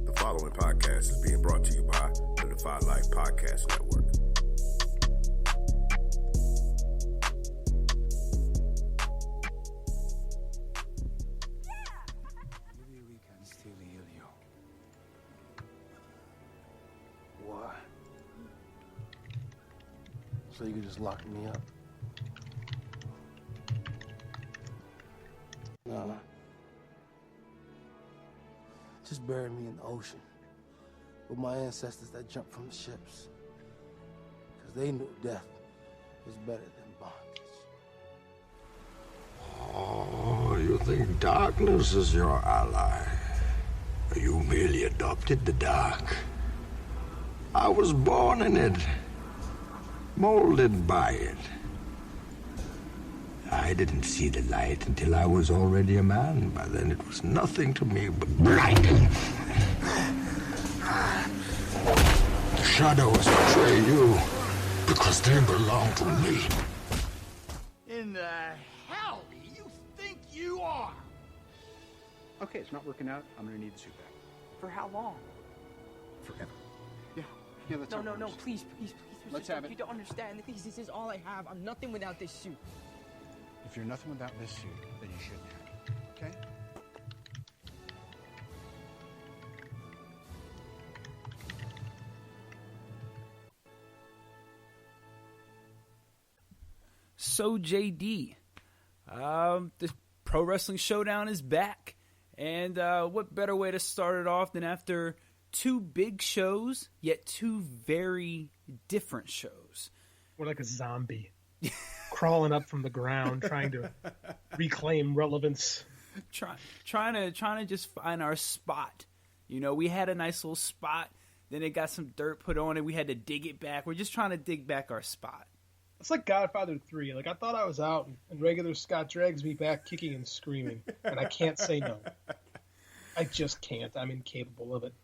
The following podcast is being brought to you by the Defy Life Podcast Network. Maybe we can still heal you. Why? So you can just lock me up? No. Just bury me in the ocean with my ancestors that jumped from the ships. Because they knew death was better than bondage. Oh, you think darkness is your ally? You merely adopted the dark. I was born in it, molded by it. I didn't see the light until I was already a man. By then it was nothing to me but blinding. The shadows betray you because they belong to me. In the hell do you think you are? Okay, it's not working out. I'm gonna need the suit back. For how long? Forever. Yeah, that's how it No, works. please. Let's have it. You don't understand. This is all I have. I'm nothing without this suit. If you're nothing without this suit, then you shouldn't have it. Okay? So JD, the Pro Wrestling Showdown is back, and what better way to start it off than after two big shows, yet two very different shows. We're like a zombie crawling up from the ground, trying to reclaim relevance. Trying to just find our spot. You know, we had a nice little spot, then it got some dirt put on it. We had to dig it back. We're just trying to dig back our spot. It's like Godfather 3. Like, I thought I was out, and regular Scott drags me back kicking and screaming, and I can't say no. I just can't. I'm incapable of it.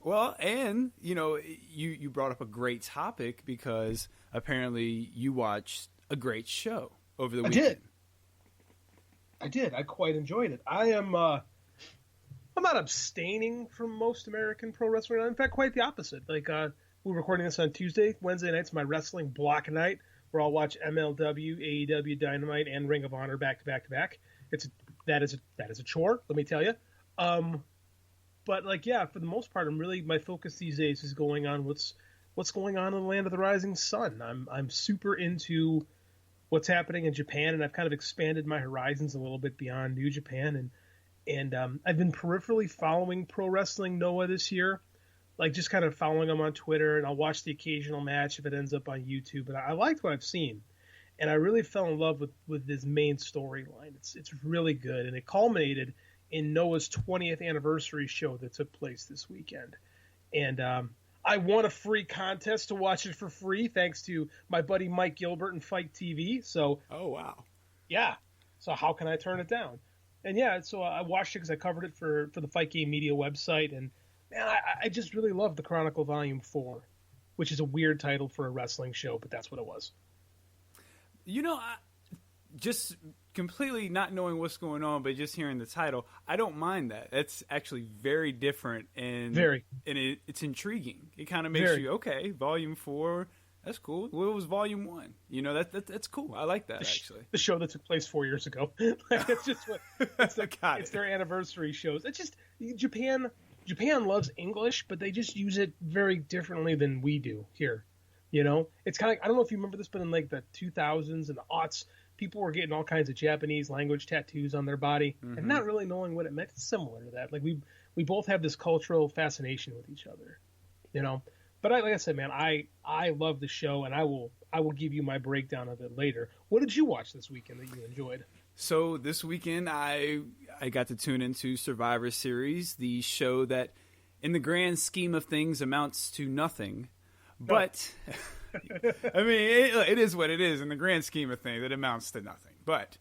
Well, and, you know, you brought up a great topic because apparently you watched a great show over the weekend. I did. I quite enjoyed it. I'm not abstaining from most American pro wrestling. In fact, quite the opposite. Like, we're recording this on Tuesday. Wednesday night's my wrestling block night, where I'll watch MLW, AEW, Dynamite, and Ring of Honor back to back to back. That is a chore, let me tell you. But like, yeah, for the most part, my focus these days is going on what's going on in the land of the rising sun. I'm super into what's happening in Japan, and I've kind of expanded my horizons a little bit beyond New Japan, and I've been peripherally following Pro Wrestling Noah this year, like just kind of following him on Twitter, and I'll watch the occasional match if it ends up on YouTube. But I liked what I've seen, and I really fell in love with his main storyline. It's really good, and it culminated in Noah's 20th anniversary show that took place this weekend. And I won a free contest to watch it for free, thanks to my buddy Mike Gilbert and Fight TV. So, oh, wow. Yeah. So how can I turn it down? And yeah, so I watched it because I covered it for the Fight Game Media website. And man, I just really love The Chronicle Volume 4, which is a weird title for a wrestling show, but that's what it was. You know, just completely not knowing what's going on, but just hearing the title, I don't mind that. That's actually very different and it's intriguing. It kind of makes you, okay, Volume 4, that's cool. What was Volume 1? You know, that's cool. I like that, actually. The show that took place 4 years ago. Like, it's just what it's their anniversary shows. It's just Japan loves English, but they just use it very differently than we do here. You know, it's kind of, I don't know if you remember this, but in like the 2000s and the aughts, people were getting all kinds of Japanese language tattoos on their body and not really knowing what it meant. It's similar to that. Like we both have this cultural fascination with each other, you know. But like I said, man, I love the show, and I will give you my breakdown of it later. What did you watch this weekend that you enjoyed? So this weekend, I got to tune into Survivor Series, the show that, in the grand scheme of things, amounts to nothing. But I mean, it is what it is. In the grand scheme of things, it amounts to nothing. But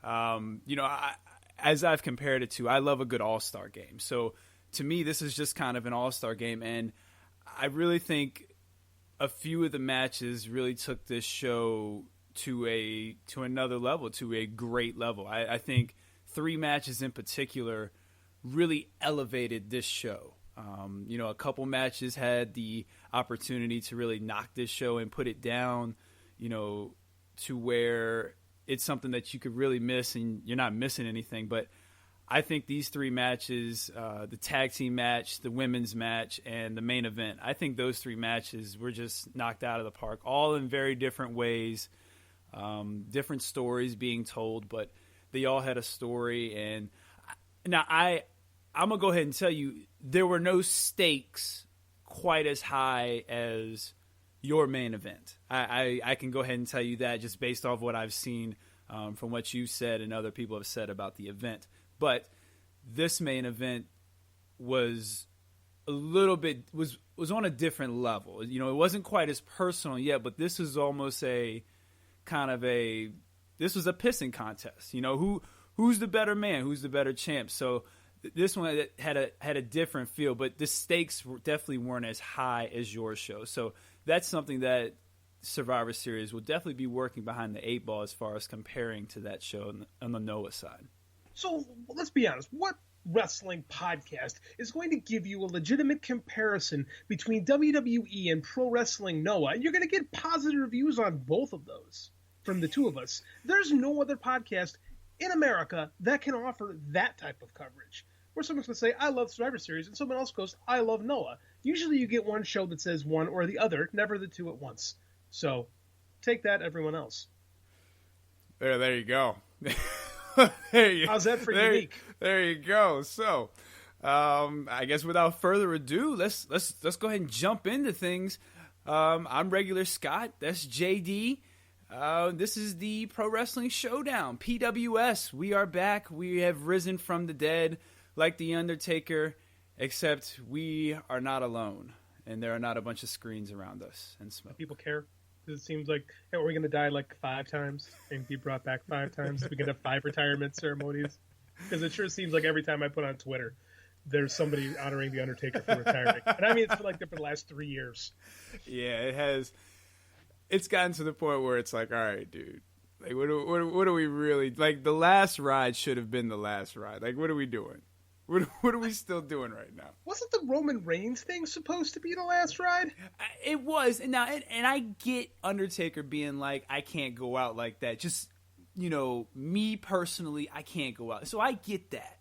you know, as I've compared it to, I love a good all-star game. So to me, this is just kind of an all-star game, and I really think a few of the matches really took this show to another level, to a great level. I think 3 matches in particular really elevated this show. A couple matches had the opportunity to really knock this show and put it down, to where it's something that you could really miss and you're not missing anything. But I think these three matches, the tag team match, the women's match, and the main event, I think those three matches were just knocked out of the park, all in very different ways, different stories being told, but they all had a story. And now I'm going to go ahead and tell you, there were no stakes quite as high as your main event. I can go ahead and tell you that just based off what I've seen from what you said and other people have said about the event. But this main event was a little bit was on a different level. It wasn't quite as personal yet, but this was almost this was a pissing contest. Who's the better man? Who's the better champ? So this one had a different feel, but the stakes definitely weren't as high as your show. So that's something that Survivor Series will definitely be working behind the 8 ball as far as comparing to that show on the Noah side. So let's be honest. What wrestling podcast is going to give you a legitimate comparison between WWE and Pro Wrestling Noah? You're going to get positive reviews on both of those from the two of us. There's no other podcast in America that can offer that type of coverage. Where someone's going to say, I love Survivor Series, and someone else goes, I love Noah. Usually you get one show that says one or the other, never the two at once. So take that, everyone else. There you go. How's that for unique? There you go. So I guess without further ado, let's go ahead and jump into things. I'm regular Scott. That's JD. This is the Pro Wrestling Showdown, PWS. We are back. We have risen from the dead like The Undertaker, except we are not alone, and there are not a bunch of screens around us and smoke. People care. It seems like, we're going to die like 5 times and be brought back 5 times. We can have 5 retirement ceremonies. Because it sure seems like every time I put on Twitter, there's somebody honoring The Undertaker for retiring. And I mean, it's been like that for the last 3 years. Yeah, it has. It's gotten to the point where it's like, all right, dude. Like, what are we really... Like, the last ride should have been the last ride. Like, what are we doing? What are we still doing right now? Wasn't the Roman Reigns thing supposed to be the last ride? It was. And I get Undertaker being like, I can't go out like that. Just, me personally, I can't go out. So I get that.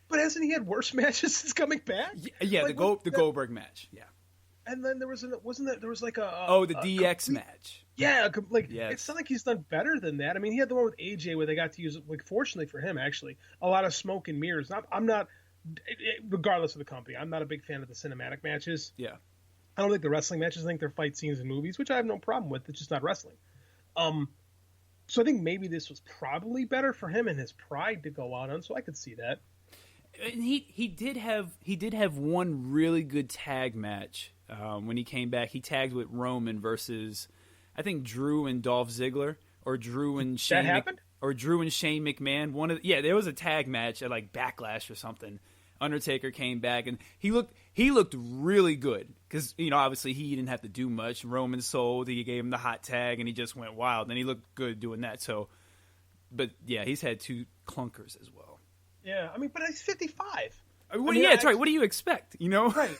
But hasn't he had worse matches since coming back? Yeah, like, the Goldberg match. Yeah. And then there was the DX match. Yeah, like yes. It's not like he's done better than that. I mean, he had the one with AJ where they got to use, like, fortunately for him, actually, a lot of smoke and mirrors. I'm not, regardless of the company, I'm not a big fan of the cinematic matches. Yeah, I don't like the wrestling matches. I think they're fight scenes in movies, which I have no problem with. It's just not wrestling. So I think maybe this was probably better for him and his pride to go out on. So I could see that. And he did have one really good tag match when he came back. He tagged with Roman versus, I think, Drew and Dolph Ziggler, or Drew and Shane. That happened? Or Drew and Shane McMahon. There was a tag match at like Backlash or something. Undertaker came back and he looked really good because obviously he didn't have to do much. Roman sold. He gave him the hot tag and he just went wild. And he looked good doing that. So, but yeah, he's had 2 clunkers as well. Yeah, I mean, but he's 55. It's right. What do you expect? Right.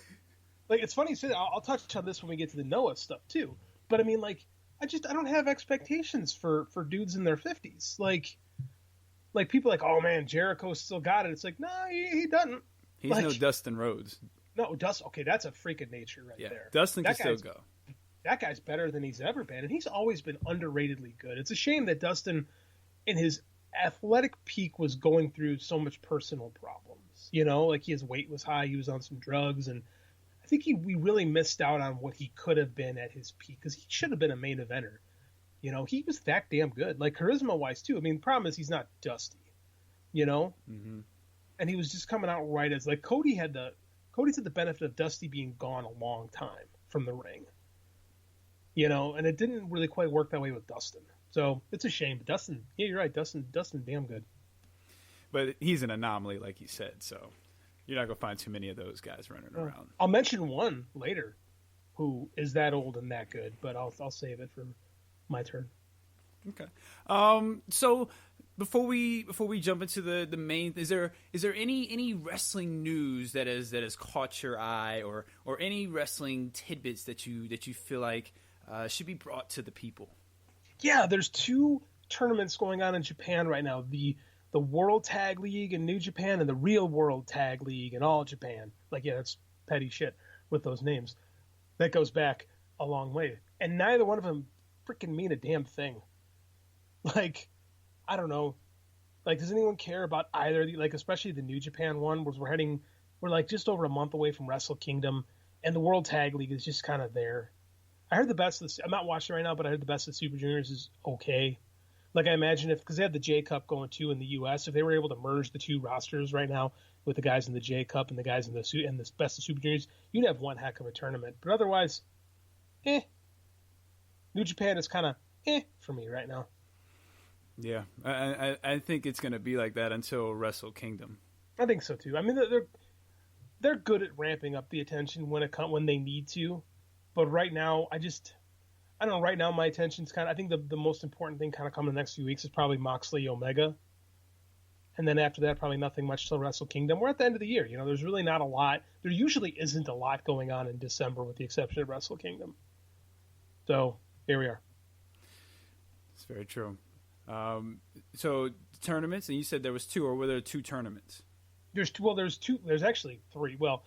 Like, it's funny you say that. I'll touch on this when we get to the Noah stuff too. But I mean, like, I don't have expectations for dudes in their 50s. Like people are like, oh man, Jericho's still got it. It's like, no, he doesn't. He's no Dustin Rhodes. No, Dustin. Okay, that's a freak of nature right there. Dustin can still go. That guy's better than he's ever been, and he's always been underratedly good. It's a shame that Dustin, in his athletic peak, was going through so much personal problems. Like his weight was high, he was on some drugs, and I think we really missed out on what he could have been at his peak because he should have been a main eventer. He was that damn good, like charisma-wise too. I mean, the problem is he's not Dusty, Mm-hmm. And he was just coming out right as like Cody's had the benefit of Dusty being gone a long time from the ring, and it didn't really quite work that way with Dustin. So it's a shame. But Dustin, yeah, you're right. Dustin, damn good. But he's an anomaly, like you said. So you're not gonna find too many of those guys running around. I'll mention one later, who is that old and that good. But I'll save it for my turn. Okay. So Before we jump into the main, is there any wrestling news that has caught your eye, or any wrestling tidbits that you feel like should be brought to the people? Yeah, there's 2 tournaments going on in Japan right now. The World Tag League in New Japan and the Real World Tag League in All Japan. Like, yeah, that's petty shit with those names. That goes back a long way. And neither one of them freaking mean a damn thing. Like, I don't know. Like, does anyone care about either? Like, especially the New Japan one, where we're like just over a month away from Wrestle Kingdom, and the World Tag League is just kind of there. I heard the best of I'm not watching right now, but I heard the best of Super Juniors is okay. Like, I imagine because they have the J Cup going too in the U.S., if they were able to merge the 2 rosters right now with the guys in the J Cup and the guys in the best of Super Juniors, you'd have one heck of a tournament. But otherwise, New Japan is kind of for me right now. Yeah, I think it's going to be like that until Wrestle Kingdom. I think so too. I mean, they're good at ramping up the attention when they need to, but right now, I don't know. Right now, my attention's I think the most important thing kind of coming the next few weeks is probably Moxley Omega, and then after that, probably nothing much till Wrestle Kingdom. We're at the end of the year. You know, there's really not a lot. There usually isn't a lot going on in December, with the exception of Wrestle Kingdom. So here we are. It's very true. So tournaments, and you said there was 2, or were there 2 tournaments? There's 2. Well, there's 2. There's actually 3. Well,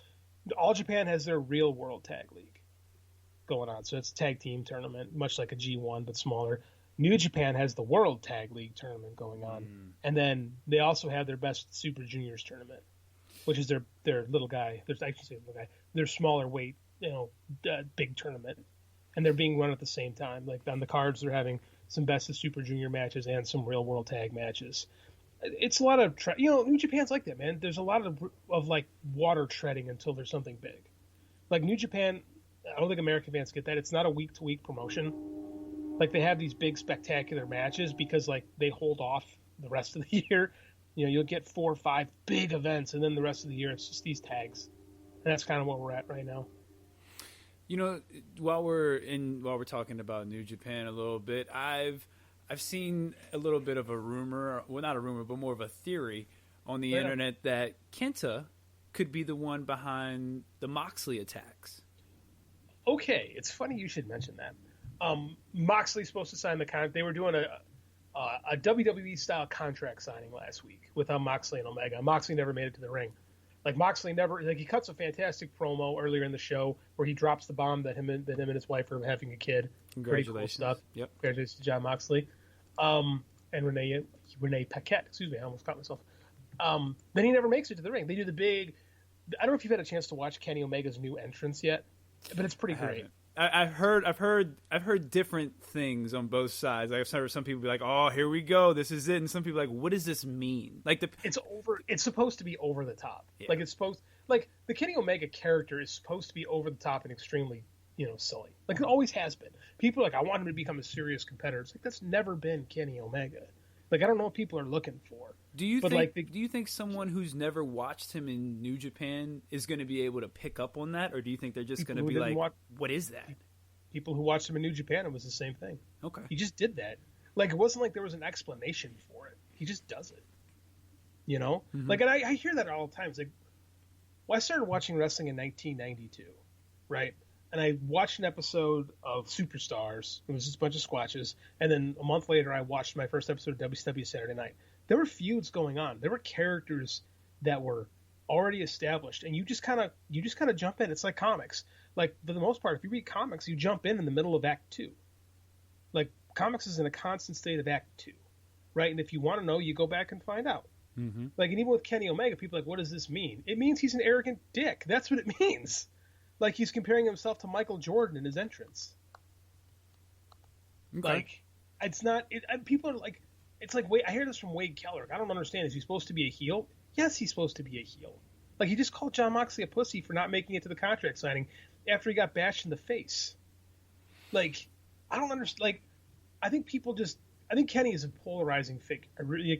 All Japan has their Real World Tag League going on, so it's a tag team tournament, much like a G1 but smaller. New Japan has the World Tag League tournament going on, and then they also have their Best Super Juniors tournament, which is their little guy. There's actually little guy. Their smaller weight, big tournament, and they're being run at the same time. Like on the cards, they're having some Best of Super Junior matches and some Real World Tag matches. It's a lot of New Japan's like that, man. There's a lot of like water treading until there's something big. Like New Japan, I don't think American fans get that. It's not a week-to-week promotion. Like, they have these big, spectacular matches because, like, they hold off the rest of the year. You know, you'll get 4 or 5 big events, and then the rest of the year it's just these tags. And that's kind of what we're at right now. You know, while we're talking about New Japan a little bit, I've seen a little bit of a rumor, well, not a rumor, but more of a theory on the internet that Kenta could be the one behind the Moxley attacks. Okay, it's funny you should mention that. Moxley's supposed to sign the contract. They were doing a WWE style contract signing last week with Moxley and Omega. Moxley never made it to the ring. Like, Moxley never, like, he cuts a fantastic promo earlier in the show where he drops the bomb that him and his wife are having a kid. Congratulations. Pretty cool stuff. Yep. Congratulations to John Moxley. And Renee Paquette. Excuse me, I almost caught myself. Then he never makes it to the ring. They do the big, I don't know if you've had a chance to watch Kenny Omega's new entrance yet, but it's pretty great. I've heard different things on both sides. I've heard some people be like, "Oh, here we go, this is it," and some people are like, "What does this mean?" Like it's over. It's supposed to be over the top. Yeah. Like the Kenny Omega character is supposed to be over the top and extremely, silly. Like it always has been. People are like, "I want him to become a serious competitor." It's like that's never been Kenny Omega. Like I don't know what people are looking for. Do you think someone who's never watched him in New Japan is going to be able to pick up on that, or do you think they're just going to be like, "What is that?" People who watched him in New Japan, it was the same thing. Okay, he just did that. Like it wasn't like there was an explanation for it. He just does it. Mm-hmm. Like, and I hear that all the time. It's like, well, I started watching wrestling in 1992, right? And I watched an episode of Superstars. It was just a bunch of squatches. And then a month later, I watched my first episode of WCW Saturday Night. There were feuds going on. There were characters that were already established, and you just kind of jump in. It's like comics. Like for the most part, if you read comics, you jump in the middle of Act 2. Like comics is in a constant state of Act 2, right? And if you want to know, you go back and find out. Mm-hmm. Like, and even with Kenny Omega, people are like, what does this mean? It means he's an arrogant dick. That's what it means. Like he's comparing himself to Michael Jordan in his entrance. Okay. Like it's not. People are like. It's like, I hear this from Wade Keller. I don't understand. Is he supposed to be a heel? Yes, he's supposed to be a heel. Like, he just called John Moxley a pussy for not making it to the contract signing after he got bashed in the face. Like, I don't understand. Like, I think Kenny is a polarizing figure.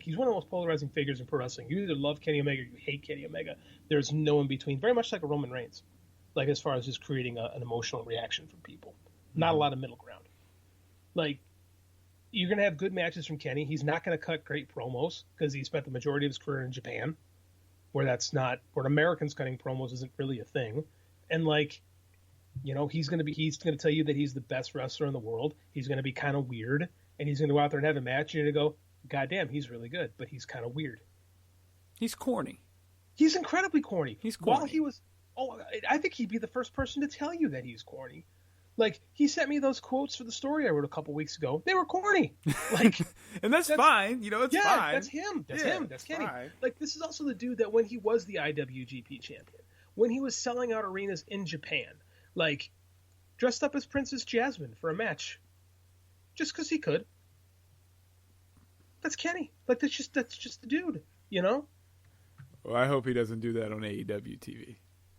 He's one of the most polarizing figures in pro wrestling. You either love Kenny Omega or you hate Kenny Omega. There's no in between. Very much like a Roman Reigns. Like, as far as just creating an emotional reaction from people. Not a lot of middle ground. Like, you're going to have good matches from Kenny. He's not going to cut great promos because he spent the majority of his career in Japan, where Americans cutting promos isn't really a thing. And like, you know, he's going to tell you that he's the best wrestler in the world. He's going to be kind of weird, and he's going to go out there and have a match, and you're going to go, God damn, he's really good, but he's kind of weird. He's corny. He's incredibly corny. He's corny. While he was, I think he'd be the first person to tell you that he's corny. Like, he sent me those quotes for the story I wrote a couple weeks ago. They were corny. Like, and that's fine. You know, it's fine. That's him. That's him. That's Kenny. Fine. Like, this is also the dude that when he was the IWGP champion, when he was selling out arenas in Japan, like, dressed up as Princess Jasmine for a match, just because he could. That's Kenny. Like, that's just the dude. You know. Well, I hope he doesn't do that on AEW TV.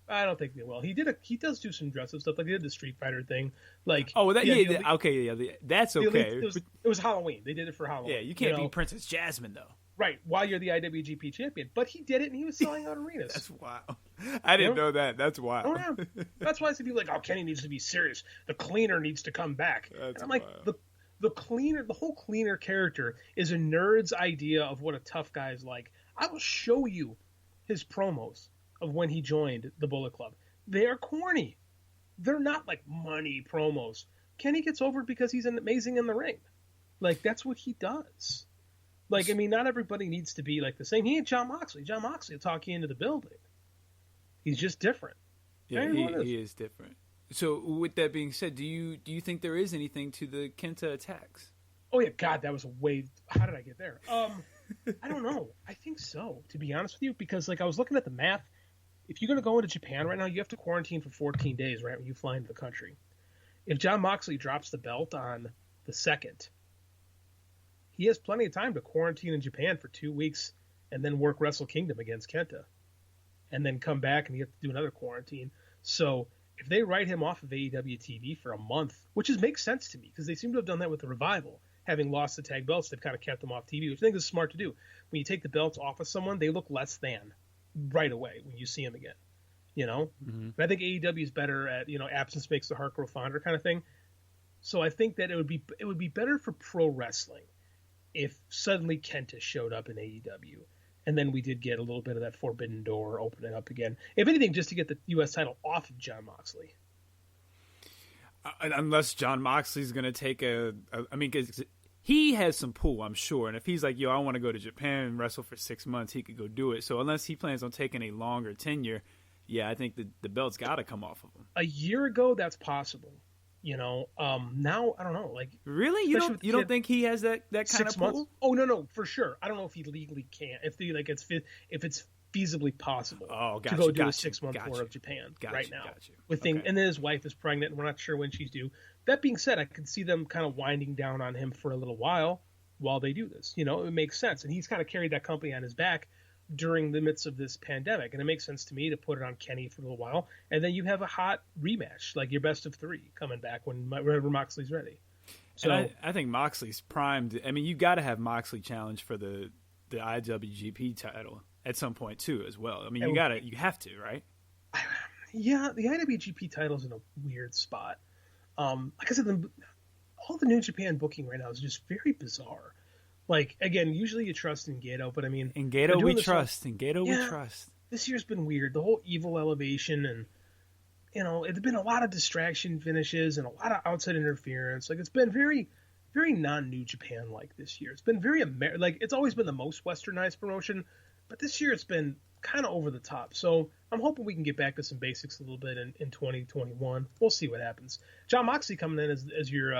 I don't think they will. He does do some dress up stuff. Like, he did the Street Fighter thing. Like, that's okay. It was Halloween. They did it for Halloween. Yeah, you can't be Princess Jasmine though. Right, while you're the IWGP champion. But he did it, and he was selling out arenas. That's wild. I didn't know that. That's wild. Oh, yeah. That's why I said people like, oh, Kenny needs to be serious. The cleaner needs to come back. I'm like, the cleaner, the whole cleaner character is a nerd's idea of what a tough guy is like. I will show you his promos of when he joined the Bullet Club. They are corny. They're not like money promos. Kenny gets over because he's amazing in the ring. Like, that's what he does. Like, I mean, not everybody needs to be like the same. He ain't John Moxley. John Moxley will talk you into the building. He's just different. Yeah, he is different. So, with that being said, do you think there is anything to the Kenta attacks? Oh yeah, God, that was a way. How did I get there? I don't know. I think so, to be honest with you, because like I was looking at the math. If you're going to go into Japan right now, you have to quarantine for 14 days, right, when you fly into the country. If John Moxley drops the belt on the 2nd, he has plenty of time to quarantine in Japan for 2 weeks and then work Wrestle Kingdom against Kenta and then come back and you have to do another quarantine. So if they write him off of AEW TV for a month, which makes sense to me because they seem to have done that with the Revival, having lost the tag belts, they've kind of kept them off TV, which I think is smart to do. When you take the belts off of someone, they look less than right away when you see him again, you know. Mm-hmm. But I think AEW is better at, you know, absence makes the heart grow fonder kind of thing. So I think that it would be better for pro wrestling if suddenly Kenta showed up in AEW, and then we did get a little bit of that forbidden door opening up again. If anything, just to get the U.S. title off of John Moxley. Unless John Moxley's going to take I mean, 'cause he has some pull, I'm sure. And if he's like, yo, I want to go to Japan and wrestle for 6 months, he could go do it. So unless he plans on taking a longer tenure, yeah, I think the belt's got to come off of him. A year ago, that's possible. You know, now I don't know. Like, really, you don't think he has that kind of pull? Oh no, for sure. I don't know if he legally can. If it's feasibly possible to go do a 6 month tour of Japan right now with things. And then his wife is pregnant, and we're not sure when she's due. That being said, I could see them kind of winding down on him for a little while they do this. You know, it makes sense, and he's kind of carried that company on his back during the midst of this pandemic, and it makes sense to me to put it on Kenny for a little while, and then you have a hot rematch, like your best of 3 coming back whenever Moxley's ready. So and I think Moxley's primed. I mean, you got to have Moxley challenge for the IWGP title at some point too, as well. I mean, you have to, right? Yeah, the IWGP title's in a weird spot. Like I said, all the New Japan booking right now is just very bizarre. Like, again, usually you trust in Gato, but I mean... In Gato we trust. In Gato we trust. This year's been weird. The whole Evil Elevation and, you know, it's been a lot of distraction finishes and a lot of outside interference. Like, it's been very, very non-New Japan-like this year. It's been very... it's always been the most westernized promotion, but this year it's been kind of over the top. So I'm hoping we can get back to some basics a little bit in 2021. We'll see what happens. John Moxley coming in as your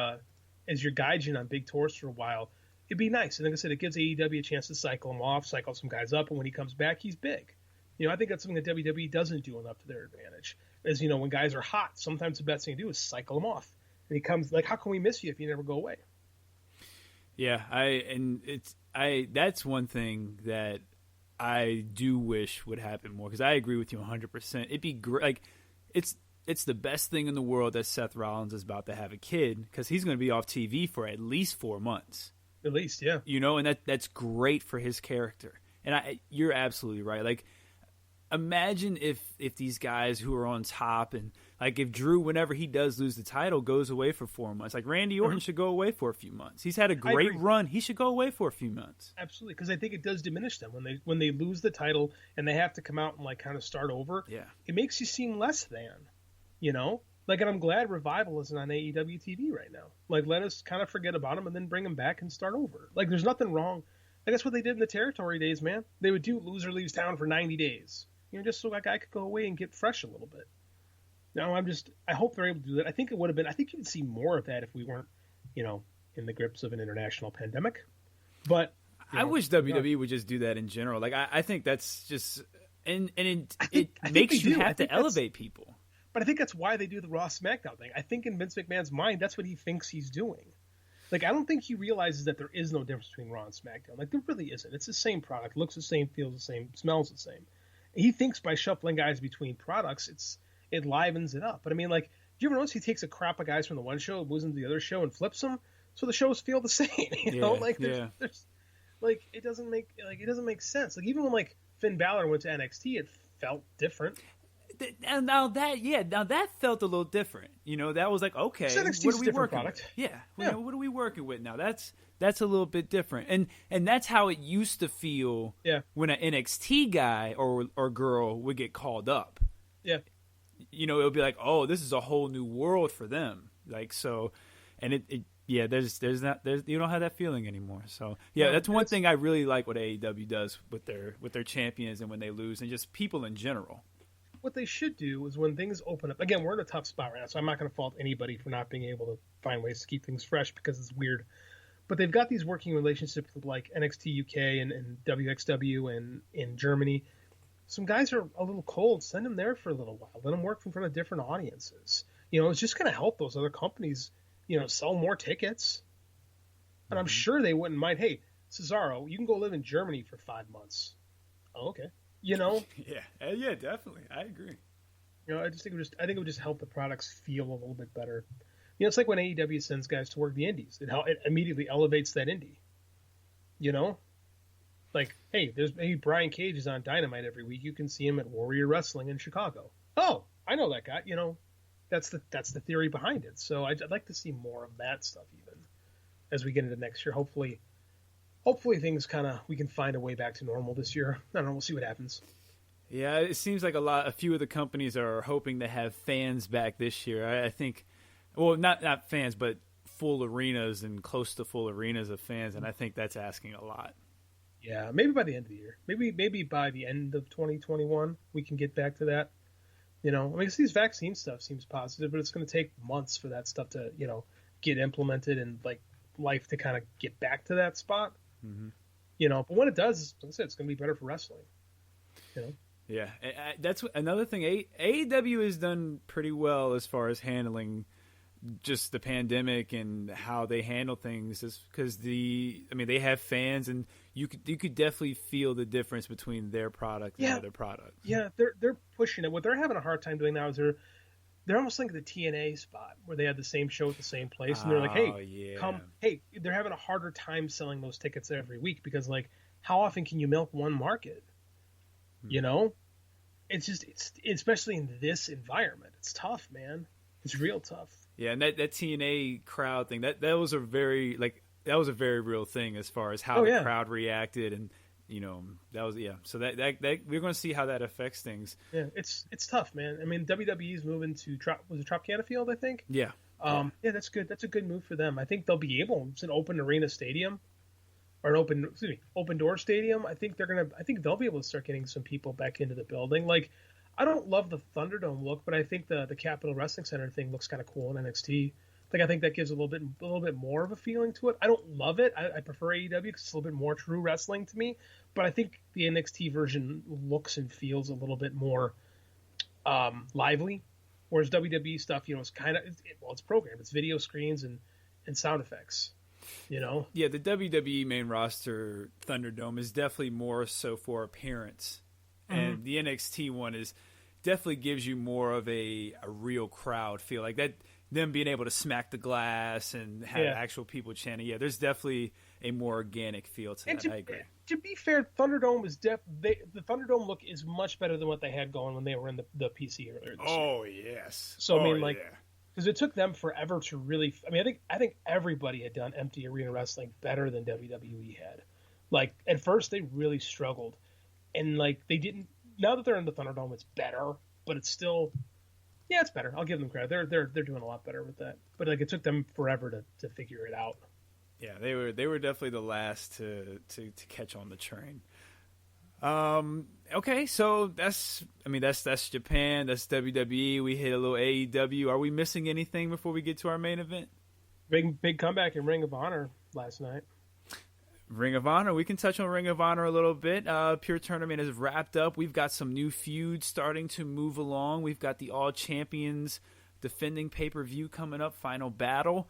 gaijin on big tours for a while. It'd be nice. And like I said, it gives AEW a chance to cycle him off, cycle some guys up, and when he comes back, he's big. You know, I think that's something that WWE doesn't do enough to their advantage. As you know, when guys are hot, sometimes the best thing to do is cycle them off. And he comes like, how can we miss you if you never go away? Yeah, that's one thing that I do wish would happen more, because I agree with you 100%. It'd be great. Like, it's the best thing in the world that Seth Rollins is about to have a kid, because he's going to be off TV for at least 4 months. At least, yeah. You know, and that's great for his character. And you're absolutely right. Like, imagine if these guys who are on top, and like if Drew, whenever he does lose the title, goes away for 4 months. Like Randy Orton should go away for a few months. He's had a great run. He should go away for a few months. Absolutely, because I think it does diminish them when they lose the title and they have to come out and like kind of start over. Yeah, it makes you seem less than, you know. Like, and I'm glad Revival isn't on AEW TV right now. Like, let us kind of forget about him and then bring him back and start over. Like, there's nothing wrong. Like, that's what they did in the territory days, man. They would do Loser Leaves Town for 90 days. You know, just so that guy could go away and get fresh a little bit. Now, I hope they're able to do that. I think you'd see more of that if we weren't, you know, in the grips of an international pandemic. But I wish WWE would just do that in general. Like, I think that's just, and it makes you have to elevate people. But I think that's why they do the Raw SmackDown thing. I think in Vince McMahon's mind, that's what he thinks he's doing. Like, I don't think he realizes that there is no difference between Raw and SmackDown. Like, there really isn't. It's the same product, looks the same, feels the same, smells the same. He thinks by shuffling guys between products, it livens it up. But I mean, like, do you ever notice he takes a crop of guys from the one show, moves them to the other show, and flips them, so the shows feel the same? You know, like there's like it doesn't make sense. Like even when like Finn Balor went to NXT, it felt different. Now that felt a little different. You know, that was like, okay, what are we working with? Yeah. What are we working with now? That's a little bit different. And that's how it used to feel when an NXT guy or girl would get called up. Yeah. You know, it would be like, oh, this is a whole new world for them. Like, so, and there's you don't have that feeling anymore. So yeah, that's one thing I really like what AEW does with their champions and when they lose and just people in general. What they should do is when things open up, again, we're in a tough spot right now, so I'm not going to fault anybody for not being able to find ways to keep things fresh because it's weird. But they've got these working relationships with like NXT UK and WXW and in Germany. Some guys are a little cold. Send them there for a little while. Let them work in front of different audiences. You know, it's just going to help those other companies, you know, sell more tickets. And I'm sure they wouldn't mind. Hey, Cesaro, you can go live in Germany for 5 months. Oh, okay. You know? Yeah, definitely. I agree. You know, I think it would just help the products feel a little bit better. You know, it's like when AEW sends guys to work the indies. It immediately elevates that indie. You know? Like, hey, maybe Brian Cage is on Dynamite every week. You can see him at Warrior Wrestling in Chicago. Oh, I know that guy. You know, that's the theory behind it. So I'd like to see more of that stuff even as we get into next year. Hopefully things we can find a way back to normal this year. I don't know. We'll see what happens. Yeah, it seems like a few of the companies are hoping to have fans back this year. I think, well, not fans, but full arenas and close to full arenas of fans. And I think that's asking a lot. Yeah, maybe by the end of the year. Maybe by the end of 2021, we can get back to that. You know, I mean, these vaccine stuff seems positive, but it's going to take months for that stuff to, you know, get implemented and like life to kind of get back to that spot. Mm-hmm. You know, but when it does, like I said, it's going to be better for wrestling. You know? Yeah, that's another thing. AEW has done pretty well as far as handling just the pandemic and how they handle things, is because they have fans, and you could definitely feel the difference between their product and other products. Yeah, they're pushing it. What they're having a hard time doing now is they're almost like the TNA spot where they had the same show at the same place, and they're like, hey, come. Hey, they're having a harder time selling those tickets every week because, like, how often can you milk one market? You know, it's especially in this environment, it's tough, man. It's real tough. Yeah, and that TNA crowd thing, that was a very real thing as far as how the crowd reacted, and you know, that was So that we're going to see how that affects things. Yeah, it's tough, man. I mean, WWE's moving to Tropicana Field, I think. Yeah. Yeah, that's good. That's a good move for them. I think they'll be able. It's an open arena stadium, or an open door stadium. I think they'll be able to start getting some people back into the building. Like, I don't love the Thunderdome look, but I think the Capitol Wrestling Center thing looks kind of cool in NXT. Like, I think that gives a little bit more of a feeling to it. I don't love it. I prefer AEW because it's a little bit more true wrestling to me. But I think the NXT version looks and feels a little bit more lively, whereas WWE stuff, you know, is kind of it's programmed. It's video screens and sound effects. You know. Yeah, the WWE main roster Thunderdome is definitely more so for appearance. And the NXT one definitely gives you more of a real crowd feel, like that. Them being able to smack the glass and have actual people chanting. Yeah, there's definitely a more organic feel to that. I agree. to be fair, Thunderdome is the Thunderdome look is much better than what they had going when they were in the PC earlier this year. Oh yes. So I mean, yeah. because it took them forever to really. I mean, I think everybody had done empty arena wrestling better than WWE had. Like at first, they really struggled, and like they didn't. Now that they're in the Thunderdome, it's better, but it's still, yeah, it's better. I'll give them credit. They're doing a lot better with that. But like it took them forever to figure it out. Yeah, they were definitely the last to catch on the train. Okay, so that's Japan, that's WWE. We hit a little AEW. Are we missing anything before we get to our main event? Big comeback in Ring of Honor last night. Ring of Honor. We can touch on Ring of Honor a little bit. Pure Tournament is wrapped up. We've got some new feuds starting to move along. We've got the All Champions defending pay-per-view coming up, Final Battle.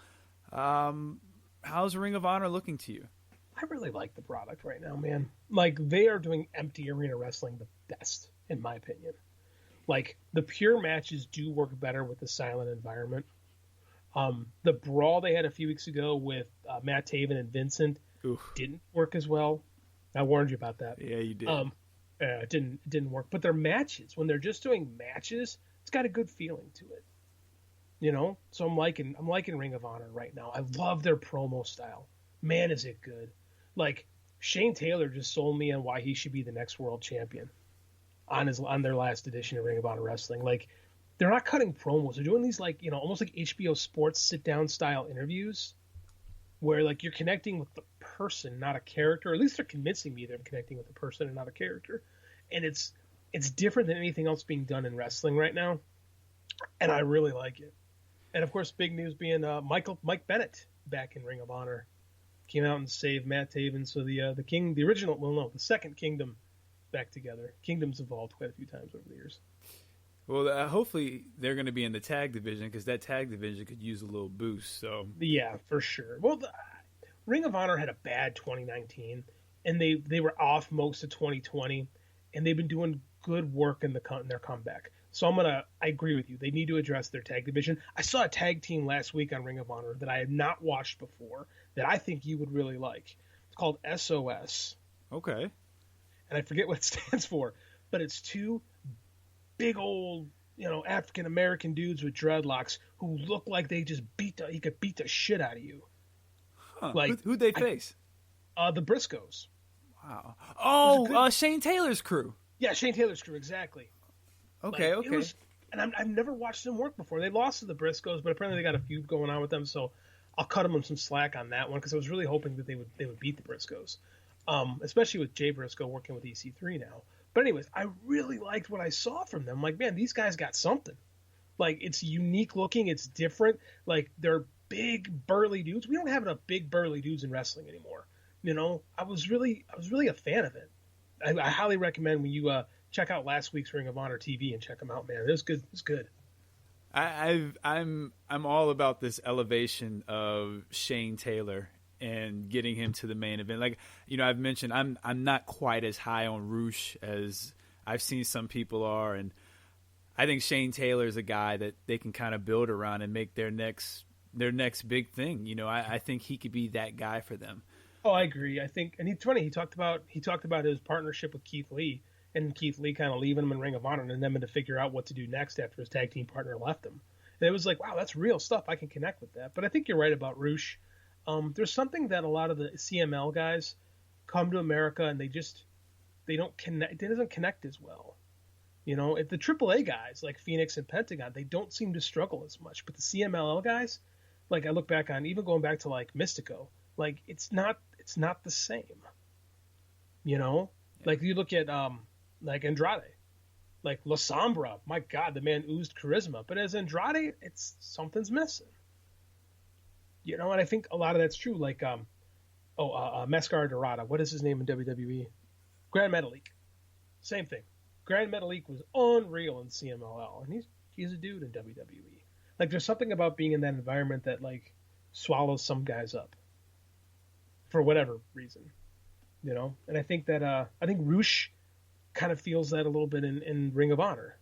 How's Ring of Honor looking to you? I really like the product right now, man. Like, they are doing empty arena wrestling the best, in my opinion. Like, the pure matches do work better with the silent environment. The brawl they had a few weeks ago with Matt Taven and Vincent didn't work as well. I warned you about that. Yeah, you did. It didn't work. But their matches, when they're just doing matches, it's got a good feeling to it. You know, so I'm liking Ring of Honor right now. I love their promo style. Man, is it good! Like Shane Taylor just sold me on why he should be the next world champion on their last edition of Ring of Honor Wrestling. Like they're not cutting promos; they're doing these like almost like HBO Sports sit down style interviews, where like you're connecting with the person, not a character. Or at least they're convincing me they're connecting with the person and not a character. And it's different than anything else being done in wrestling right now, and I really like it. And of course, big news being Mike Bennett back in Ring of Honor came out and saved Matt Taven. So the second Kingdom back together. Kingdom's evolved quite a few times over the years. Well, hopefully they're going to be in the tag division because that tag division could use a little boost. So yeah, for sure. Well, Ring of Honor had a bad 2019, and they were off most of 2020, and they've been doing good work in their comeback. So I agree with you. They need to address their tag division. I saw a tag team last week on Ring of Honor that I had not watched before that I think you would really like. It's called SOS. Okay. And I forget what it stands for, but it's two big old, African American dudes with dreadlocks who look like they just he could beat the shit out of you. Huh. Like who'd they face? The Briscoes. Wow. Oh, Shane Taylor's crew. Yeah, Shane Taylor's crew, exactly. Okay. And I've never watched them work before. They lost to the Briscoes, but apparently they got a feud going on with them, so I'll cut them some slack on that one because I was really hoping that they would beat the Briscoes, especially with Jay Briscoe working with EC3 now. But anyways, I really liked what I saw from them. Like, man, these guys got something. Like, it's unique looking, it's different. Like, they're big burly dudes. We don't have enough big burly dudes in wrestling anymore. I was really a fan of it. I highly recommend when you check out last week's Ring of Honor TV and check them out, man. It was good. It's good. I'm all about this elevation of Shane Taylor and getting him to the main event. Like, I've mentioned I'm not quite as high on Roosh as I've seen some people are, and I think Shane Taylor is a guy that they can kind of build around and make their next big thing. I think he could be that guy for them. Oh, I agree. I think, and it's funny. He talked about his partnership with Keith Lee, and Keith Lee kind of leaving him in Ring of Honor and then to figure out what to do next after his tag team partner left him. And it was like, wow, that's real stuff. I can connect with that. But I think you're right about Roosh. There's something that a lot of the CML guys come to America and they don't connect. It doesn't connect as well. If the AAA guys like Phoenix and Pentagon, they don't seem to struggle as much. But the CMLL guys, like I look back on, even going back to like Mystico, like it's not the same. Like you look at like Andrade, like La Sombra. My God, the man oozed charisma. But as Andrade, it's something's missing. And I think a lot of that's true. Like Mascara Dorada. What is his name in WWE? Grand Metalik. Same thing. Grand Metalik was unreal in CMLL, and he's a dude in WWE. Like there's something about being in that environment that like swallows some guys up for whatever reason, And I think that Roosh kind of feels that a little bit in Ring of Honor,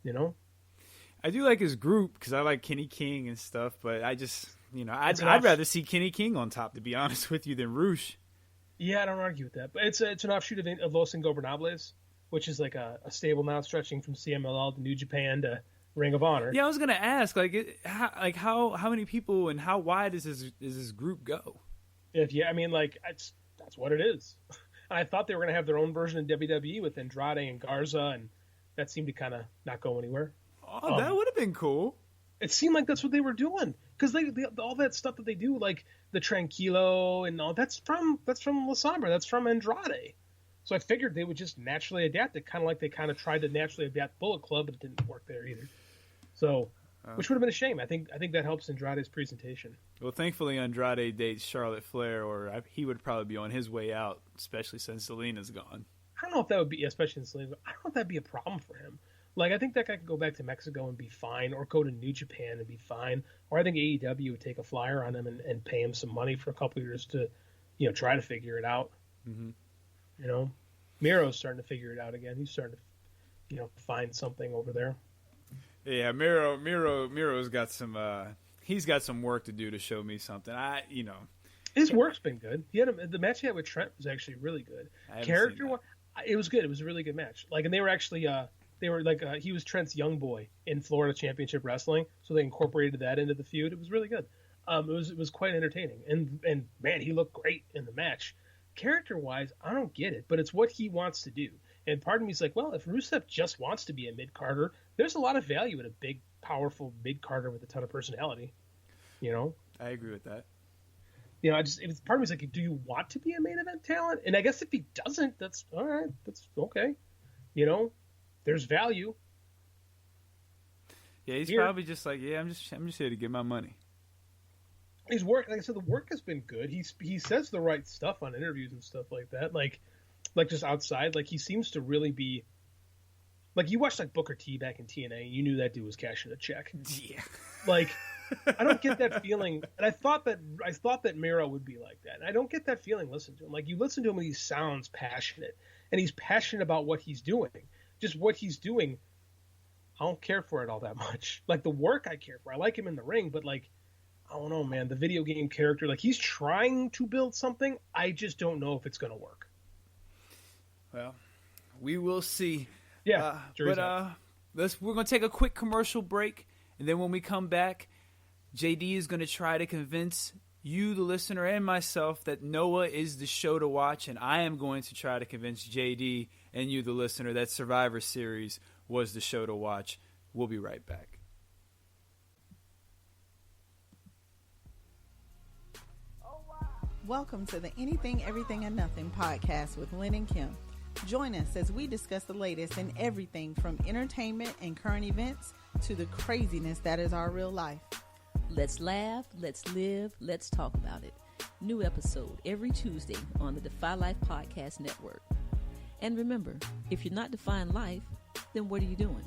I do like his group because I like Kenny King and stuff, but I just I'd rather see Kenny King on top, to be honest with you, than Roosh. Yeah, I don't argue with that. But it's an offshoot of Los Ingobernables, which is like a stable now stretching from CMLL to New Japan to Ring of Honor. Yeah, I was gonna ask, how many people and how wide does this group go? I mean, like that's what it is. I thought they were gonna have their own version of WWE with Andrade and Garza, and that seemed to kind of not go anywhere. Oh, that would have been cool. It seemed like that's what they were doing because they all that stuff that they do, like the Tranquilo and all that's from La Sombra, that's from Andrade. So I figured they would just naturally adapt it, kind of like they kind of tried to naturally adapt Bullet Club, but it didn't work there either. So, which would have been a shame. I think that helps Andrade's presentation. Well, thankfully Andrade dates Charlotte Flair, or he would probably be on his way out, especially since Selena's gone. I don't know if that would be, especially in Selena, I don't know if that'd be a problem for him. Like, I think that guy could go back to Mexico and be fine, or go to New Japan and be fine. Or I think AEW would take a flyer on him and pay him some money for a couple of years to, try to figure it out. Mm-hmm. Miro's starting to figure it out again. He's starting to, find something over there. Yeah, Miro's got some. He's got some work to do to show me something. His work's been good. The match he had with Trent was actually really good. Character, it was good. It was a really good match. Like, and they were actually. He was Trent's young boy in Florida Championship Wrestling, so they incorporated that into the feud. It was really good. It was quite entertaining, and man, he looked great in the match. Character wise, I don't get it, but it's what he wants to do. And part of me is like, well, if Rusev just wants to be a mid-carder, there's a lot of value in a big, powerful mid-carder with a ton of personality. I agree with that. Part of me is like, do you want to be a main event talent? And I guess if he doesn't, that's all right. That's okay. There's value. Yeah, he's probably just like, I'm just here to get my money. His work, like I said, the work has been good. He says the right stuff on interviews and stuff like that. Like just outside, like he seems to really be. Like you watched like Booker T back in TNA, and you knew that dude was cashing a check. Yeah. Like I don't get that feeling, and I thought that Miro would be like that. And I don't get that feeling. Listen to him, like you listen to him, and he sounds passionate, and he's passionate about what he's doing. Just what he's doing, I don't care for it all that much. Like the work, I care for. I like him in the ring, but like. I don't know, man. The video game character, like he's trying to build something. I just don't know if it's going to work. Well, we will see. Yeah, we're going to take a quick commercial break, and then when we come back, JD is going to try to convince you, the listener, and myself that Noah is the show to watch, and I am going to try to convince JD and you, the listener, that Survivor Series was the show to watch. We'll be right back. Welcome to the Anything, Everything, and Nothing podcast with Lynn and Kim. Join us as we discuss the latest in everything from entertainment and current events to the craziness that is our real life. Let's laugh, let's live, let's talk about it. New episode every Tuesday on the Defy Life Podcast Network. And remember, if you're not defying life, then what are you doing?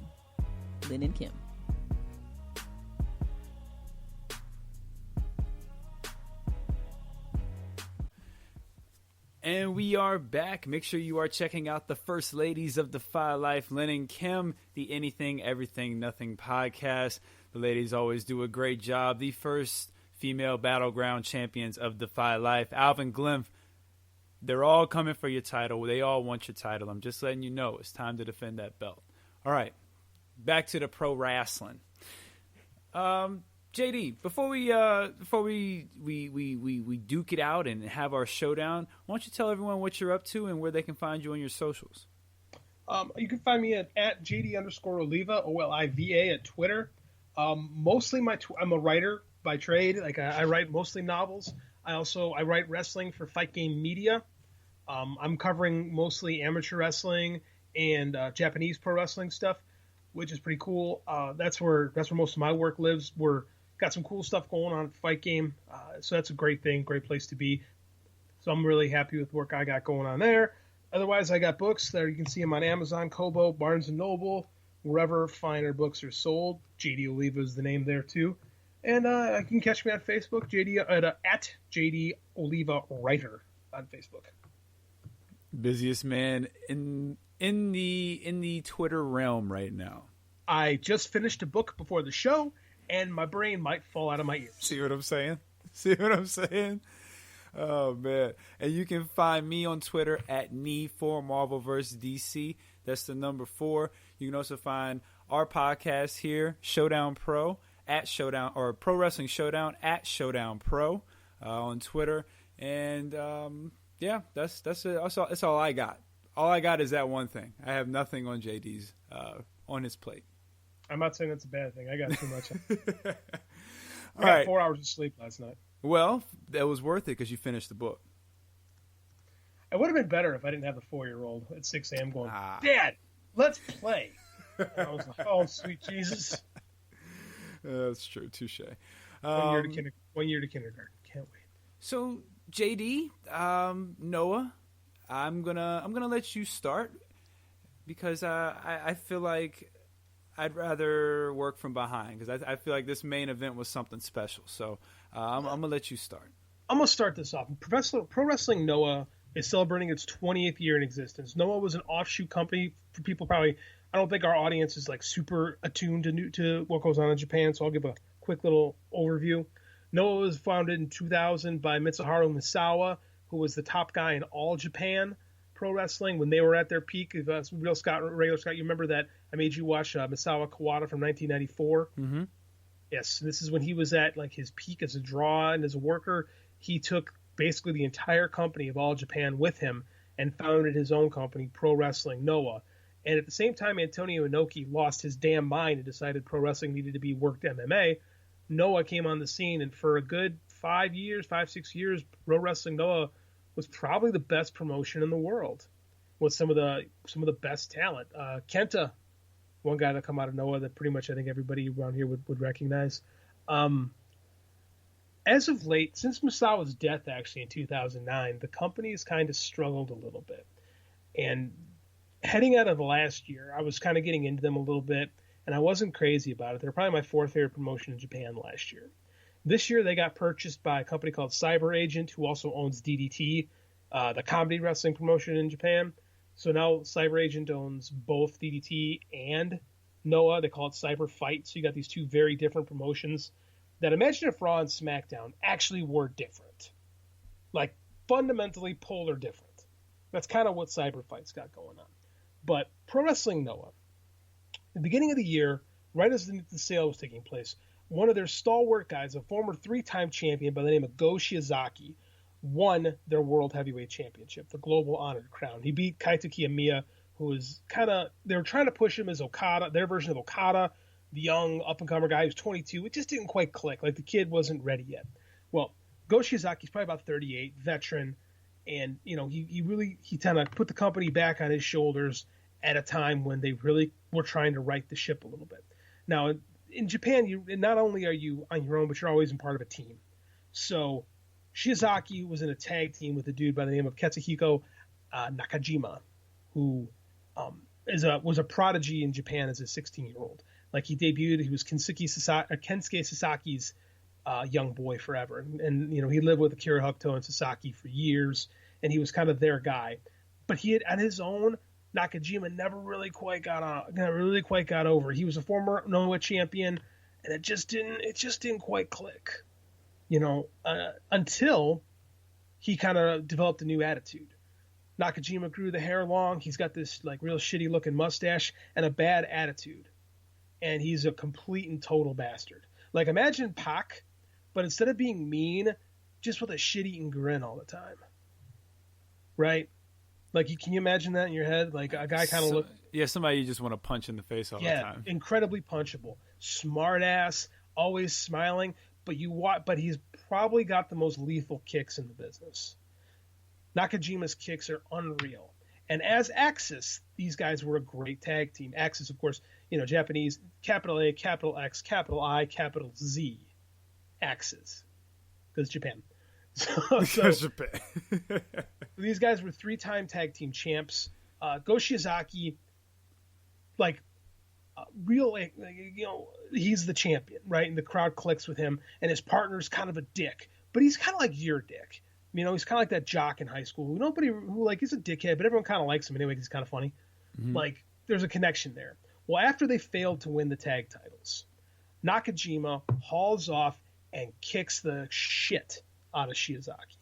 Lynn and Kim. And we are back. Make sure you are checking out the First Ladies of Defy Life, Lynn and Kim, the Anything, Everything, Nothing podcast. The ladies always do a great job. The first female battleground champions of Defy Life. Alvin Glimph, they're all coming for your title. They all want your title. I'm just letting you know it's time to defend that belt. All right, back to the pro wrestling. JD, before we duke it out and have our showdown, why don't you tell everyone what you're up to and where they can find you on your socials? You can find me at JD_Oliva, OLIVA at Twitter. Mostly I'm a writer by trade. Like I write mostly novels. I write wrestling for Fight Game Media. I'm covering mostly amateur wrestling and Japanese pro wrestling stuff, which is pretty cool. That's where most of my work lives. We're got some cool stuff going on at Fight Game, so that's a great thing, great place to be. So I'm really happy with the work I got going on there. Otherwise, I got books there. You can see them on Amazon, Kobo, Barnes & Noble, wherever finer books are sold. JD Oliva is the name there, too. And you can catch me on Facebook, at JD Oliva Writer on Facebook. Busiest man in the Twitter realm right now. I just finished a book before the show, and my brain might fall out of my ears. See what I'm saying? Oh, man. And you can find me on Twitter at @NE4MarvelVerseDC. That's the number 4. You can also find our podcast here, Showdown Pro, at Showdown, or Pro Wrestling Showdown at Showdown Pro on Twitter. And, yeah, that's it. That's all I got. All I got is that one thing. I have nothing on JD's, on his plate. I'm not saying that's a bad thing. I got too much. I got All right. 4 hours of sleep last night. Well, that was worth it because you finished the book. It would have been better if I didn't have the 4-year-old at 6 a.m. going, Dad, let's play. I was like, oh, sweet Jesus. That's true. Touche. 1 year to kindergarten. Can't wait. So, JD, Noah, I'm gonna let you start because I feel like I'd rather work from behind because I feel like this main event was something special. So I'm gonna let you start. I'm gonna start this off. Pro Wrestling Noah is celebrating its 20th year in existence. Noah was an offshoot company for people probably. I don't think our audience is like super attuned to what goes on in Japan, so I'll give a quick little overview. Noah was founded in 2000 by Mitsuharu Misawa, who was the top guy in all Japan pro wrestling when they were at their peak. Regular Scott, you remember that I made you watch Misawa Kawada from 1994? Mm-hmm. Yes, this is when he was at like his peak as a draw and as a worker. He took basically the entire company of All Japan with him and founded his own company, Pro Wrestling Noah. And at the same time, Antonio Inoki lost his damn mind and decided pro wrestling needed to be worked MMA. Noah came on the scene, and for a good 5, 6 years, Pro Wrestling Noah was probably the best promotion in the world with some of the best talent. Kenta, one guy that come out of Noah that pretty much I think everybody around here would recognize. As of late, since Misawa's death actually in 2009, the company has kind of struggled a little bit. And heading out of the last year, I was kind of getting into them a little bit, and I wasn't crazy about it. They're probably my 4th favorite promotion in Japan last year. This year, they got purchased by a company called Cyber Agent, who also owns DDT, the comedy wrestling promotion in Japan. So now Cyber Agent owns both DDT and Noah. They call it Cyber Fight. So you got these two very different promotions that, imagine if Raw and SmackDown actually were different. Like, fundamentally polar different. That's kind of what Cyber Fight's got going on. But Pro Wrestling Noah, at the beginning of the year, right as the sale was taking place, one of their stalwart guys, a former 3-time champion by the name of Go Shiozaki, won their World Heavyweight Championship, the Global Honored Crown. He beat Kaito Kiyomiya, who was they were trying to push him as Okada, their version of Okada, the young up-and-comer guy who's 22. It just didn't quite click. Like, the kid wasn't ready yet. Well, Go Shiozaki's probably about 38, veteran, and, you know, he kind of put the company back on his shoulders at a time when they really were trying to right the ship a little bit. Now, in Japan, you not only are you on your own, but you're always in part of a team. So Shiozaki was in a tag team with a dude by the name of Katsuhiko Nakajima, who was a prodigy in Japan as a 16-year-old. Like, he debuted, he was Kensuke Sasaki's young boy forever. And, you know, he lived with Akira Hokuto and Sasaki for years, and he was kind of their guy. But he had, on his own, Nakajima never really quite got over. He was a former Noah champion, and it just didn't quite click, you know, until he kind of developed a new attitude. Nakajima grew the hair long. He's got this like real shitty looking mustache and a bad attitude, and he's a complete and total bastard. Like, imagine Pac, but instead of being mean, just with a shit-eating grin all the time, right? Like, can you imagine that in your head? Like, a guy kind of look... Yeah, somebody you just want to punch in the face all the time. Yeah, incredibly punchable. Smart ass, always smiling, but he's probably got the most lethal kicks in the business. Nakajima's kicks are unreal. And as Axis, these guys were a great tag team. Axis, of course, you know, Japanese, capital A, capital X, capital I, capital Z. Axis. Because Japan. So Japan. These guys were 3-time tag team champs. Go Shiozaki, like, you know, he's the champion, right? And the crowd clicks with him, and his partner's kind of a dick, but he's kind of like your dick. You know, he's kind of like that jock in high school who like, he's a dickhead, but everyone kind of likes him anyway because he's kind of funny. Mm-hmm. Like, there's a connection there. Well, after they failed to win the tag titles, Nakajima hauls off and kicks the shit out of Shiozaki.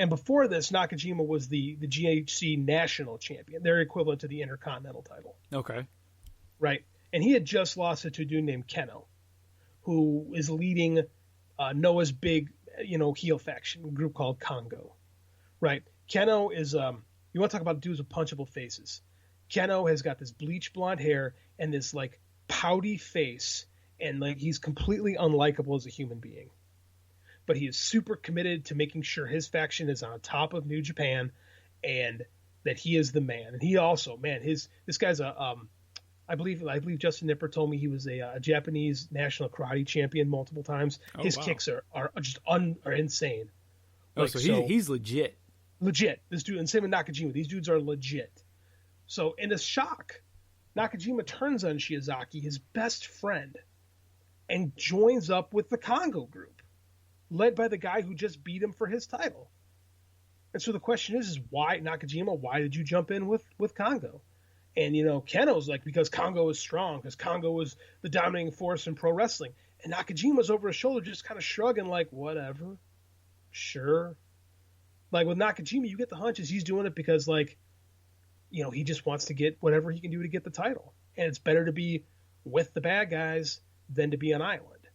And before this, Nakajima was the GHC national champion, their equivalent to the Intercontinental title. Okay. Right. And he had just lost it to a dude named Keno, who is leading Noah's big, heel faction group called Congo. Right. Keno is, you want to talk about dudes with punchable faces. Keno has got this bleach blonde hair and this like pouty face, and like he's completely unlikable as a human being. But he is super committed to making sure his faction is on top of New Japan and that he is the man. And he also, this guy's I believe Justin Nipper told me he was a Japanese national karate champion multiple times. Oh, his wow. kicks are just are insane. Oh, so he's legit. Legit. This dude, and same with Nakajima. These dudes are legit. So in a shock, Nakajima turns on Shiozaki, his best friend, and joins up with the Congo group, led by the guy who just beat him for his title. And so the question is why, Nakajima, why did you jump in with Congo? And, Keno's like, because Congo is strong, because Congo is the dominating force in pro wrestling. And Nakajima's over his shoulder just kind of shrugging like, whatever, sure. Like with Nakajima, you get the hunches he's doing it because, like, he just wants to get whatever he can do to get the title. And it's better to be with the bad guys than to be an island.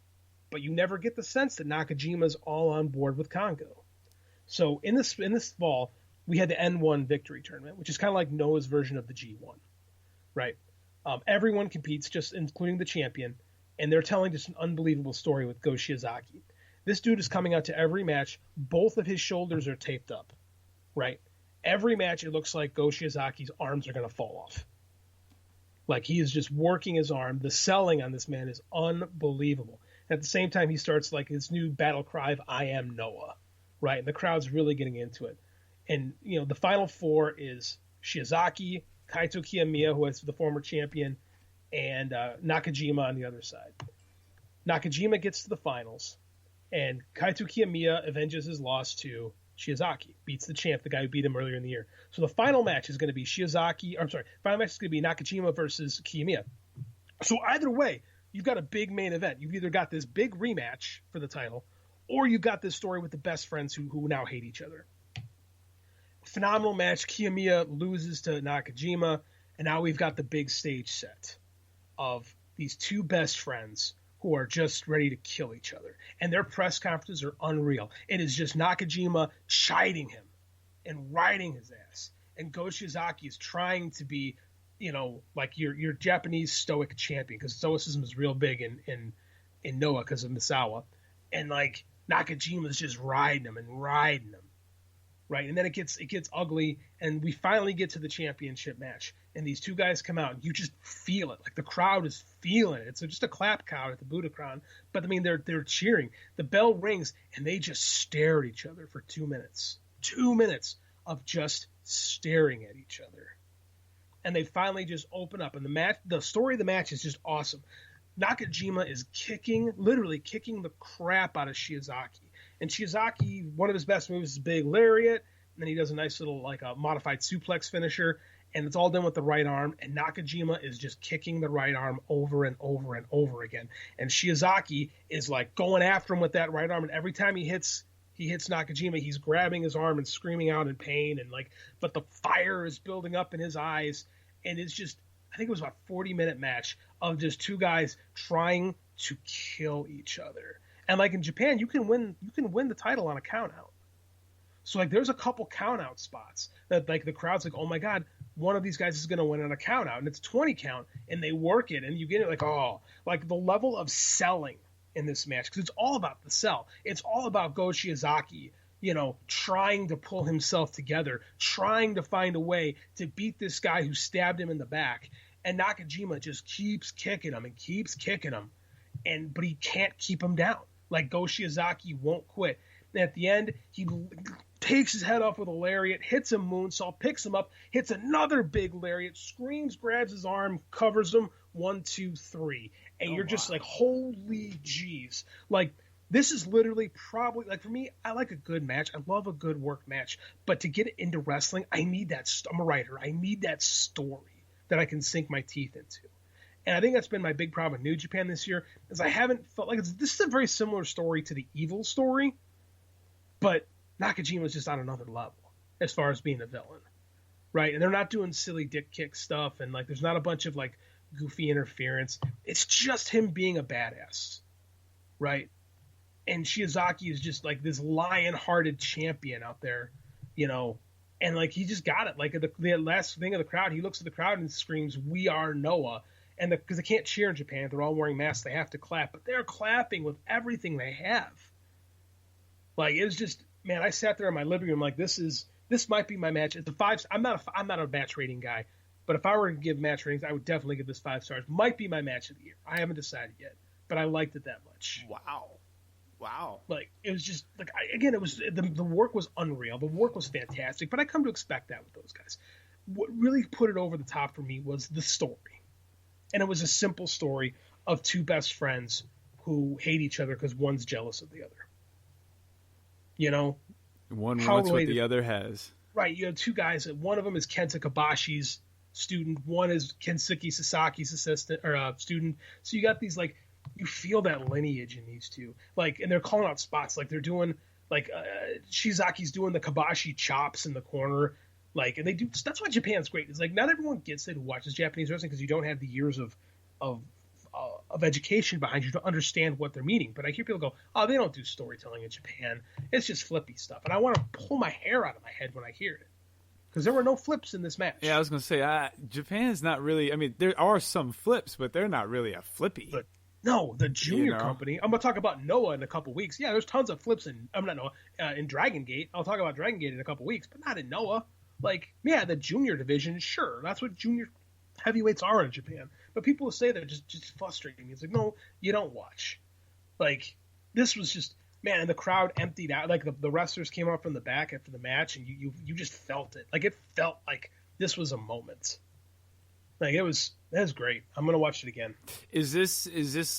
But you never get the sense that Nakajima's all on board with Congo. So in this fall, we had the N1 victory tournament, which is kind of like Noah's version of the G1, right? Everyone competes, just including the champion, and they're telling just an unbelievable story with Go Shiozaki. This dude is coming out to every match. Both of his shoulders are taped up, right? Every match, it looks like Go Shiozaki's arms are going to fall off. Like, he is just working his arm. The selling on this man is unbelievable. At the same time, he starts like his new battle cry of "I am Noah," right? And the crowd's really getting into it. And, the final four is Shiozaki, Kaito Kiyomiya, who is the former champion, and Nakajima on the other side. Nakajima gets to the finals, and Kaito Kiyomiya avenges his loss to Shiozaki, beats the champ, the guy who beat him earlier in the year. So the final match is going to be final match is going to be Nakajima versus Kiyomiya. So either way, you've got a big main event. You've either got this big rematch for the title, or you've got this story with the best friends who now hate each other. Phenomenal match. Kiyomiya loses to Nakajima, and now we've got the big stage set of these two best friends who are just ready to kill each other. And their press conferences are unreal. It is just Nakajima chiding him and riding his ass. And Go Shiozaki is trying to be, like your Japanese stoic champion, because stoicism is real big in Noah because of Misawa. And like Nakajima's just riding him. Right. And then it gets ugly, and we finally get to the championship match. And these two guys come out, and you just feel it. Like the crowd is feeling it. It's just a clap crowd at the Budokan. But I mean, they're cheering. The bell rings, and they just stare at each other for 2 minutes. 2 minutes of just staring at each other. And they finally just open up. And the story of the match is just awesome. Nakajima is literally kicking the crap out of Shiozaki. And Shiozaki, one of his best moves is big lariat, and then he does a nice little like a modified suplex finisher, and it's all done with the right arm, and Nakajima is just kicking the right arm over and over and over again. And Shiozaki is like going after him with that right arm, and every time he hits Nakajima, he's grabbing his arm and screaming out in pain, and like, but the fire is building up in his eyes, and it's just, I think it was about a 40-minute match of just two guys trying to kill each other. And like in Japan, you can win the title on a count out. So like there's a couple count out spots that like the crowd's like, oh my God, one of these guys is going to win on a count out, and it's 20 count, and they work it, and you get it like, oh, like the level of selling in this match, because it's all about the sell. It's all about Go Shiozaki, trying to pull himself together, trying to find a way to beat this guy who stabbed him in the back. And Nakajima just keeps kicking him, but he can't keep him down. Like Go Shiozaki won't quit. And at the end, he takes his head off with a lariat, hits a moonsault, picks him up, hits another big lariat, screams, grabs his arm, covers him. 1, 2, 3. And you're just like, holy jeez. Like, this is literally probably, like, for me, I like a good match. I love a good work match. But to get into wrestling, I need that. I'm a writer. I need that story that I can sink my teeth into. And I think that's been my big problem with New Japan this year, is I haven't felt like this is a very similar story to the Evil story, but Nakajima's just on another level as far as being a villain, right? And they're not doing silly dick kick stuff, and like there's not a bunch of like goofy interference. It's just him being a badass, right? And Shiozaki is just like this lion-hearted champion out there, you know, and like he just got it. Like the last thing of the crowd, he looks at the crowd and screams, "We are Noah!" And because they can't cheer in Japan, they're all wearing masks. They have to clap, but they're clapping with everything they have. Like it was just, man, I sat there in my living room like this might be my match. It's a 5. I'm not a match rating guy, but if I were to give match ratings, I would definitely give this 5 stars. Might be my match of the year. I haven't decided yet, but I liked it that much. Wow. Like it was just like it was the work was unreal. The work was fantastic, but I come to expect that with those guys. What really put it over the top for me was the story, and it was a simple story of two best friends who hate each other because one's jealous of the other. You know, one wants what the other has. Right. You have two guys. One of them is Kenta Kobashi's student. One is Kensuke Sasaki's assistant or student. So you got these like, you feel that lineage in these two. Like, and they're calling out spots. Like they're doing like Shizaki's doing the Kobashi chops in the corner. Like, and they do. That's why Japan's great. It's like not everyone gets it who watches Japanese wrestling because you don't have the years of education behind you to understand what they're meaning. But I hear people go, "Oh, they don't do storytelling in Japan. It's just flippy stuff." And I want to pull my hair out of my head when I hear it because there were no flips in this match. Yeah, I was going to say Japan is not really. I mean, there are some flips, but they're not really a flippy. But no, the junior company. I'm going to talk about Noah in a couple weeks. Yeah, there's tons of flips in. I'm not Noah in Dragon Gate. I'll talk about Dragon Gate in a couple weeks, but not in Noah. Like, yeah, the junior division, sure, that's what junior heavyweights are in Japan. But people will say they're just frustrating. It's like, no, you don't watch. Like, this was just, man, and the crowd emptied out. Like, the wrestlers came up from the back after the match, and you just felt it. Like, it felt like this was a moment. Like, that was great. I'm gonna watch it again. Is this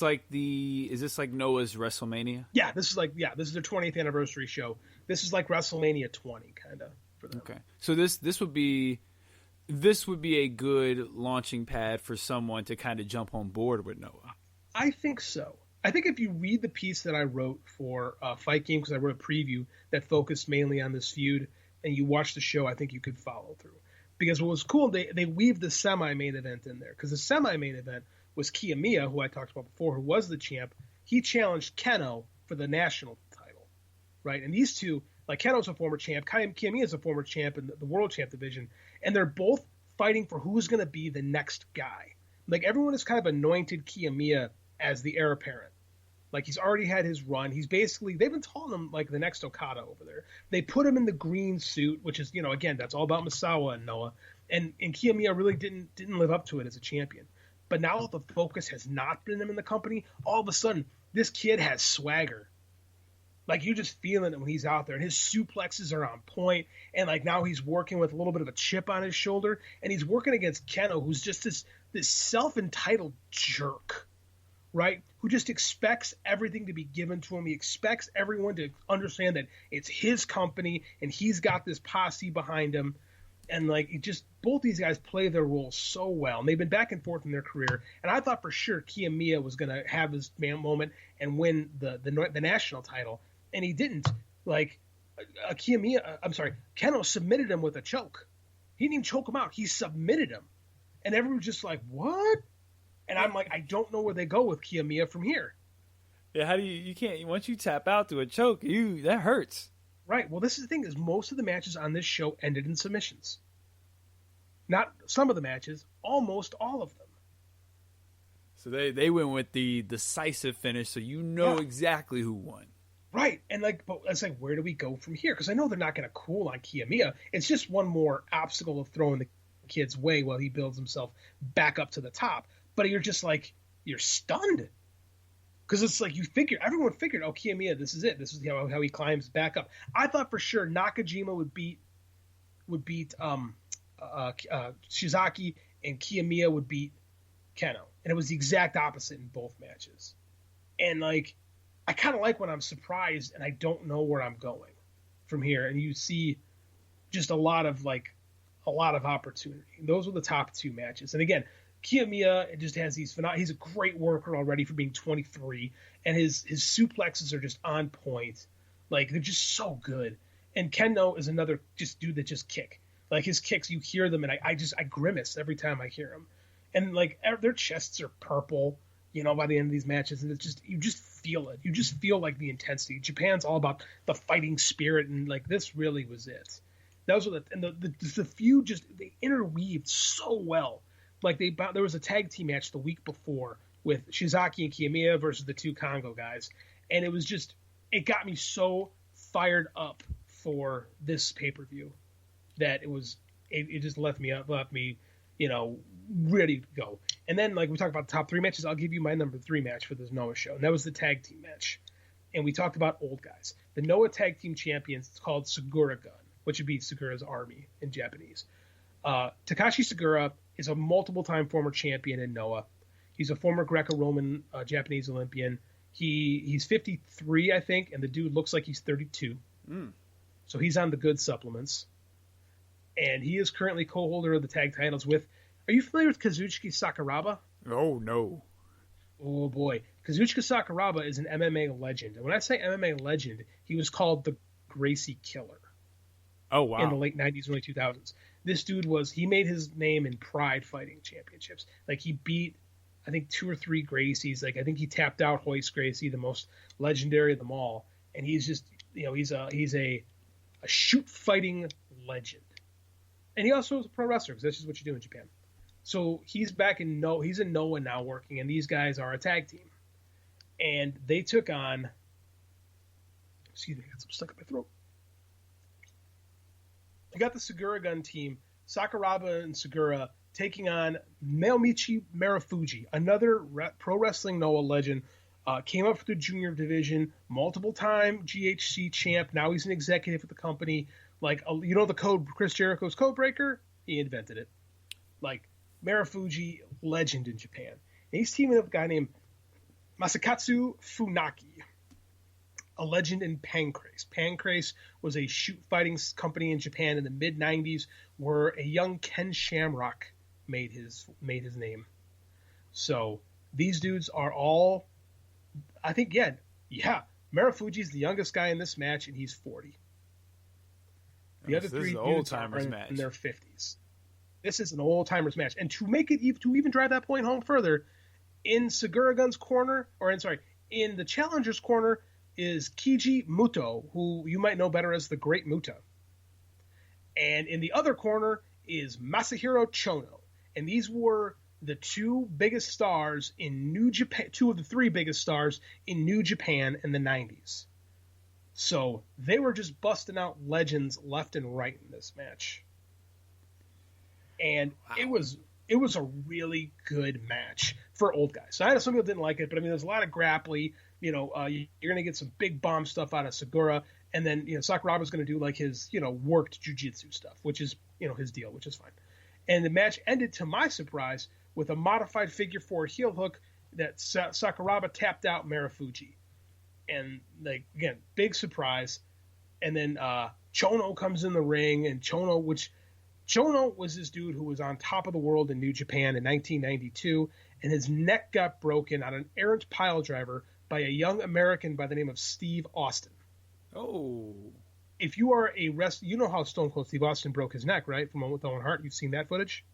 like Noah's WrestleMania? Yeah, this is their 20th anniversary show. This is like WrestleMania 20, kind of, for them. Okay, so this would be a good launching pad for someone to kind of jump on board with Noah. I think so. I think if you read the piece that I wrote for Fight Game, because I wrote a preview that focused mainly on this feud, and you watch the show, I think you could follow through. Because what was cool, they weaved the semi-main event in there. Because the semi-main event was Kiyomiya, who I talked about before, who was the champ. He challenged Keno for the national title, right? And these two, like Keno's a former champ, Kiyomiya is a former champ in the world champ division, and they're both fighting for who's going to be the next guy. Like everyone has kind of anointed Kiyomiya as the heir apparent. Like he's already had his run. He's basically, they've been calling him like the next Okada over there. They put him in the green suit, which is, again, that's all about Misawa and Noah. And Kiyomiya really didn't live up to it as a champion. But now that the focus has not been him in the company, all of a sudden this kid has swagger. Like you're just feeling it when he's out there, and his suplexes are on point. And like now he's working with a little bit of a chip on his shoulder, and he's working against Keno, who's just this self-entitled jerk, right? Who just expects everything to be given to him. He expects everyone to understand that it's his company and he's got this posse behind him. And like both these guys play their roles so well, and they've been back and forth in their career. And I thought for sure Kiyomiya was going to have his moment and win the national title. And he didn't. Like Keno submitted him with a choke. He didn't even choke him out. He submitted him. And everyone was just like, what? And I'm like, I don't know where they go with Kiyomiya from here. Yeah, how do you can't, once you tap out to a choke, that hurts. Right. Well, this is the thing, is most of the matches on this show ended in submissions. Not some of the matches, almost all of them. So they went with the decisive finish, so exactly who won. Right, and but it's like, where do we go from here? Because I know they're not going to cool on Kiyomiya. It's just one more obstacle of throwing the kid's way while he builds himself back up to the top. But you're just like, you're stunned. Because it's like everyone figured, oh, Kiyomiya, this is it. This is how he climbs back up. I thought for sure Nakajima would beat Shizaki, and Kiyomiya would beat Keno. And it was the exact opposite in both matches. And like, I kind of like when I'm surprised and I don't know where I'm going from here. And you see just a lot of opportunity. And those were the top two matches. And again, Kiyomiya just has he's a great worker already for being 23, and his suplexes are just on point. Like, they're just so good. And Keno is another just dude that just kick. Like his kicks, you hear them, and I grimace every time I hear them. And like their chests are purple, by the end of these matches, and it's just you just feel it. You just feel like the intensity. Japan's all about the fighting spirit, and like this really was it. Those were the feud they interweaved so well. Like there was a tag team match the week before with Shizaki and Kiyomiya versus the two Congo guys, and it got me so fired up for this pay-per-view that it just left me ready to go. And then like we talked about the top 3 matches, I'll give you my number 3 match for this Noah show, and that was the tag team match. And we talked about old guys. The Noah tag team champions, it's called Segura Gun, which would be Segura's army in Japanese. Takashi Segura is a multiple-time former champion in Noah. He's a former Greco-Roman Japanese Olympian. He's 53, I think, and the dude looks like he's 32. So he's on the good supplements. And he is currently co-holder of the tag titles with... Are you familiar with Kazuchika Sakuraba? Oh, no. Oh, boy. Kazuchika Sakuraba is an MMA legend. And when I say MMA legend, he was called the Gracie Killer. Oh, wow. In the late 90s, early 2000s. This dude he made his name in Pride Fighting Championships. Like, he beat, I think, 2 or 3 Gracies. Like, I think he tapped out Hoist Gracie, the most legendary of them all. And he's just, he's a shoot fighting legend. And he also is a pro wrestler, because that's just what you do in Japan. So he's back he's in Noah now working, and these guys are a tag team. And they took on, excuse me, I got some stuck in my throat. You got the Segura Gun team, Sakuraba and Segura, taking on Naomichi Marufuji, another pro wrestling Noah legend. Came up through the junior division, multiple-time GHC champ. Now he's an executive at the company. Like, the code, Chris Jericho's code breaker? He invented it. Like, Marufuji, legend in Japan. And he's teaming up with a guy named Masakatsu Funaki, a legend in Pancrase. Pancrase was a shoot fighting company in Japan in the mid-90s where a young Ken Shamrock made his name. So these dudes are all, I think, Marufuji's the youngest guy in this match, and he's 40. The other 3 dudes are in their 50s. This is an old-timers match. And to even drive that point home further, in Segura Gun's corner, in the challenger's corner is Kiji Muto, who you might know better as the Great Muta. And in the other corner is Masahiro Chono. And these were the 2 biggest stars in New Japan, 2 of the 3 biggest stars in New Japan in the 90s. So they were just busting out legends left and right in this match. And wow. It was a really good match for old guys. So I know some people didn't like it, but I mean, there's a lot of grappling. You're going to get some big bomb stuff out of Segura. And then, Sakuraba's going to do like his, worked jiu-jitsu stuff, which is, his deal, which is fine. And the match ended, to my surprise, with a modified figure 4 heel hook that Sakuraba tapped out Marufuji. And, like, again, big surprise. And then Chono comes in the ring, and Chono was this dude who was on top of the world in New Japan in 1992, and his neck got broken on an errant pile driver by a young American by the name of Steve Austin. Oh. If you are a wrestler, you know how Stone Cold Steve Austin broke his neck, right? From With Owen Hart. You've seen that footage?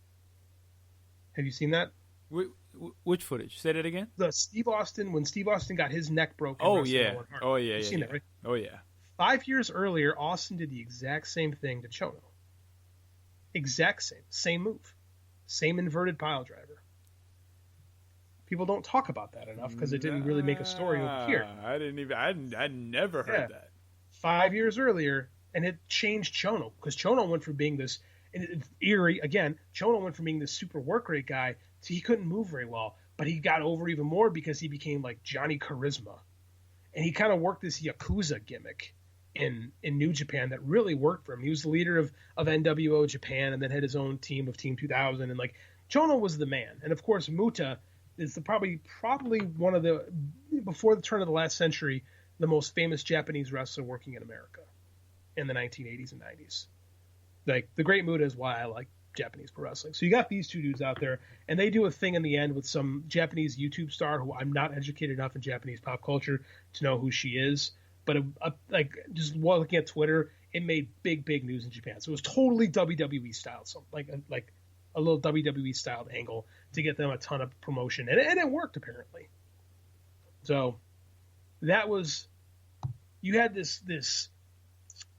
Have you seen that? Which footage? Say that again? When Steve Austin got his neck broken. Oh, yeah. Oh, yeah. You've seen that, right? Oh, yeah. 5 years earlier, Austin did the exact same thing to Chono. Exact same move. Same inverted pile driver. People don't talk about that enough because it didn't really make a story over here. I never heard that. 5 years earlier, and it changed Chono, because Chono went from being this, and eerie, again, Chono went from being this super work rate guy to he couldn't move very well, but he got over even more because he became like Johnny Charisma. And he kind of worked this Yakuza gimmick in New Japan that really worked for him. He was the leader of NWO Japan and then had his own team of Team 2000. And like Chono was the man. And of course, Muta is probably one of the, before the turn of the last century, the most famous Japanese wrestler working in America in the 1980s and 90s. Like the Great Muta is why I like Japanese pro wrestling. So you got these 2 dudes out there, and they do a thing in the end with some Japanese YouTube star who I'm not educated enough in Japanese pop culture to know who she is. but like just looking at Twitter, it made big news in Japan. So it was totally WWE style, so like a little WWE styled angle to get them a ton of promotion, and it worked apparently. So that was, you had this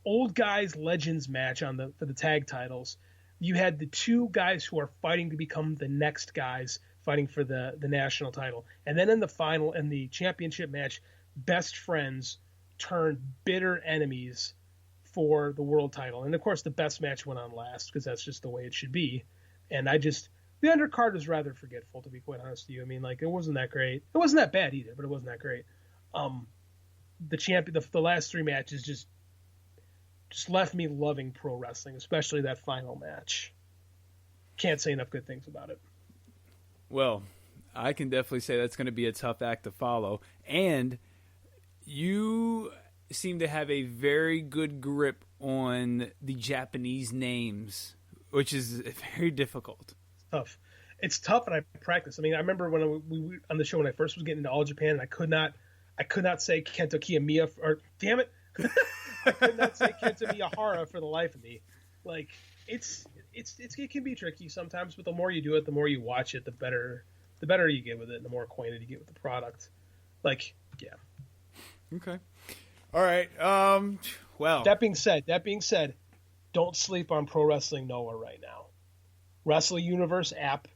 old guys legends match for the tag titles. You had the two guys who are fighting to become the next guys fighting for the national title. And then in the final, in the championship match, best friends turned bitter enemies for the world title. And of course the best match went on last because that's just the way it should be. And the undercard was rather forgetful, to be quite honest with you. I mean, like, it wasn't that great. It wasn't that bad either, but it wasn't that great. The last three matches just left me loving pro wrestling, especially that final match. Can't say enough good things about it. Well, I can definitely say that's going to be a tough act to follow. And you seem to have a very good grip on the Japanese names, which is very difficult. It's tough, and I practice. I mean, I remember when we on the show when I first was getting into All Japan, and I could not say Kento Kiyomiya, or damn it, I could not say Kento Miyahara for the life of me. Like, it can be tricky sometimes, but the more you do it, the more you watch it, the better you get with it, and the more acquainted you get with the product. Like, yeah. Okay. All right. Well. That being said, don't sleep on Pro Wrestling Noah right now. Wrestle Universe app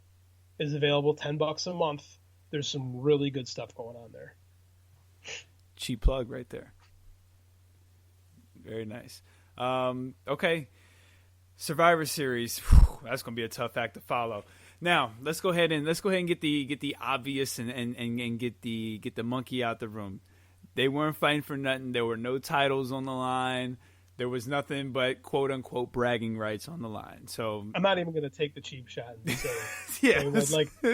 is available, $10 a month. There's some really good stuff going on there. Cheap plug right there. Very nice. Okay. Survivor Series. Whew, that's going to be a tough act to follow. Now, let's go ahead and get the obvious and get the monkey out the room. They weren't fighting for nothing. There were no titles on the line. There was nothing but quote unquote bragging rights on the line. So I'm not even going to take the cheap shot and say yeah,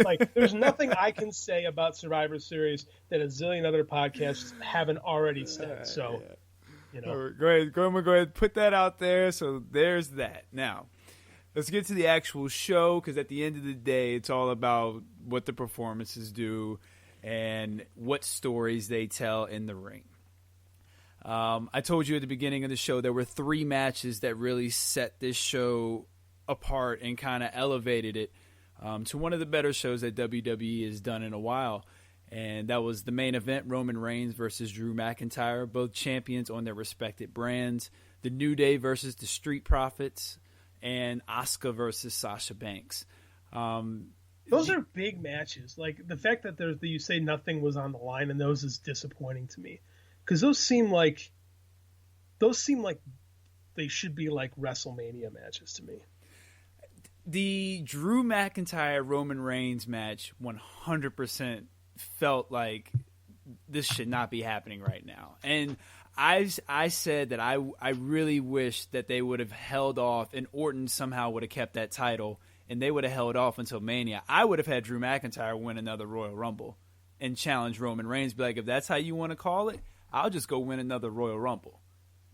like there's nothing I can say about Survivor Series that a zillion other podcasts haven't already said. So yeah. You know, go ahead, put that out there. So there's that. Now, let's get to the actual show, because at the end of the day, it's all about what the performances do and what stories they tell in the ring. I told you at the beginning of the show there were 3 matches that really set this show apart and kind of elevated it to one of the better shows that WWE has done in a while. And that was the main event, Roman Reigns versus Drew McIntyre, both champions on their respected brands. The New Day versus the Street Profits, and Asuka versus Sasha Banks. Those are big matches. Like, the fact that you say nothing was on the line in those is disappointing to me, because those seem like they should be like WrestleMania matches to me. The Drew McIntyre Roman Reigns match 100% felt like this should not be happening right now. And I said that I really wish that they would have held off, and Orton somehow would have kept that title, and they would have held off until Mania. I would have had Drew McIntyre win another Royal Rumble and challenge Roman Reigns. Be like, if that's how you want to call it, I'll just go win another Royal Rumble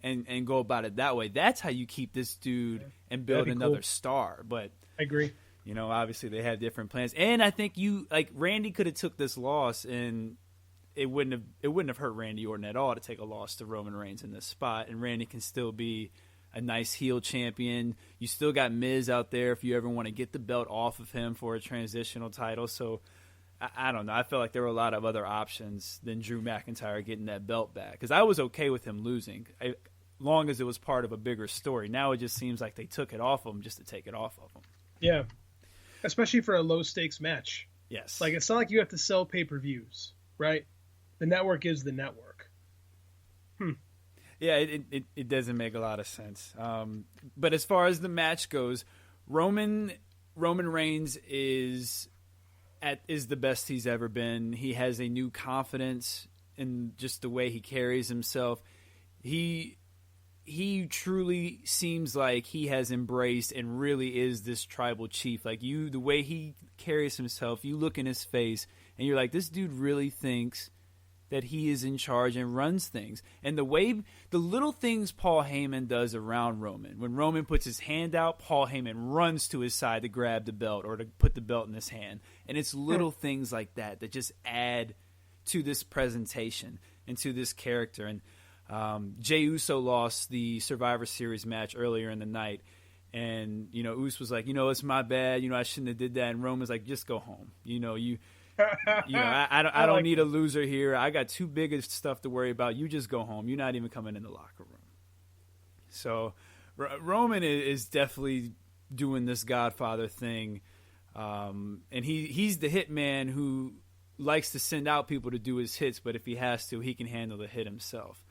and go about it that way. That's how you keep this dude and build another star. But I agree. You know, obviously they had different plans, and I think Randy could have took this loss, and it wouldn't have hurt Randy Orton at all to take a loss to Roman Reigns in this spot, and Randy can still be a nice heel champion. You still got Miz out there if you ever want to get the belt off of him for a transitional title. So I don't know. I felt like there were a lot of other options than Drew McIntyre getting that belt back, because I was okay with him losing, long as it was part of a bigger story. Now it just seems like they took it off of him just to take it off of him. Yeah. Especially for a low-stakes match. Yes. Like, it's not like you have to sell pay-per-views, right? The network is the network. Yeah, it doesn't make a lot of sense. But as far as the match goes, Roman Reigns is the best he's ever been. He has a new confidence in just the way he carries himself. He truly seems like he has embraced and really is this tribal chief. Like, the way he carries himself, you look in his face and you're like, this dude really thinks that he is in charge and runs things. And the little things Paul Heyman does around Roman. When Roman puts his hand out, Paul Heyman runs to his side to grab the belt or to put the belt in his hand. And it's little things like that just add to this presentation and to this character. And Jey Uso lost the Survivor Series match earlier in the night, and Uso was like, it's my bad, I shouldn't have did that. And Roman's like, just go home. I don't need a loser here. I got too big of stuff to worry about. You just go home. You're not even coming in the locker room. So Roman is definitely doing this Godfather thing, and he's the hitman who likes to send out people to do his hits, but if he has to, he can handle the hit himself.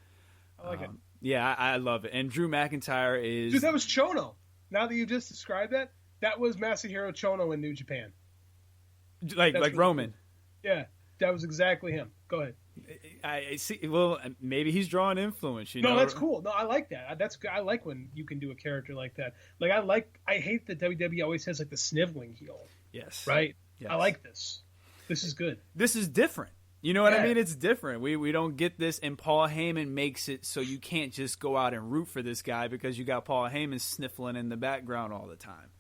I like it. Yeah, I love it. And Drew McIntyre is... Dude, that was Chono. Now that you just described that was Masahiro Chono in New Japan. Like Roman. Yeah, that was exactly him. Go ahead. I see. Well, maybe he's drawing influence. No, that's cool. No, I like that. I like when you can do a character like that. Like I hate that WWE always has like the sniveling heel. Yes. Right. Yes. I like this. This is good. This is different. You know what I mean? It's different. We don't get this, and Paul Heyman makes it so you can't just go out and root for this guy because you got Paul Heyman sniffling in the background all the time.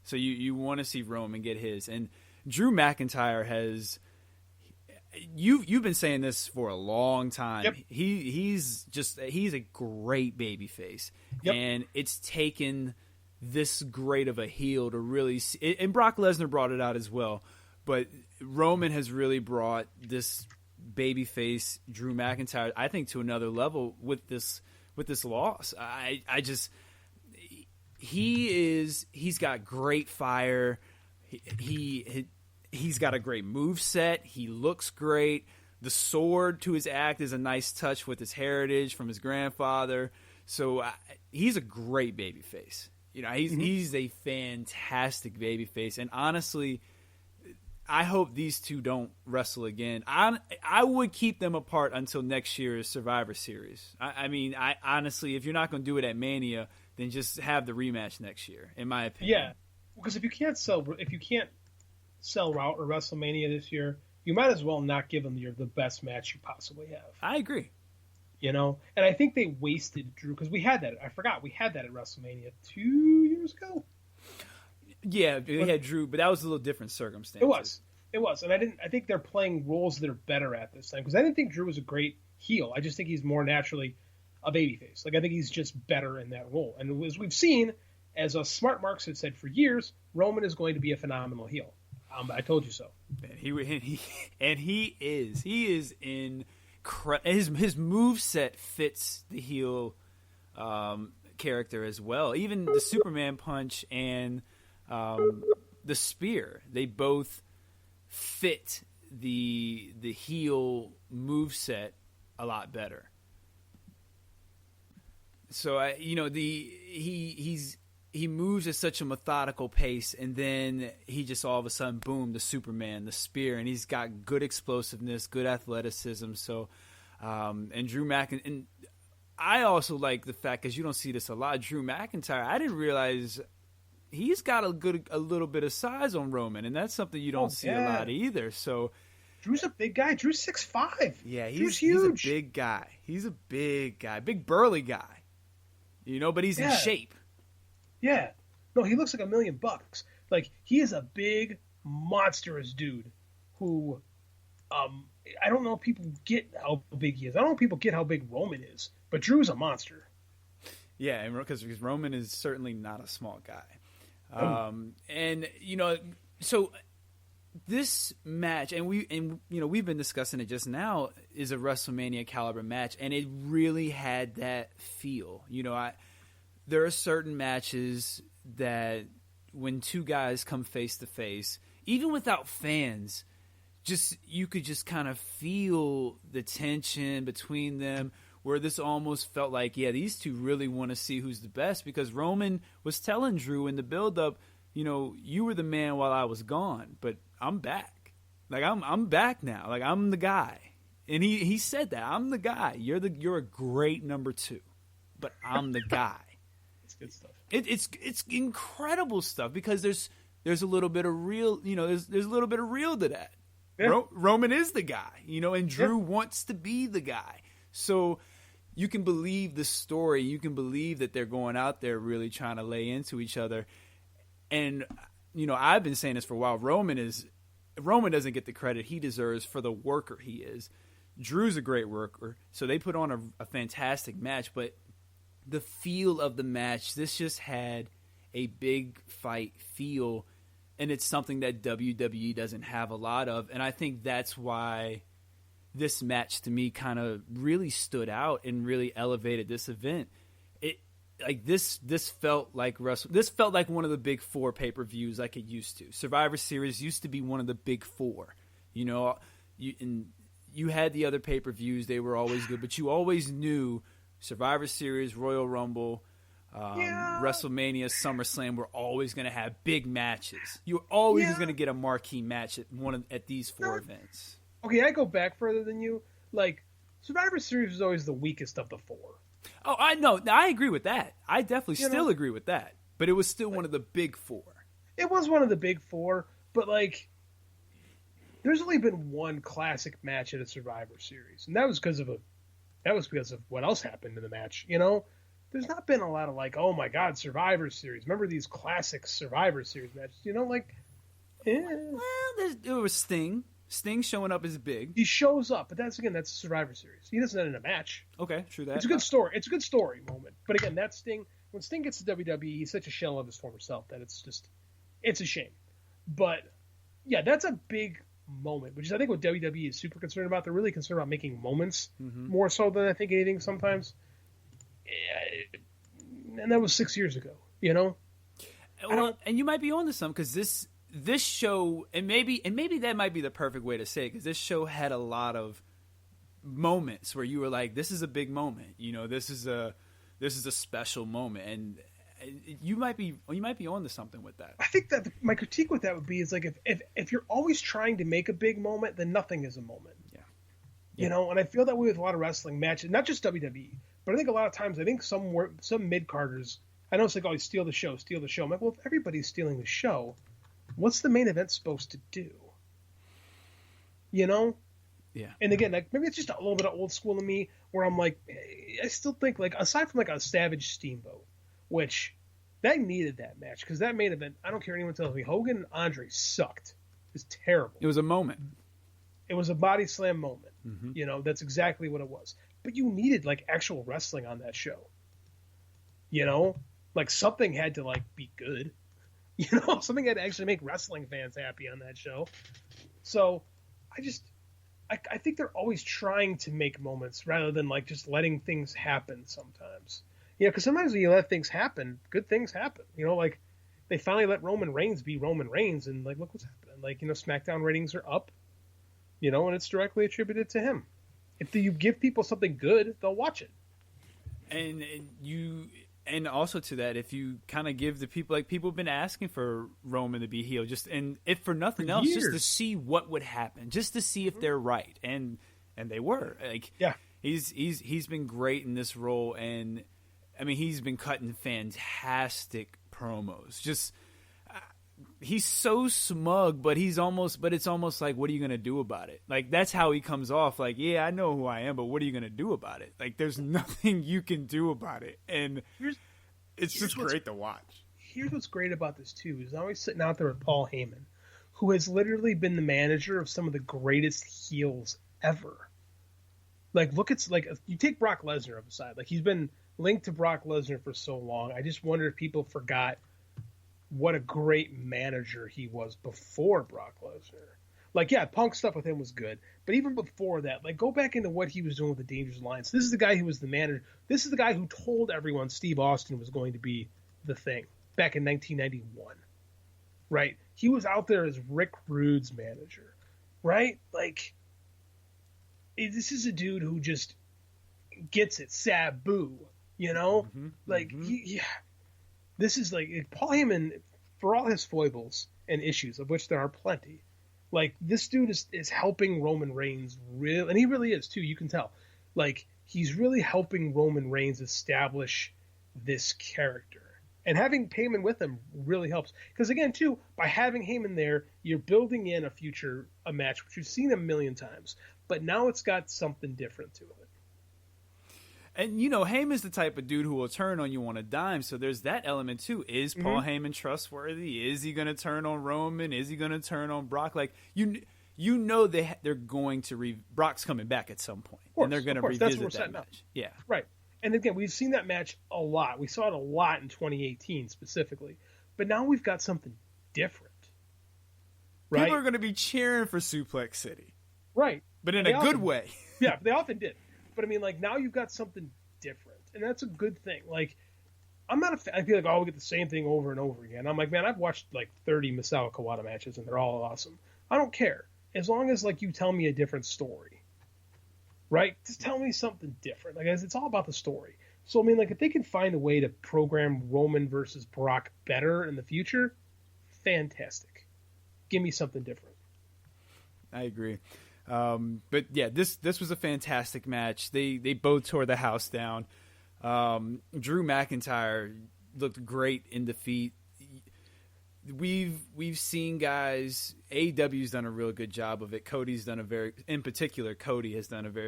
So you want to see Roman get his. And Drew McIntyre has... You've been saying this for a long time. Yep. He's a great babyface, and it's taken this great of a heel to really see, and Brock Lesnar brought it out as well, but Roman has really brought this babyface Drew McIntyre, I think, to another level with this loss. He's got great fire. He's got a great moveset. He looks great. The sword to his act is a nice touch with his heritage from his grandfather. So he's a great babyface. He's a fantastic babyface. And honestly, I hope these two don't wrestle again. I would keep them apart until next year's Survivor Series. I honestly, if you're not going to do it at Mania, then just have the rematch next year, in my opinion. Yeah, because if you can't sell out or WrestleMania this year, you might as well not give them the best match you possibly have. I agree. And I think they wasted Drew because we had that. I forgot we had that at WrestleMania 2 years ago. Yeah, we had Drew, but that was a little different circumstance. It was, and I think they're playing roles that are better at this time because I didn't think Drew was a great heel. I just think he's more naturally a babyface. Like I think he's just better in that role. And as we've seen, as Smart Marks had said for years, Roman is going to be a phenomenal heel. I told you so. And he is incredible. His moveset fits the heel character as well. Even the Superman punch and the spear, they both fit the heel moveset a lot better. So he moves at such a methodical pace, and then he just all of a sudden, boom, the Superman, the spear, and he's got good explosiveness, good athleticism. So, and Drew McIntyre, and I also like the fact, because you don't see this a lot, Drew McIntyre, I didn't realize he's got a little bit of size on Roman, and that's something you don't see a lot either. So Drew's a big guy. Drew's 6'5". Yeah, Drew's huge. He's a big guy. He's a big guy, big burly guy. But he's in shape. Yeah. No, he looks like $1 million. Like, he is a big, monstrous dude who, I don't know if people get how big he is. I don't know if people get how big Roman is, but Drew's a monster. Yeah, because Roman is certainly not a small guy. So this match, and we've been discussing it just now, is a WrestleMania caliber match, and it really had that feel. There are certain matches that when two guys come face to face, even without fans, you could just kind of feel the tension between them, where this almost felt like, these two really want to see who's the best, because Roman was telling Drew in the build-up, you were the man while I was gone, but I'm back. Like, I'm back now. Like, I'm the guy. And he said that. I'm the guy. You're a great number 2, but I'm the guy. It's good stuff. It's incredible stuff, because there's a little bit of real, there's a little bit of real to that. Yeah. Roman is the guy, and Drew wants to be the guy. So you can believe the story. You can believe that they're going out there really trying to lay into each other. And, I've been saying this for a while. Roman doesn't get the credit he deserves for the worker he is. Drew's a great worker, so they put on a fantastic match. But the feel of the match, this just had a big fight feel, and it's something that WWE doesn't have a lot of. And I think that's why this match to me kind of really stood out and really elevated this event. This felt like this felt like one of the big four pay-per-views like it used to. Survivor Series used to be one of the big four. You know, you had the other pay-per-views, they were always good, but you always knew Survivor Series, Royal Rumble, WrestleMania, SummerSlam were always going to have big matches. You were always going to get a marquee match at these four events. Okay, I go back further than you. Like, Survivor Series was always the weakest of the four. Oh, I know. I agree with that. I definitely still agree with that. But it was still one of the big four. It was one of the big four, but like, there's only been one classic match at a Survivor Series, and that was because of what else happened in the match. You know, there's not been a lot of like, oh my God, Survivor Series. Remember these classic Survivor Series matches? You know, like, well, there was Sting. Sting showing up is big. He shows up, but that's a Survivor Series. He doesn't end in a match. Okay, true that. It's a good story. It's a good story moment. But again, that Sting, when Sting gets to WWE, he's such a shell of his former self that it's a shame. But yeah, that's a big moment, which is I think what WWE is super concerned about. They're really concerned about making moments more so than I think anything sometimes. And that was 6 years ago, you know? Well, and you might be on to something because this show, and maybe that might be the perfect way to say it, because this show had a lot of moments where you were like, this is a big moment, you know, this is a special moment, and you might be on to something with that. I think that my critique with that would be is like if you're always trying to make a big moment, then nothing is a moment. Yeah. You know, and I feel that way with a lot of wrestling matches, not just WWE, but I think a lot of times some mid-carders, I know it's like, oh, steal the show. I'm like, well, if everybody's stealing the show, what's the main event supposed to do? You know? Yeah. And again, like, maybe it's just a little bit of old school in me where I'm like, I still think, like, aside from like a Savage Steamboat, which that needed that match, because that main event, I don't care anyone tells me, Hogan and Andre sucked. It was terrible. It was a moment. It was a body slam moment. Mm-hmm. You know, that's exactly what it was. But you needed like actual wrestling on that show. You know? Like something had to like be good. You know, something had to actually make wrestling fans happy on that show. So I think they're always trying to make moments rather than like just letting things happen sometimes. You know, because sometimes when you let things happen, good things happen. You know, like they finally let Roman Reigns be Roman Reigns, and like, look what's happening. Like, you know, SmackDown ratings are up, you know, and it's directly attributed to him. If you give people something good, they'll watch it. And also to that, if you kind of give the people, like, people have been asking for Roman to be heel, and if for nothing else, just to see what would happen, just to see if they're right, and they were. Like, yeah, he's been great in this role, and I mean, he's been cutting fantastic promos. Just he's so smug, but it's almost like, what are you gonna do about it? Like, that's how he comes off. Like, yeah, I know who I am, but what are you gonna do about it? Like, there's nothing you can do about it, and it's just great to watch. Here's what's great about this too: is always sitting out there with Paul Heyman, who has literally been the manager of some of the greatest heels ever. Like, you take Brock Lesnar aside, like, he's been linked to Brock Lesnar for so long. I just wonder if people forgot what a great manager he was before Brock Lesnar. Like, yeah, Punk stuff with him was good, but even before that, like, go back into what he was doing with the Dangerous Alliance. This is the guy who was the manager. This is the guy who told everyone Steve Austin was going to be the thing back in 1991, right? He was out there as Rick Rude's manager, right? Like, this is a dude who just gets it, Sabu, you know? Mm-hmm. Like, this is like Paul Heyman, for all his foibles and issues, of which there are plenty. Like, this dude is helping Roman Reigns and he really is too. You can tell, like, he's really helping Roman Reigns establish this character, and having Heyman with him really helps. Because again, too, by having Heyman there, you're building in a match which you've seen a million times, but now it's got something different to it. And, you know, Heyman's the type of dude who will turn on you on a dime, so there's that element, too. Is Paul Heyman trustworthy? Is he going to turn on Roman? Is he going to turn on Brock? Like, you you know they're going to Brock's coming back at some point, and they're going to revisit that match. Yeah, right. And again, we've seen that match a lot. We saw it a lot in 2018 specifically, but now we've got something different. Right? People are going to be cheering for Suplex City, right? But in a good way. Yeah, they often did. But I mean, like, now you've got something different, and that's a good thing. Like, I'm not I feel like, oh, we get the same thing over and over again. I'm like, man, I've watched like 30 Misawa Kawada matches, and they're all awesome. I don't care. As long as, like, you tell me a different story, right? Just tell me something different. Like, it's all about the story. So, I mean, like, if they can find a way to program Roman versus Brock better in the future, fantastic. Give me something different. I agree. But, yeah, this was a fantastic match. They both tore the house down. Drew McIntyre looked great in defeat. We've seen guys. AEW's done a real good job of it. Cody has done a very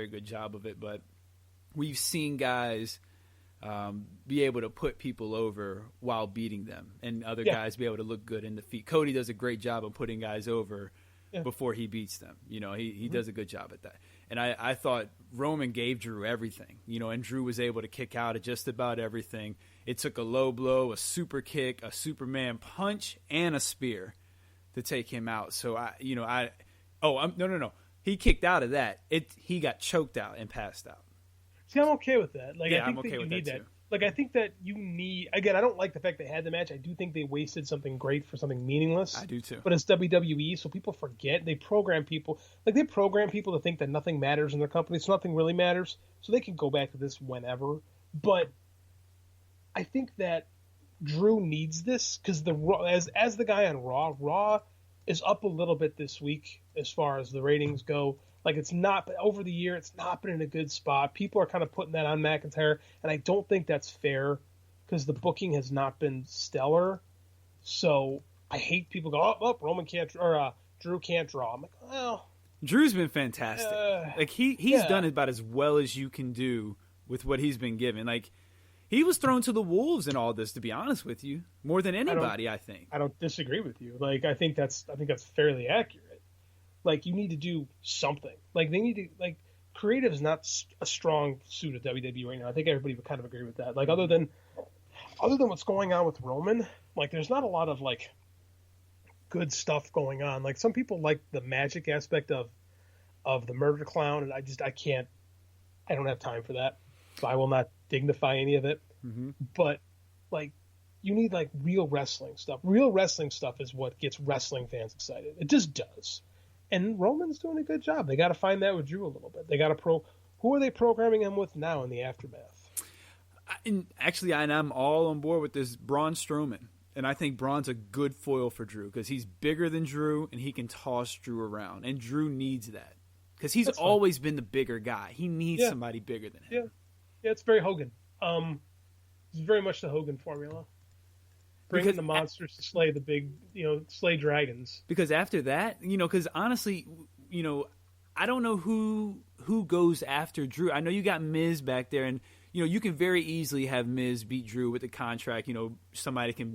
good job of it. But we've seen guys be able to put people over while beating them, and other guys be able to look good in defeat. Cody does a great job of putting guys over before he beats them. You know, he does a good job at that. And I thought Roman gave Drew everything, you know, and Drew was able to kick out at just about everything. It took a low blow, a super kick, a Superman punch, and a spear to take him out. So no. He kicked out of that. He got choked out and passed out. See, I'm okay with that. Like, I think I'm okay with that too. Like, I think that you need, again, I don't like the fact they had the match. I do think they wasted something great for something meaningless. I do too. But it's WWE, so people forget. They program people to think that nothing matters in their company, so nothing really matters. So they can go back to this whenever. But I think that Drew needs this because as the guy on Raw is up a little bit this week as far as the ratings go. Like, it's not, over the year, it's not been in a good spot. People are kind of putting that on McIntyre, and I don't think that's fair because the booking has not been stellar. So I hate people go, Roman can't, or Drew can't draw. I'm like, well. Drew's been fantastic. Like, he's done about as well as you can do with what he's been given. Like, he was thrown to the wolves in all this, to be honest with you, more than anybody, I think. I don't disagree with you. Like, I think that's fairly accurate. Like, you need to do something. Like, they need to, like, creative is not a strong suit of WWE right now. I think everybody would kind of agree with that. Like, other than what's going on with Roman, like, there's not a lot of, like, good stuff going on. Like, some people like the magic aspect of the murder clown, and I don't have time for that. So I will not dignify any of it. Mm-hmm. But, like, you need, like, real wrestling stuff. Real wrestling stuff is what gets wrestling fans excited. It just does. And Roman's doing a good job. They got to find that with Drew a little bit. They got to who are they programming him with now in the aftermath? I'm all on board with this Braun Strowman. And I think Braun's a good foil for Drew because he's bigger than Drew and he can toss Drew around. And Drew needs that because he's always been the bigger guy. He needs somebody bigger than him. Yeah, it's very Hogan. It's very much the Hogan formula. Bringing the monsters to slay the big, slay dragons. Because after that, because honestly, I don't know who goes after Drew. I know you got Miz back there, and you can very easily have Miz beat Drew with the contract. Somebody can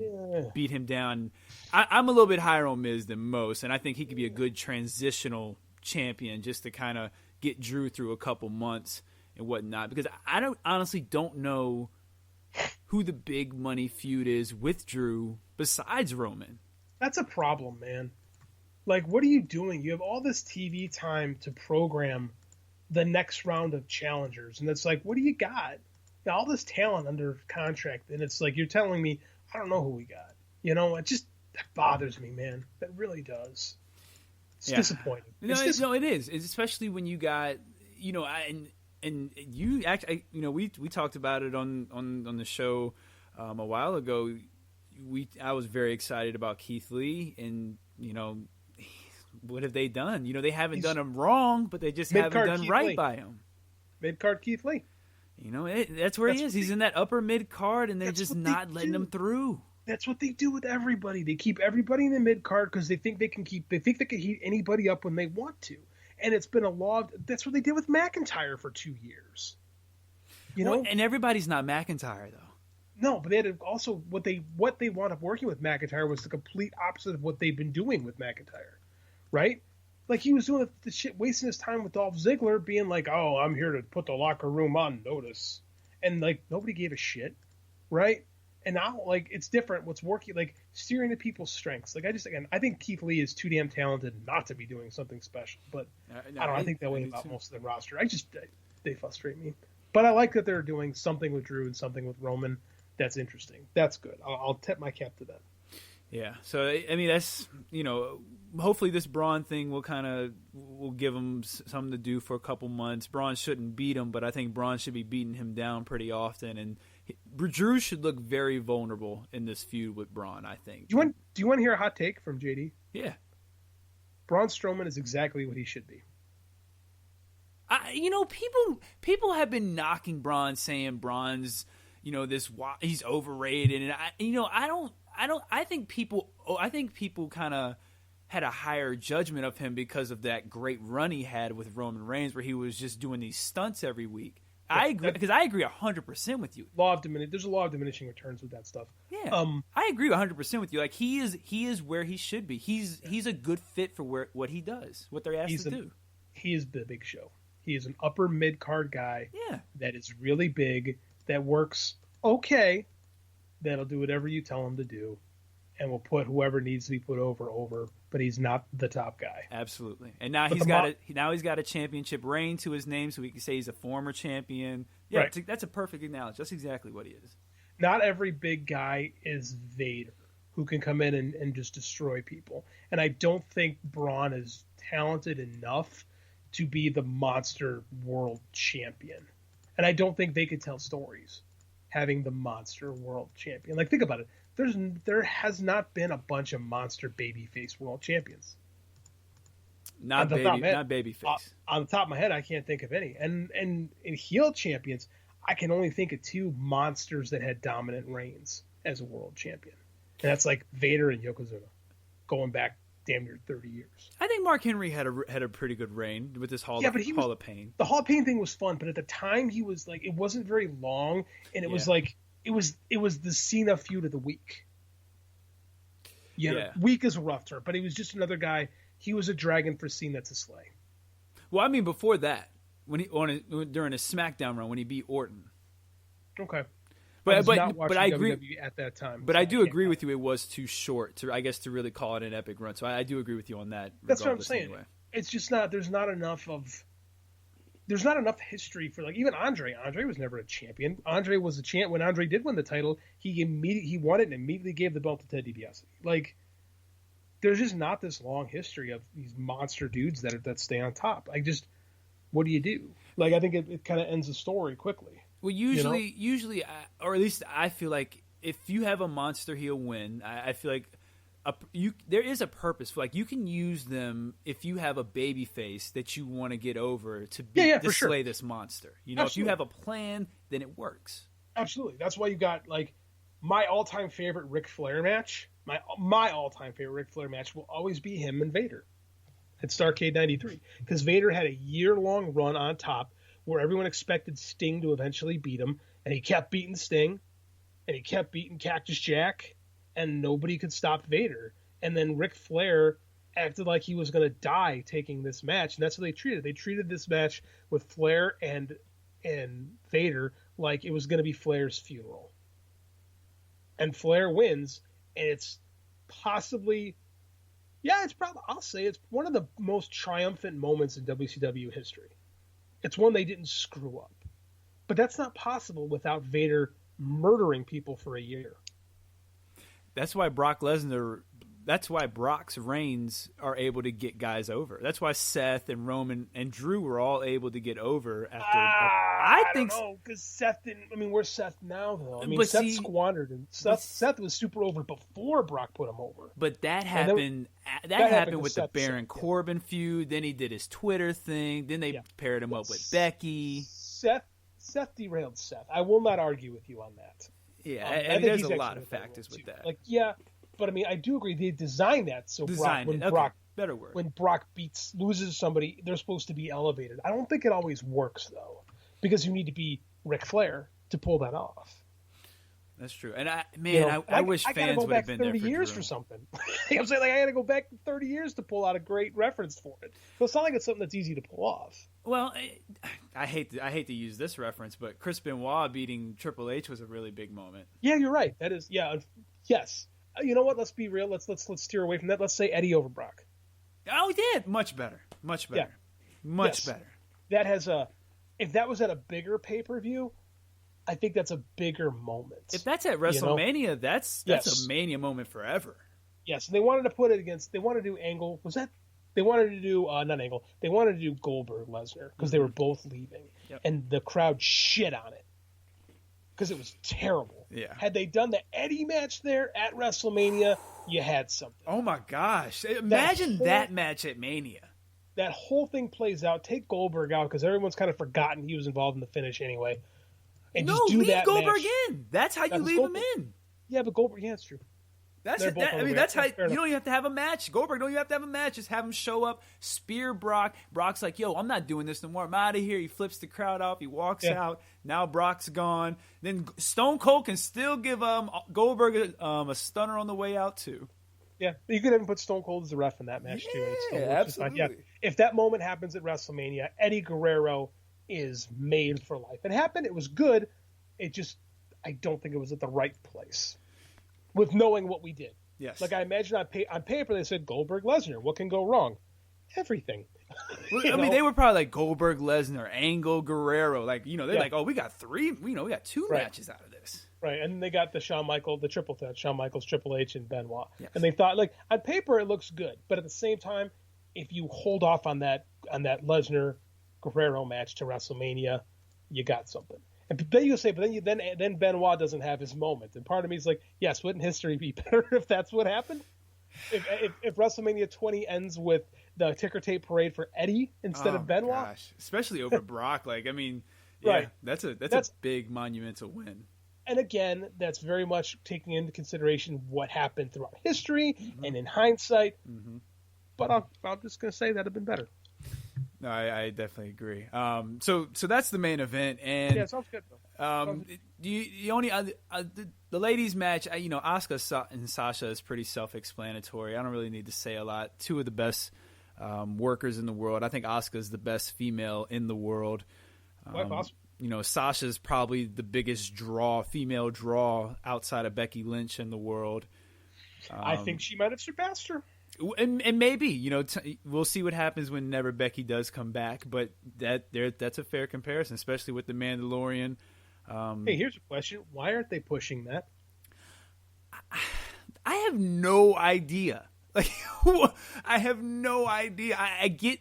beat him down. I'm a little bit higher on Miz than most, and I think he could be a good transitional champion just to kind of get Drew through a couple months and whatnot. Because I honestly don't know who the big money feud is with Drew besides Roman. That's a problem, man. Like, what are you doing? You have all this TV time to program the next round of challengers, and it's like, what do you got? All this talent under contract, and it's like, you're telling me I don't know who we got. That bothers me, man. That really does. It's disappointing. It is. It's especially when you got, and you actually, we talked about it on the show a while ago. I was very excited about Keith Lee, and what have they done? They haven't done him wrong, but they just haven't done Keith right Lee. By him. Mid-card Keith Lee. That's where he is. He's in that upper mid-card, and they're just not letting him through. That's what they do with everybody. They keep everybody in the mid-card because they think they can heat anybody up when they want to. And it's been a law. That's what they did with McIntyre for 2 years. And everybody's not McIntyre though. No, but they had also what they wound up working with McIntyre was the complete opposite of what they've been doing with McIntyre, right? Like, he was doing the shit, wasting his time with Dolph Ziggler, being like, oh, I'm here to put the locker room on notice. And, like, nobody gave a shit, right? And now, like, it's different. What's working, like, steering to people's strengths. Like, I think Keith Lee is too damn talented not to be doing something special. But I think that way about most of the roster. They frustrate me. But I like that they're doing something with Drew and something with Roman. That's interesting. That's good. I'll tip my cap to that. Yeah. So, I mean, that's, hopefully this Braun thing will give him something to do for a couple months. Braun shouldn't beat him, but I think Braun should be beating him down pretty often. And Drew should look very vulnerable in this feud with Braun, I think. Do you want to hear a hot take from JD? Yeah. Braun Strowman is exactly what he should be. People have been knocking Braun, saying Braun's, he's overrated, and I think people kind of had a higher judgment of him because of that great run he had with Roman Reigns, where he was just doing these stunts every week. Yeah, I agree, because I agree 100% with you. There's a law of diminishing returns with that stuff. Yeah, I agree 100% with you. Like, he is where he should be. He's a good fit for what he does, what they're asked to do. He is the Big Show. He is an upper mid-card guy that is really big, that works okay, that'll do whatever you tell him to do, and will put whoever needs to be put over, but he's not the top guy. Absolutely. And now he's got a championship reign to his name, so we can say he's a former champion. Yeah, right. That's a perfect analogy. That's exactly what he is. Not every big guy is Vader, who can come in and just destroy people. And I don't think Braun is talented enough to be the monster world champion. And I don't think they could tell stories having the monster world champion. Like, think about it. There has not been a bunch of monster babyface world champions. Not babyface. On the top of my head, I can't think of any. And in heel champions, I can only think of two monsters that had dominant reigns as a world champion. And that's like Vader and Yokozuna, going back damn near 30 years. I think Mark Henry had a pretty good reign with this Hall of Pain. The Hall of Pain thing was fun, but at the time he was like, it wasn't very long, and it was like it was the Cena feud of the week. Week is a rough term, but he was just another guy. He was a dragon for Cena to slay. Well, I mean, before that, during a SmackDown run when he beat Orton. Okay. But I agree WWE at that time. But I do agree with you. It was too short to really call it an epic run. So I do agree with you on that. That's what I'm saying. Anyway. It's just not. There's not enough history for, like, even Andre. Andre was never a champion. Andre was a champ when Andre did win the title. He won it and immediately gave the belt to Ted DiBiase. Like, there's just not this long history of these monster dudes that stay on top. What do you do? Like, I think it kind of ends the story quickly. Well, usually, or at least I feel like if you have a monster heel win, I feel like there is a purpose for, like, you can use them if you have a baby face that you want to get over to slay this monster. If you have a plan, then it works. Absolutely. That's why you got, like, my all-time favorite Ric Flair match. My all-time favorite Ric Flair match will always be him and Vader at Starrcade 93, because Vader had a year-long run on top where everyone expected Sting to eventually beat him, and he kept beating Sting, and he kept beating Cactus Jack, and nobody could stop Vader. And then Ric Flair acted like he was going to die taking this match, and that's how they treated it. They treated this match with Flair and Vader like it was going to be Flair's funeral. And Flair wins, and it's possibly, I'll say it's one of the most triumphant moments in WCW history. It's one they didn't screw up. But that's not possible without Vader murdering people for a year. That's why Brock's reigns are able to get guys over. That's why Seth and Roman and Drew were all able to get over after. I think so, because Seth didn't. I mean, where's Seth now, though? I mean, Seth squandered, and Seth was super over before Brock put him over. But that happened. That happened with the Baron Corbin feud. Then he did his Twitter thing. Then they paired him up with Becky. Seth derailed Seth. I will not argue with you on that. Yeah, and there's a lot of factors with that. Like, but I mean, I do agree they designed that so when Brock loses somebody, they're supposed to be elevated. I don't think it always works, though, because you need to be Ric Flair to pull that off. That's true. And I wish fans would have been there for 30 years Drew. for something. I'm saying, like, I got to go back 30 years to pull out a great reference for it. So it's not like it's something that's easy to pull off. Well, I hate to use this reference, but Chris Benoit beating Triple H was a really big moment. Yeah, you're right. That is, yes. You know what? Let's be real. Let's steer away from that. Let's say Eddie over Brock. Oh, he did. Much better. Much better. Yeah. Much better. That has if that was at a bigger pay-per-view, I think that's a bigger moment. If that's at WrestleMania, that's a Mania moment forever. Yes, and they wanted to put it against. They wanted to do Angle. Was that? They wanted to do not Angle. They wanted to do Goldberg Lesnar because they were both leaving, and the crowd shit on it because it was terrible. Yeah. Had they done the Eddie match there at WrestleMania, you had something. Oh my gosh! Imagine that match at Mania. That whole thing plays out. Take Goldberg out because everyone's kind of forgotten he was involved in the finish anyway. And just do leave that Goldberg match. in. That's how you leave him in. Yeah, but Goldberg, that's true. That's how you don't even have to have a match. Goldberg don't even have to have a match. Just have him show up, spear Brock. Brock's like, yo, I'm not doing this no more. I'm out of here. He flips the crowd off. He walks out. Now Brock's gone. Then Stone Cold can still give Goldberg a stunner on the way out too. Yeah, you could even put Stone Cold as the ref in that match too. Yeah, absolutely. Yeah, if that moment happens at WrestleMania, Eddie Guerrero is made for life. It happened. It was good. I don't think it was at the right place. With knowing what we did. Yes. Like I imagine on paper they said Goldberg Lesnar. What can go wrong? Everything. Mean, they were probably like Goldberg Lesnar, Angle, Guerrero. Like, they're like, oh, we got three. We got two matches out of this. Right, and they got the the triple threat, Shawn Michaels, Triple H, and Benoit. Yes. And they thought, like, on paper it looks good, but at the same time, if you hold off on that Lesnar Guerrero match to WrestleMania, you got something. And then you say, but then Benoit doesn't have his moment, and part of me is like, yes, wouldn't history be better if that's what happened? If WrestleMania 20 ends with the ticker tape parade for Eddie instead of Benoit, gosh. Especially over Brock, like, I mean, right. that's a big monumental win. And again, that's very much taking into consideration what happened throughout history and in hindsight. Mm-hmm. But I'm just going to say that would have been better. No, I definitely agree. So that's the main event, and yeah, sounds good. The ladies' match, Asuka and Sasha is pretty self-explanatory. I don't really need to say a lot. Two of the best workers in the world. I think Asuka is the best female in the world. Awesome. Sasha's probably the biggest female draw outside of Becky Lynch in the world. I think she might have surpassed her. And maybe, we'll see what happens whenever Becky does come back. But that's a fair comparison, especially with The Mandalorian. Hey, here's a question. Why aren't they pushing that? I have no idea. Like, I have no idea. I get,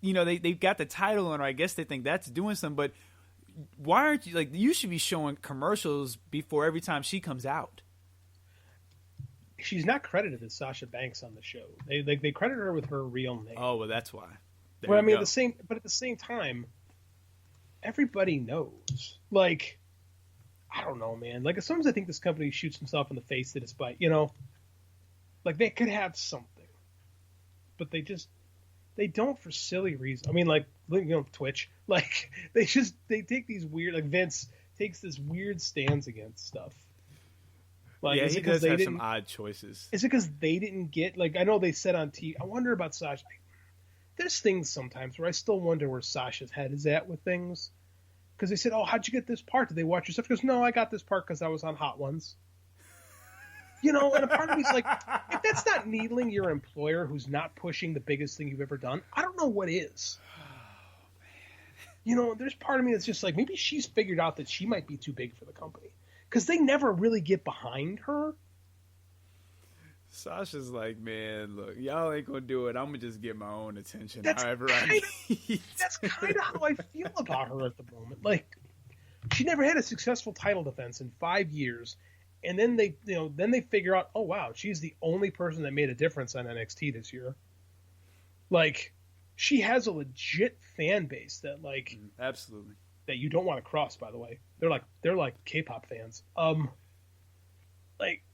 they've got the title on her. I guess they think that's doing something. But why aren't you, you should be showing commercials before every time she comes out. She's not credited as Sasha Banks on the show. They credit her with her real name. Oh, well, that's why. Well, I mean, at the same time, everybody knows. Like, I don't know, man. Like, as soon as I think this company shoots himself in the face to despite, like, they could have something, but they don't for silly reasons. I mean, like, Twitch. Like, they take these weird, like, Vince takes this weird stance against stuff. Like, yeah, he does have some odd choices. Is it because they didn't get, like, I know they said on TV, I wonder about Sasha. There's things sometimes where I still wonder where Sasha's head is at with things. Because they said, oh, how'd you get this part? Did they watch your stuff? He goes, no, I got this part because I was on Hot Ones. And a part of me is like, if that's not needling your employer who's not pushing the biggest thing you've ever done, I don't know what is. Oh, man. There's part of me that's just like, maybe she's figured out that she might be too big for the company. Because they never really get behind her. Sasha's like, man, look, y'all ain't going to do it. I'm going to just get my own attention however I need. That's kind of how I feel about her at the moment. Like, she never had a successful title defense in 5 years. And then they figure out, oh, wow, she's the only person that made a difference on NXT this year. Like, she has a legit fan base that, like... Absolutely. That you don't want to cross, by the way. They're like K-pop fans. Like,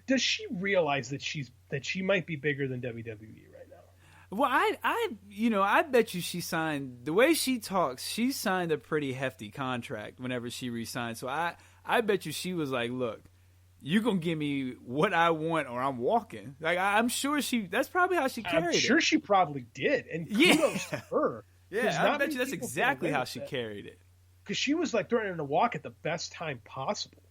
does she realize that she might be bigger than WWE right now? Well, I bet you she signed, the way she talks, she signed a pretty hefty contract whenever she re-signed. So I bet you she was like, look, you going to give me what I want or I'm walking. Like, I'm sure that's probably how she carried it. I'm sure she probably did. And kudos to her. Yeah, I bet you that's exactly how she carried it. Because she was like threatening to walk at the best time possible.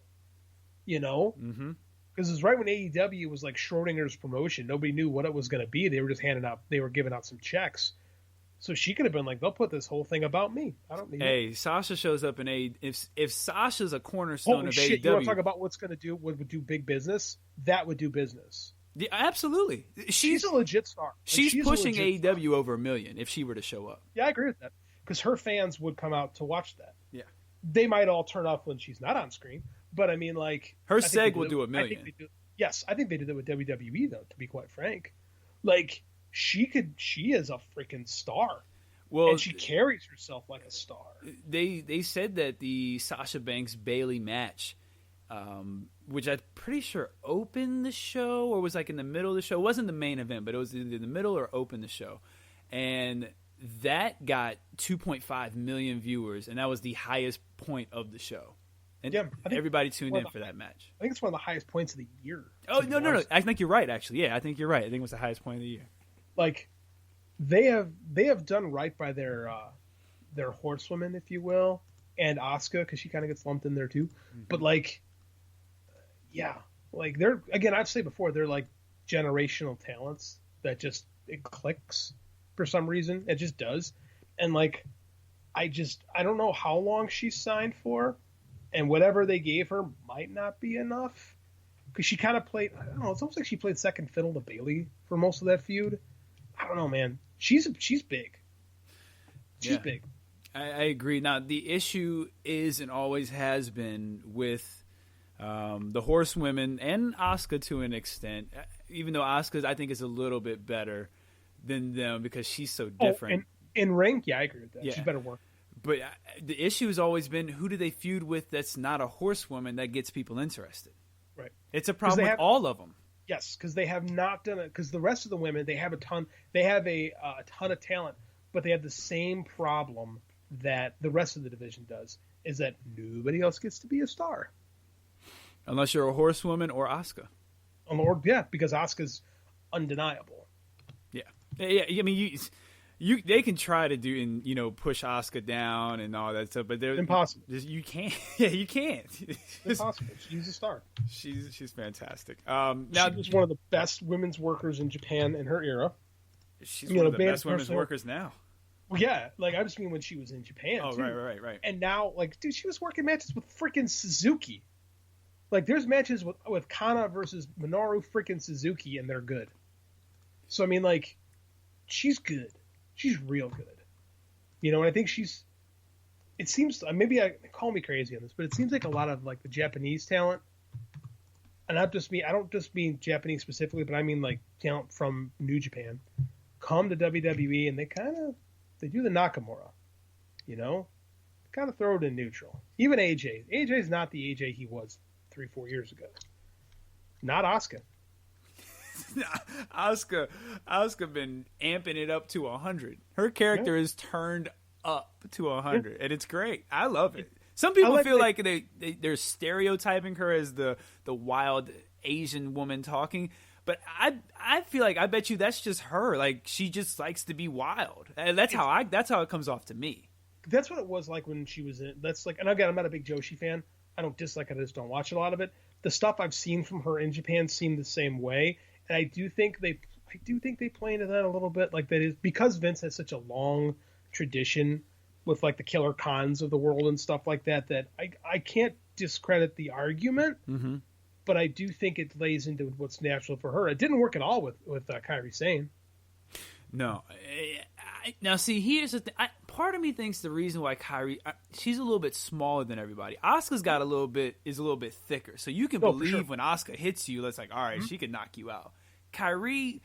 You know? Mm-hmm. Because it was right when AEW was like Schrodinger's promotion. Nobody knew what it was going to be. They were just giving out some checks. So she could have been like, they'll put this whole thing about me. I don't need it. Hey, Sasha shows up in if Sasha's a cornerstone of shit, AEW. You want to talk about what's going to do, what would do big business? That would do business. Yeah, absolutely. She's a legit star. Like, she's pushing AEW over $1 million if she were to show up. Yeah, I agree with that. Because her fans would come out to watch that. Yeah. They might all turn off when she's not on screen. But I mean, like, her seg will do $1 million. Yes, I think they did it with WWE though. To be quite frank, like she is a freaking star. Well, and she carries herself like a star. They said that the Sasha Banks Bayley match, which I'm pretty sure opened the show or was like in the middle of the show. It wasn't the main event, but it was either in the middle or opened the show, and that got 2.5 million viewers, and that was the highest point of the show. And yeah, everybody tuned in for that match. I think it's one of the highest points of the year. Oh, no. I think you're right, actually. Yeah, I think you're right. I think it was the highest point of the year. Like, they have done right by their horsewomen, if you will, and Asuka, because she kind of gets lumped in there too. Mm-hmm. But, like, yeah. Like, they're, again, I've said before, they're, like, generational talents that just, it clicks for some reason. It just does. And, like, I don't know how long she's signed for. And whatever they gave her might not be enough. Because she kind of played, I don't know, it's almost like she played second fiddle to Bayley for most of that feud. I don't know, man. She's big. She's big. I agree. Now, the issue is and always has been with the horsewomen and Asuka to an extent, even though Asuka, I think, is a little bit better than them because she's so different. In ring, yeah, I agree with that. Yeah. She's better work. But the issue has always been, who do they feud with that's not a horsewoman that gets people interested? Right. It's a problem with all of them. Yes, because they have not done it. Because the rest of the women, they have a ton of talent, but they have the same problem that the rest of the division does, is that nobody else gets to be a star. Unless you're a horsewoman or Asuka. Yeah, because Asuka's undeniable. Yeah. I mean, they can try to do and push Asuka down and all that stuff, but they're impossible. You can't. Yeah, you can't. Impossible. She's a star. She's fantastic. Now she's one of the best women's workers in Japan in her era. She's one of the best women's workers now. Well, yeah, like I just mean when she was in Japan. Oh, too. Right. And now, like, dude, she was working matches with freaking Suzuki. Like, there's matches with Kana versus Minoru freaking Suzuki, and they're good. So I mean, like, she's good. She's real good. And I think it seems, maybe call me crazy on this, but it seems like a lot of like the Japanese talent, and I don't just mean Japanese specifically, but I mean like talent from New Japan, come to WWE and they do the Nakamura, kind of throw it in neutral. Even AJ. AJ's not the AJ he was 3-4 years ago. Not Asuka. Asuka been amping it up to 100. Her character is turned up to 100, and it's great. I love it. Some people feel like they're stereotyping her as the wild Asian woman talking, but I feel like I bet you that's just her. Like, she just likes to be wild, and that's how it comes off to me. That's what it was like when she was in. That's like, and again, I'm not a big Joshi fan. I don't dislike it. I just don't watch a lot of it. The stuff I've seen from her in Japan seemed the same way. And I do think they play into that a little bit. Like, that is because Vince has such a long tradition with like the Killer Khans of the world and stuff like that. That I can't discredit the argument, but I do think it lays into what's natural for her. It didn't work at all with Kairi Sane. No. Now, see, here's the thing. Part of me thinks the reason why Kairi, she's a little bit smaller than everybody. Asuka's is a little bit thicker, so you can believe when Asuka hits you, it's like, all right, she can knock you out. Kairi,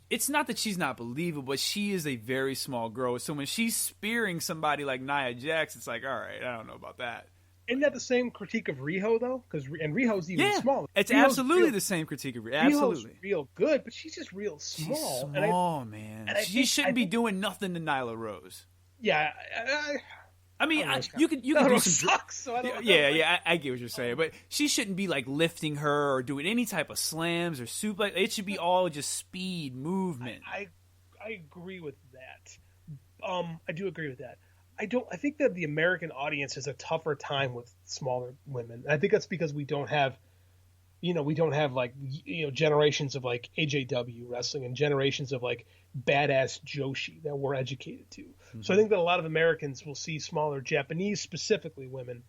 it's not that she's not believable, but she is a very small girl. So when she's spearing somebody like Nia Jax, it's like, all right, I don't know about that. Isn't that the same critique of Riho though? Because Riho's even smaller. It's Riho's absolutely the same critique of Riho. Absolutely, Riho's real good, but she's just real small. She's small, man. She shouldn't be doing nothing to Nyla Rose. Yeah, I mean, you could do some. Sucks, so I don't I get what you're saying, but she shouldn't be like lifting her or doing any type of slams or suplex. It should be all just speed, movement. I agree with that. I do agree with that. I think that the American audience has a tougher time with smaller women. I think that's because we don't have like, generations of like AJW wrestling and generations of like badass Joshi that we're educated to. Mm-hmm. So I think that a lot of Americans will see smaller Japanese, specifically women,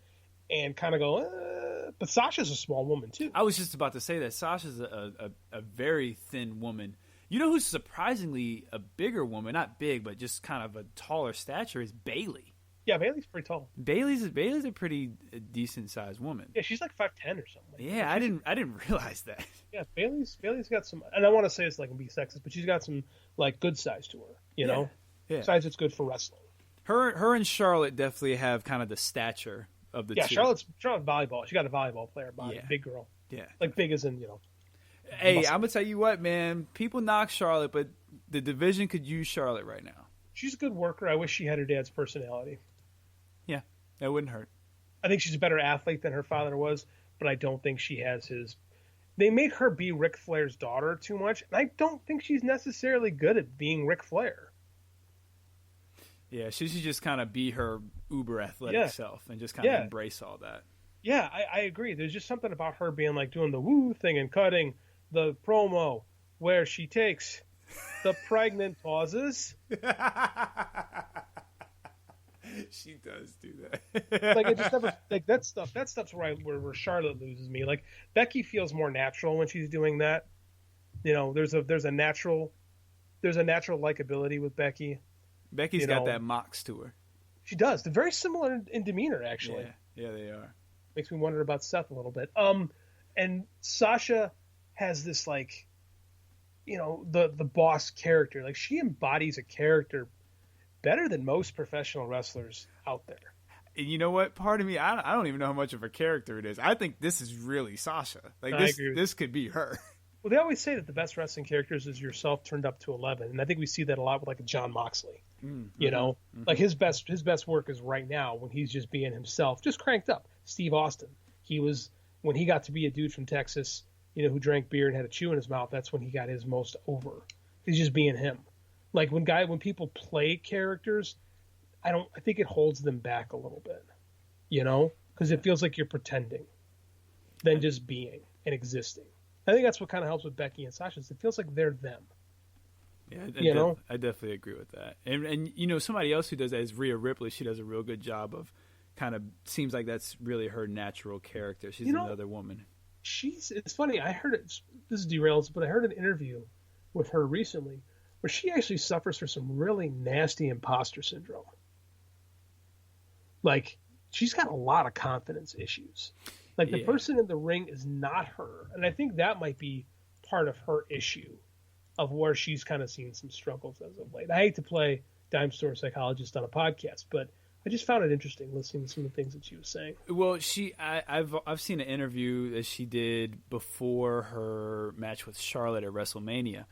and kind of go, but Sasha's a small woman too. I was just about to say that Sasha's a very thin woman. You know who's surprisingly a bigger woman, not big, but just kind of a taller stature, is Bayley. Yeah, Bayley's pretty tall. Bayley's a pretty decent sized woman. Yeah, she's like 5'10" or something. Yeah, I didn't realize that. Yeah, Bayley's got some, and I want to say it's like be sexist, but she's got some like good size to her. You know, size that's good for wrestling. Her and Charlotte definitely have kind of the stature of the two. Charlotte's volleyball. She got a volleyball player body, big girl. Yeah, like big as in Hey, I'm gonna tell you what, man. People knock Charlotte, but the division could use Charlotte right now. She's a good worker. I wish she had her dad's personality. Yeah, that wouldn't hurt. I think she's a better athlete than her father was, but I don't think she has his. They made her be Ric Flair's daughter too much, and I don't think she's necessarily good at being Ric Flair. Yeah, she should just kind of be her uber athletic self and just kind of embrace all that. Yeah, I agree. There's just something about her being like doing the woo thing and cutting the promo where she takes the pregnant pauses. She does do that. Like it just never like that stuff. That stuff's where Charlotte loses me. Like Becky feels more natural when she's doing that. There's a natural likability with Becky. Becky's got that mox to her. She does. They're very similar in demeanor, actually. Yeah, they are. Makes me wonder about Seth a little bit. And Sasha has this like, the boss character. Like she embodies a character better than most professional wrestlers out there. You know what? Part of me, I don't even know how much of a character it is. I think this is really Sasha. Like this could be her. Well, they always say that the best wrestling characters is yourself turned up to 11, and I think we see that a lot with like John Moxley. Mm-hmm. Like his best work is right now when he's just being himself, just cranked up. Steve Austin, when he got to be a dude from Texas, who drank beer and had a chew in his mouth. That's when he got his most over. He's just being him. Like when people play characters, I think it holds them back a little bit, because it feels like you're pretending than just being and existing. I think that's what kind of helps with Becky and Sasha. It feels like they're them. Yeah, I definitely agree with that. And somebody else who does that is Rhea Ripley. She does a real good job of kind of seems like that's really her natural character. She's another woman. It's funny. I heard it. This is derails, but I heard an interview with her recently where she actually suffers from some really nasty imposter syndrome. Like she's got a lot of confidence issues. Like the person in the ring is not her. And I think that might be part of her issue of where she's kind of seen some struggles as of late. I hate to play dime store psychologist on a podcast, but I just found it interesting listening to some of the things that she was saying. Well, I've seen an interview that she did before her match with Charlotte at WrestleMania.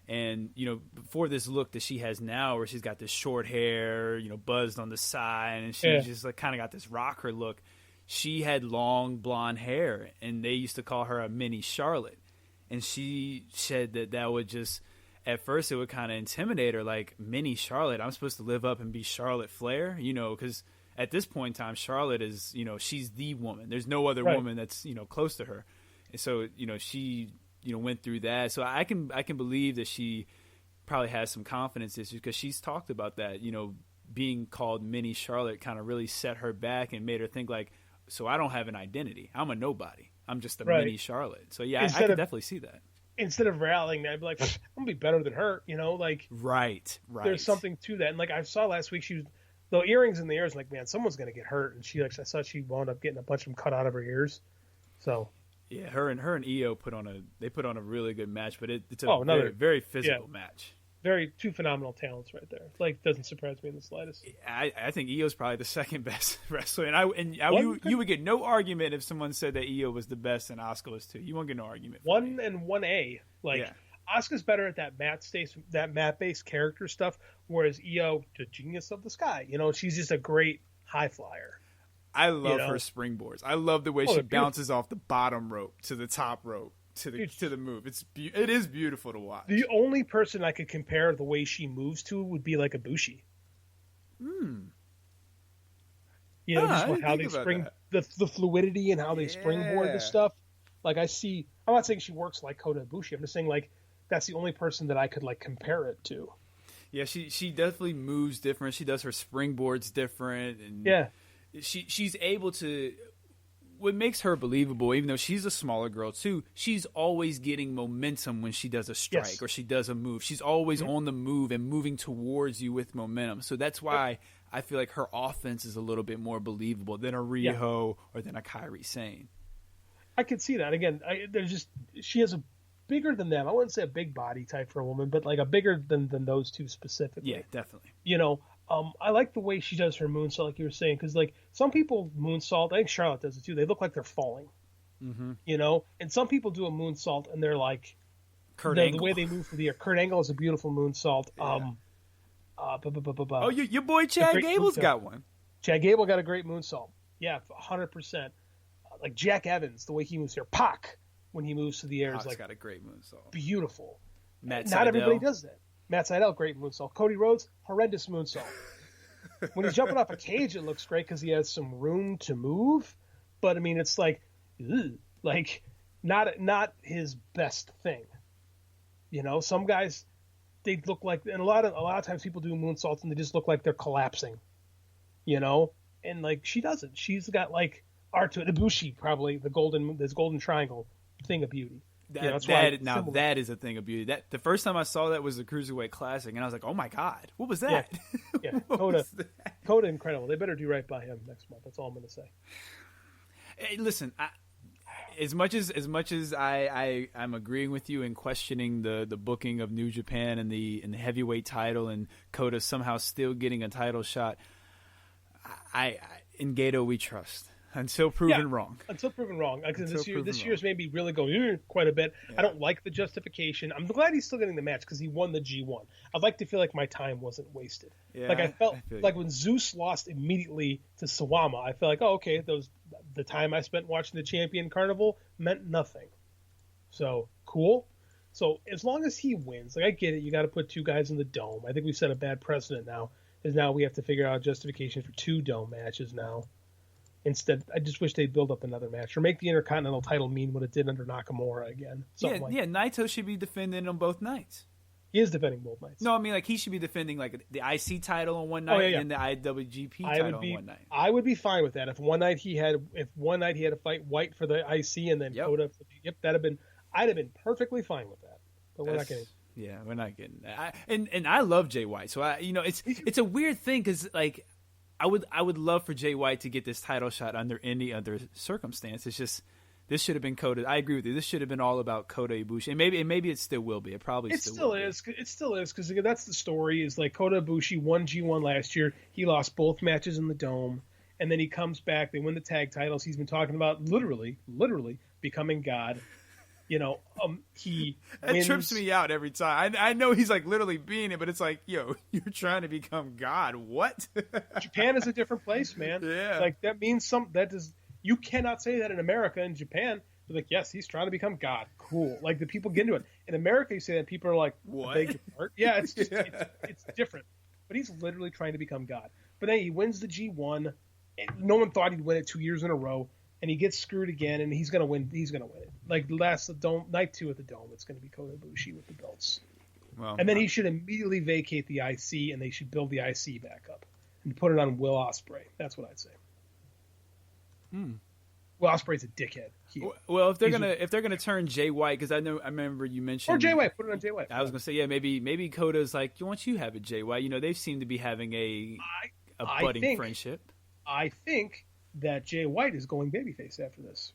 And, before this look that she has now where she's got this short hair, buzzed on the side, and she's just like kind of got this rocker look. She had long blonde hair, and they used to call her a mini Charlotte. And she said that would just, at first, it would kind of intimidate her, like, mini Charlotte, I'm supposed to live up and be Charlotte Flair? Because at this point in time, Charlotte is, she's the woman. There's no other woman that's, close to her. And so, she, went through that. So I can believe that she probably has some confidence issues because she's talked about that, being called mini Charlotte kind of really set her back and made her think like, so I don't have an identity. I'm a nobody. I'm just a mini Charlotte. So yeah, I could definitely see that. Instead of rallying, I'd be like, I'm gonna be better than her. Like right. There's something to that. And like I saw last week, the earrings in the ears. Like man, someone's gonna get hurt. And I saw she wound up getting a bunch of them cut out of her ears. So yeah, her and Io put on a really good match. But it's a very, very physical match. two phenomenal talents right there. Like, doesn't surprise me in the slightest. I think Io's probably the second best wrestler, and you would get no argument if someone said that Io was the best and Asuka was too. You won't get no argument. 1 and 1A. Like, Yeah. Asuka's better at that mat-based character stuff, whereas Io, the genius of the sky. You know, she's just a great high flyer. I love her springboards. I love the way she bounces off the bottom rope to the top rope to the move. It is beautiful to watch. The only person I could compare the way she moves to would be like Ibushi. You know, just how they spring the fluidity and how they springboard the stuff. Like, I'm not saying she works like Kota Ibushi. I'm just saying, like, that's the only person that I could, like, compare it to. Yeah, she definitely moves different. She does her springboards different, and she's able to. What makes her believable, even though she's a smaller girl too, she's always getting momentum when she does a strike or she does a move. She's always on the move and moving towards you with momentum. So that's why I feel like her offense is a little bit more believable than a Riho or than a Kairi Sane. I could see that. Again, she has a bigger than them. I wouldn't say a big body type for a woman, but like a bigger than those two specifically. Yeah, definitely. You know, I like the way she does her moonsault, like you were saying, because like some people moonsault, I think Charlotte does it too. They look like they're falling, you know, and some people do a moonsault and they're like Kurt Angle. The way they move through the air. Kurt Angle is a beautiful moonsault. Oh, your boy Chad Gable's got one. Chad Gable got a great moonsault. Yeah, 100%. Like Jack Evans, the way he moves here, Pac, when he moves to the air, is like got a great moonsault. Beautiful. Not everybody does that. Matt Sydal, great moonsault. Cody Rhodes, horrendous moonsault. When he's jumping off a cage, it looks great because he has some room to move. But I mean, it's like, not his best thing. You know, some guys, they look like, and a lot of times people do moonsaults and they just look like they're collapsing. You know, and like she doesn't. She's got like art to it. Ibushi, probably this golden triangle thing of beauty. That is a thing of beauty. That the first time I saw that was the Cruiserweight Classic, and I was like, "Oh my god, what was that?" Yeah. Kota, incredible. They better do right by him next month. That's all I'm going to say. Hey, listen, as much as I'm agreeing with you and questioning the booking of New Japan and the heavyweight title and Kota somehow still getting a title shot, in Gato we trust. Until proven wrong. Until proven wrong. Because this year's made me really go quite a bit. Yeah. I don't like the justification. I'm glad he's still getting the match because he won the G1. I'd like to feel like my time wasn't wasted. Yeah, like I felt like when Zeus lost immediately to Sawama, I felt like, oh, okay, the time I spent watching the Champion Carnival meant nothing. So, cool. So, as long as he wins, like I get it, you got to put two guys in the dome. I think we've set a bad precedent now, is now we have to figure out justification for 2 dome matches now. Instead, I just wish they'd build up another match or make the Intercontinental title mean what it did under Nakamura again. Naito should be defending on both nights. He is defending both nights. No, I mean, like, he should be defending, like, the IC title on one night and the IWGP title on one night. I would be fine with that. If one night he had to fight White for the IC and then Kota for the, I'd have been perfectly fine with that. But we're not getting. Yeah, we're not getting that. And I love Jay White, so it's a weird thing because, like, I would love for Jay White to get this title shot under any other circumstance. It's just this should have been Kota. I agree with you. This should have been all about Kota Ibushi, and maybe it still will be. It probably still is. It still is because that's the story. Is like Kota Ibushi won G1 last year. He lost both matches in the Dome, and then he comes back. They win the tag titles. He's been talking about literally becoming God. You know, he wins. Trips me out every time. I know he's like literally being it, but it's like, yo, you're trying to become God. What? Japan is a different place, man. Yeah, like that means you cannot say that in America. In Japan, they're like, yes, he's trying to become God. Cool. Like the people get into it. In America, you say that, people are like, what? Beg your pardon? Yeah, it's just, it's different. But he's literally trying to become God. But then he wins the G1. No one thought he'd win it 2 years in a row. And he gets screwed again, and he's gonna win. He's gonna win it. Like night 2 at the Dome, it's gonna be Kota Ibushi with the belts. Well, and then he should immediately vacate the IC, and they should build the IC back up and put it on Will Ospreay. That's what I'd say. Will Ospreay's a dickhead. Well, if they're gonna turn Jay White, because I remember you mentioned Jay White. Put it on Jay White. I was gonna say maybe Kota's like, why don't you have it, Jay White? You know, they seem to be having a budding friendship. I think that Jay White is going babyface after this.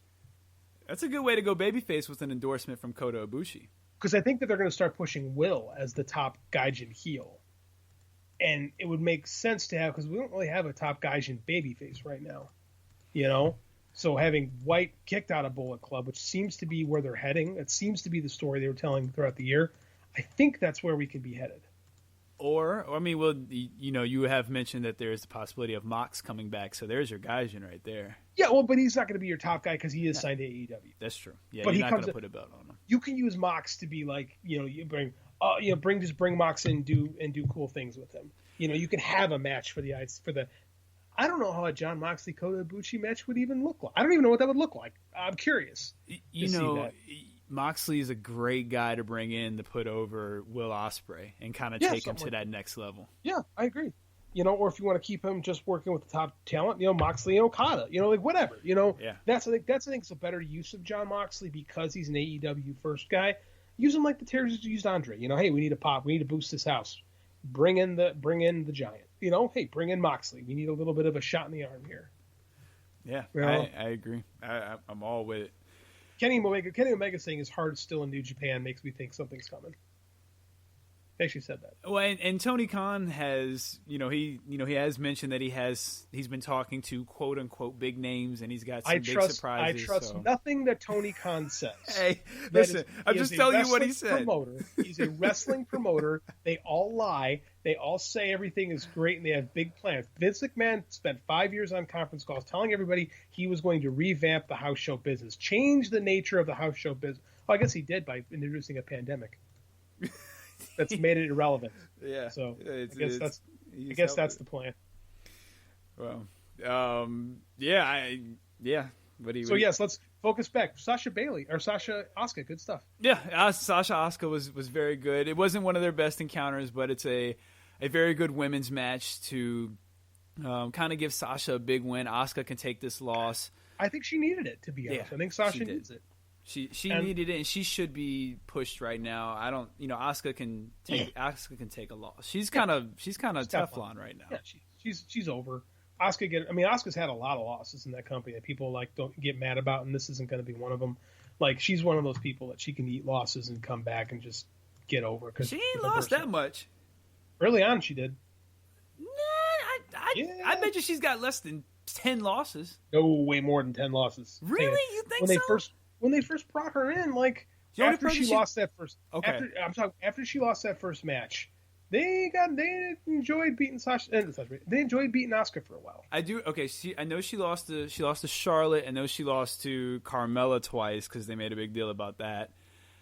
That's a good way to go babyface with an endorsement from Kota Ibushi. because I think that they're going to start pushing Will as the top Gaijin heel. And it would make sense to have, because we don't really have a top Gaijin babyface right now, you know? So having White kicked out of Bullet Club, which seems to be where they're heading, it seems to be the story they were telling throughout the year, I think that's where we could be headed. Or I mean, well, you know, you have mentioned that there is the possibility of Mox coming back, so there's your Gaijin right there. Yeah, well, but he's not going to be your top guy because he is signed to AEW. That's true. Yeah, but you're not going to put a belt on him. You can use Mox to be like, you know, bring Mox in and do cool things with him. You know, you can have a match for the. I don't know how a John Moxley Kota Ibushi match would even look like. I don't even know what that would look like. I'm curious. You know, Moxley is a great guy to bring in to put over Will Ospreay and kind of take him to that next level. Yeah, I agree. You know, or if you want to keep him just working with the top talent, you know, Moxley and Okada, you know, like whatever, you know, that's I think it's a better use of John Moxley because he's an AEW first guy. Use him like the Terriers used Andre. You know, hey, we need a pop, we need to boost this house. Bring in the Giant. You know, hey, bring in Moxley. We need a little bit of a shot in the arm here. Yeah, you know? I agree. I'm all with it. Kenny Omega saying his heart is still in New Japan makes me think something's coming. They actually said that. Well, and Tony Khan has, he has mentioned that he's been talking to quote unquote big names, and he's got some big surprises. I trust nothing that Tony Khan says. Hey, listen, I'm just telling you what he said. He's a wrestling promoter. They all lie. They all say everything is great, and they have big plans. Vince McMahon spent 5 years on conference calls telling everybody he was going to revamp the house show business, change the nature of the house show business. Well, I guess he did by introducing a pandemic. That's made it irrelevant. Yeah. So I guess that's the plan. Well, yeah. Yes, let's focus back. Sasha Asuka, good stuff. Yeah, Sasha Asuka was very good. It wasn't one of their best encounters, but it's a very good women's match to kind of give Sasha a big win. Asuka can take this loss. I think she needed it, to be honest. I think Sasha needs it. She needed it, and she should be pushed right now. Asuka can take a loss. She's kind of Teflon right now. Yeah, she's over. Asuka's had a lot of losses in that company that people don't get mad about, and this isn't going to be one of them. Like, she's one of those people that she can eat losses and come back and just get over. Cause she ain't lost that much. Early on, she did. Nah, I bet you she's got less than 10 losses. No, way more than 10 losses. Really? You think so? When they first brought her in, after she lost that first, after she lost that first match, they enjoyed beating Sasha. They enjoyed beating Asuka for a while. I do. Okay, I know she lost to Charlotte. I know she lost to Carmella twice because they made a big deal about that.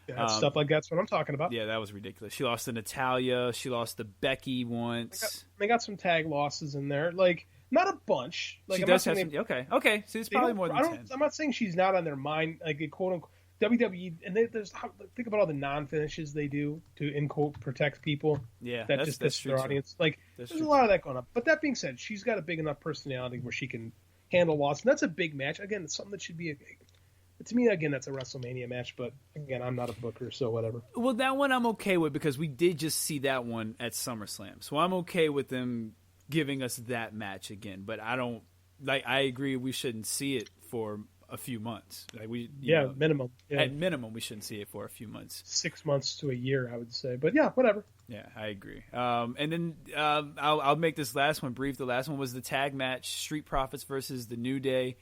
Yeah, stuff like that's what I'm talking about. Yeah, that was ridiculous. She lost to Natalya. She lost to Becky once. They got some tag losses in there, not a bunch. She does have some. Okay. So it's probably more than 10. I'm not saying she's not on their mind, quote unquote WWE. And think about all the non-finishes they do to in quote protect people. Yeah, that's their audience. There's a lot of that going on. But that being said, she's got a big enough personality where she can handle loss, and that's a big match. Again, it's something that should be to me. Again, that's a WrestleMania match. But again, I'm not a booker, so whatever. Well, that one I'm okay with because we did just see that one at SummerSlam, so I'm okay with them giving us that match again, but I agree we shouldn't see it for a few months. Minimum. Yeah. At minimum, we shouldn't see it for a few months. 6 months to a year, I would say. But yeah, whatever. Yeah, I agree. And then I'll make this last one brief. The last one was the tag match, Street Profits versus the New Day.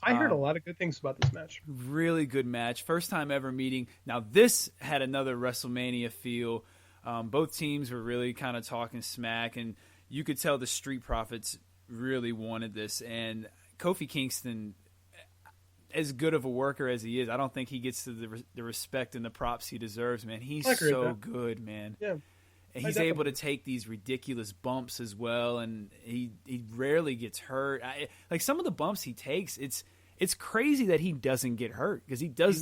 I heard a lot of good things about this match. Really good match. First time ever meeting. Now, this had another WrestleMania feel. Both teams were really kind of talking smack, and you could tell the Street Profits really wanted this. And Kofi Kingston, as good of a worker as he is, I don't think he gets to the respect and the props he deserves, man. He's so good, man. Yeah. And he's able to take these ridiculous bumps as well, and he rarely gets hurt. Some of the bumps he takes, it's crazy that he doesn't get hurt because he does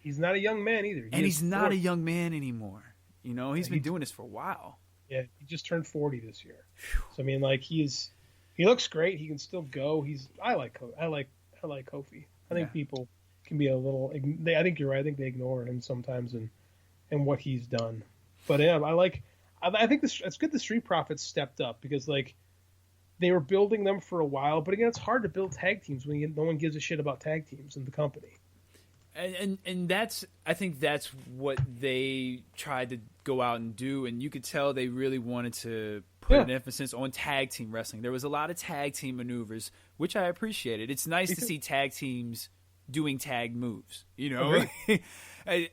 he's not a young man either. He's not a young man anymore. He's been doing this for a while. Yeah, he just turned 40 this year. So he looks great. He can still go. I like Kofi. I think people can be a little. I think you're right. I think they ignore him sometimes and what he's done. But yeah, I think it's good the Street Profits stepped up because they were building them for a while. But again, it's hard to build tag teams when no one gives a shit about tag teams in the company. And I think that's what they tried to go out and do, and you could tell they really wanted to put an emphasis on tag team wrestling. There was a lot of tag team maneuvers, which I appreciated. It's nice to see tag teams doing tag moves. You know, I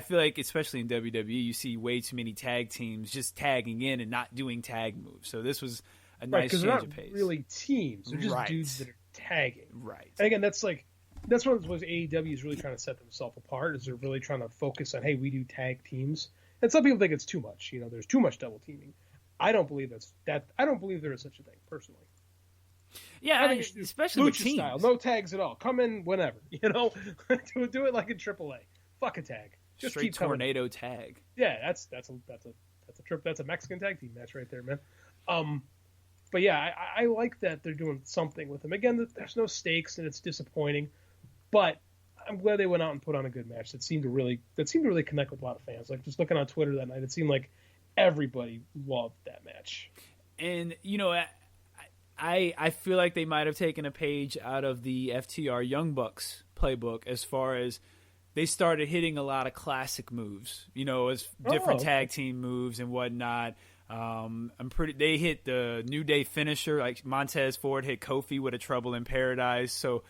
feel like especially in WWE, you see way too many tag teams just tagging in and not doing tag moves. So this was a nice change of pace. They're not really teams; they're just dudes that are tagging. Right. And again, that's what AEW is really trying to set themselves apart. Is they're really trying to focus on, hey, we do tag teams. And some people think it's too much. You know, there's too much double teaming. I don't believe I don't believe there is such a thing personally. Yeah, I think especially with teams. Style, no tags at all. Come in whenever. You know, do it like in AAA. Fuck a tag. Just straight keep coming. tornado tag. Yeah, that's a trip. That's a Mexican tag team match right there, man. But yeah, I like that they're doing something with them. Again, there's no stakes and it's disappointing, but I'm glad they went out and put on a good match that seemed to really connect with a lot of fans. Like just looking on Twitter that night, it seemed like everybody loved that match. And you know, I feel like they might have taken a page out of the FTR Young Bucks playbook as far as they started hitting a lot of classic moves, you know, as different tag team moves and whatnot. They hit the New Day finisher, like Montez Ford hit Kofi with a Trouble in Paradise. So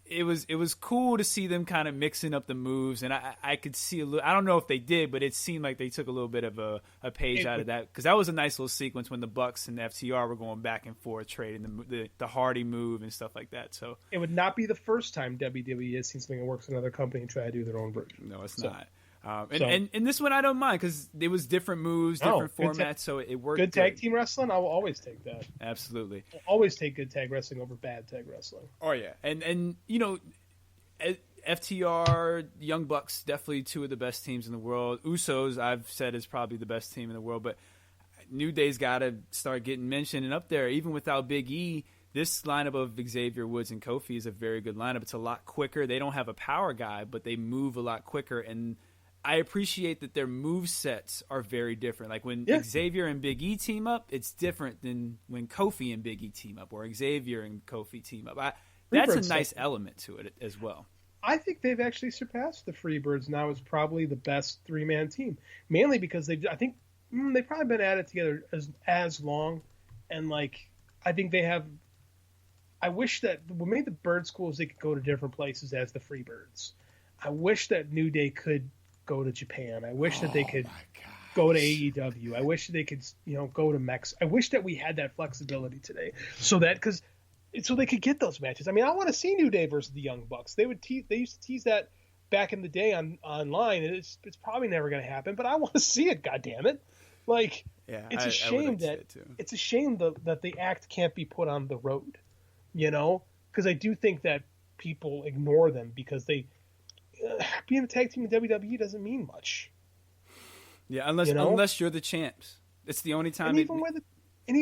it was cool to see them kind of mixing up the moves, and I could see a little. I don't know if they did, but it seemed like they took a little bit of a page out of that, because that was a nice little sequence when the Bucks and the FTR were going back and forth trading the Hardy move and stuff like that. So it would not be the first time WWE has seen something that works in another company and try to do their own version. No, it's not. And this one I don't mind because it was different moves, different formats, so it worked. Good tag team wrestling, I will always take that. Absolutely, I'll always take good tag wrestling over bad tag wrestling. Oh yeah, and you know, FTR, Young Bucks, definitely two of the best teams in the world. Usos, I've said, is probably the best team in the world, but New Day's got to start getting mentioned and up there. Even without Big E, this lineup of Xavier Woods and Kofi is a very good lineup. It's a lot quicker. They don't have a power guy, but they move a lot quicker, and I appreciate that their move sets are very different. Like when Xavier and Big E team up, it's different than when Kofi and Big E team up, or Xavier and Kofi team up. That's a nice element to it as well. I think they've actually surpassed the Freebirds now as probably the best three-man team, mainly because they've probably been at it together as long, and like I think they have. I wish that what made the Bird schools they could go to different places as the Freebirds. I wish that New Day could go to Japan. I wish that they could go to AEW. I wish that they could, go to Mexico. I wish that we had that flexibility today, so they could get those matches. I mean, I want to see New Day versus the Young Bucks. They used to tease that back in the day online, and it's probably never going to happen. But I want to see it. God damn it! Like, it's a shame that the act can't be put on the road. Because I do think that people ignore them because they. Being a tag team in WWE doesn't mean much. Yeah, unless you're the champs. It's the only time. And even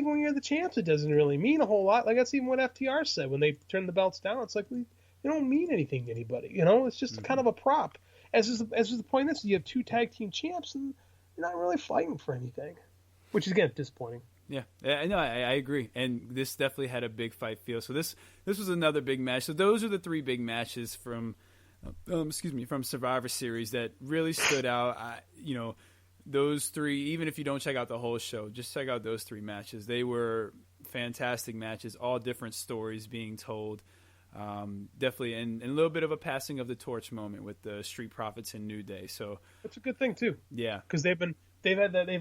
when you're the champs, it doesn't really mean a whole lot. Like that's even what FTR said when they turned the belts down. It's like they don't mean anything to anybody. It's just kind of a prop. As is the point. You have two tag team champs, and you're not really fighting for anything, which is again disappointing. Yeah, no, I agree, and this definitely had a big fight feel. So this was another big match. So those are the three big matches from Survivor Series that really stood out. Those three, even if you don't check out the whole show, just check out those three matches. They were fantastic matches, all different stories being told. Definitely, and a little bit of a passing of the torch moment with the Street Profits and New Day. So that's a good thing too. Yeah, because they've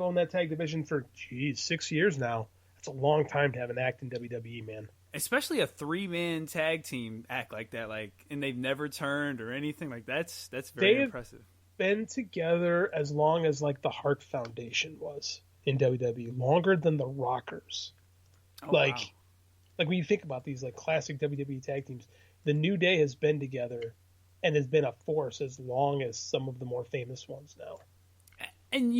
owned that tag division for 6 years now. That's a long time to have an act in WWE, man. Especially a 3-man tag team act like that, and they've never turned or anything like that's very impressive. Been together as long as the Hart Foundation was in WWE, longer than the Rockers. Wow. When you think about these classic WWE tag teams, the New Day has been together and has been a force as long as some of the more famous ones now. And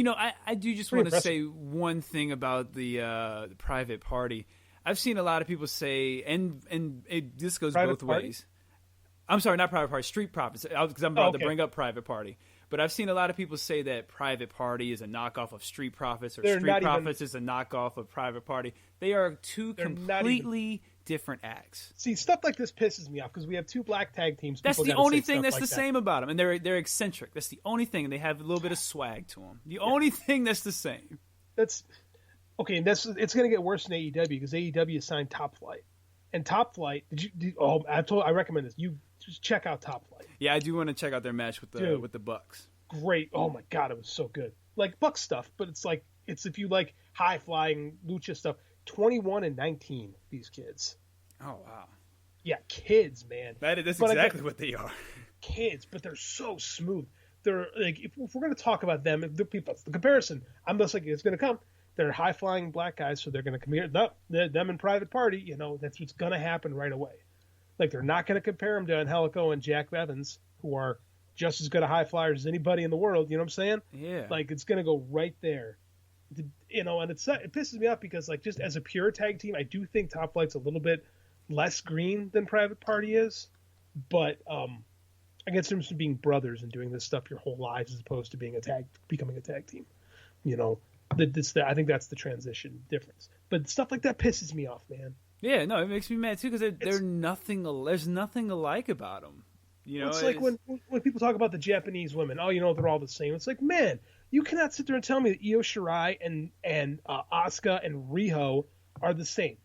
I do just want to say one thing about the Private Party. I've seen a lot of people say, and this goes both ways. I'm sorry, not Private Party, Street Profits, because I'm about to bring up Private Party. But I've seen a lot of people say that Private Party is a knockoff of Street Profits, or Street Profits is a knockoff of Private Party. They are two completely different acts. See, stuff like this pisses me off because we have 2 black tag teams. That's People the gotta only say thing stuff that's like the that. same about them, and they're eccentric. That's the only thing, and they have a little bit of swag to them. The only thing that's the same. That's okay. And it's going to get worse in AEW because AEW signed Top Flight, and Top Flight. I recommend this. You just check out Top Flight. Yeah, I do want to check out their match with the Bucks. Great. Oh my god, it was so good. Like Buck stuff, but it's if you like high flying lucha stuff. 21 and 19. These kids. Oh wow. Yeah, kids, man. That's exactly what they are. Kids, but they're so smooth. They're like, if we're going to talk about them, the comparison, I'm just like, it's going to come. They're high flying black guys, so they're going to come here. No, them in Private Party, that's what's going to happen right away. Like, they're not going to compare them to Angelico and Jack Evans, who are just as good a high flyers as anybody in the world. You know what I'm saying? Yeah. Like, it's going to go right there. And it pisses me off because, like, just as a pure tag team, I do think Top Flight's a little bit less green than Private Party is, but I guess in terms of being brothers and doing this stuff your whole lives as opposed to becoming a tag team, I think that's the transition difference. But stuff like that pisses me off, man. Yeah, no, it makes me mad too because there's nothing alike about them. It's like when people talk about the Japanese women. Oh, they're all the same. It's like, man, you cannot sit there and tell me that Io Shirai and Asuka and Riho are the same.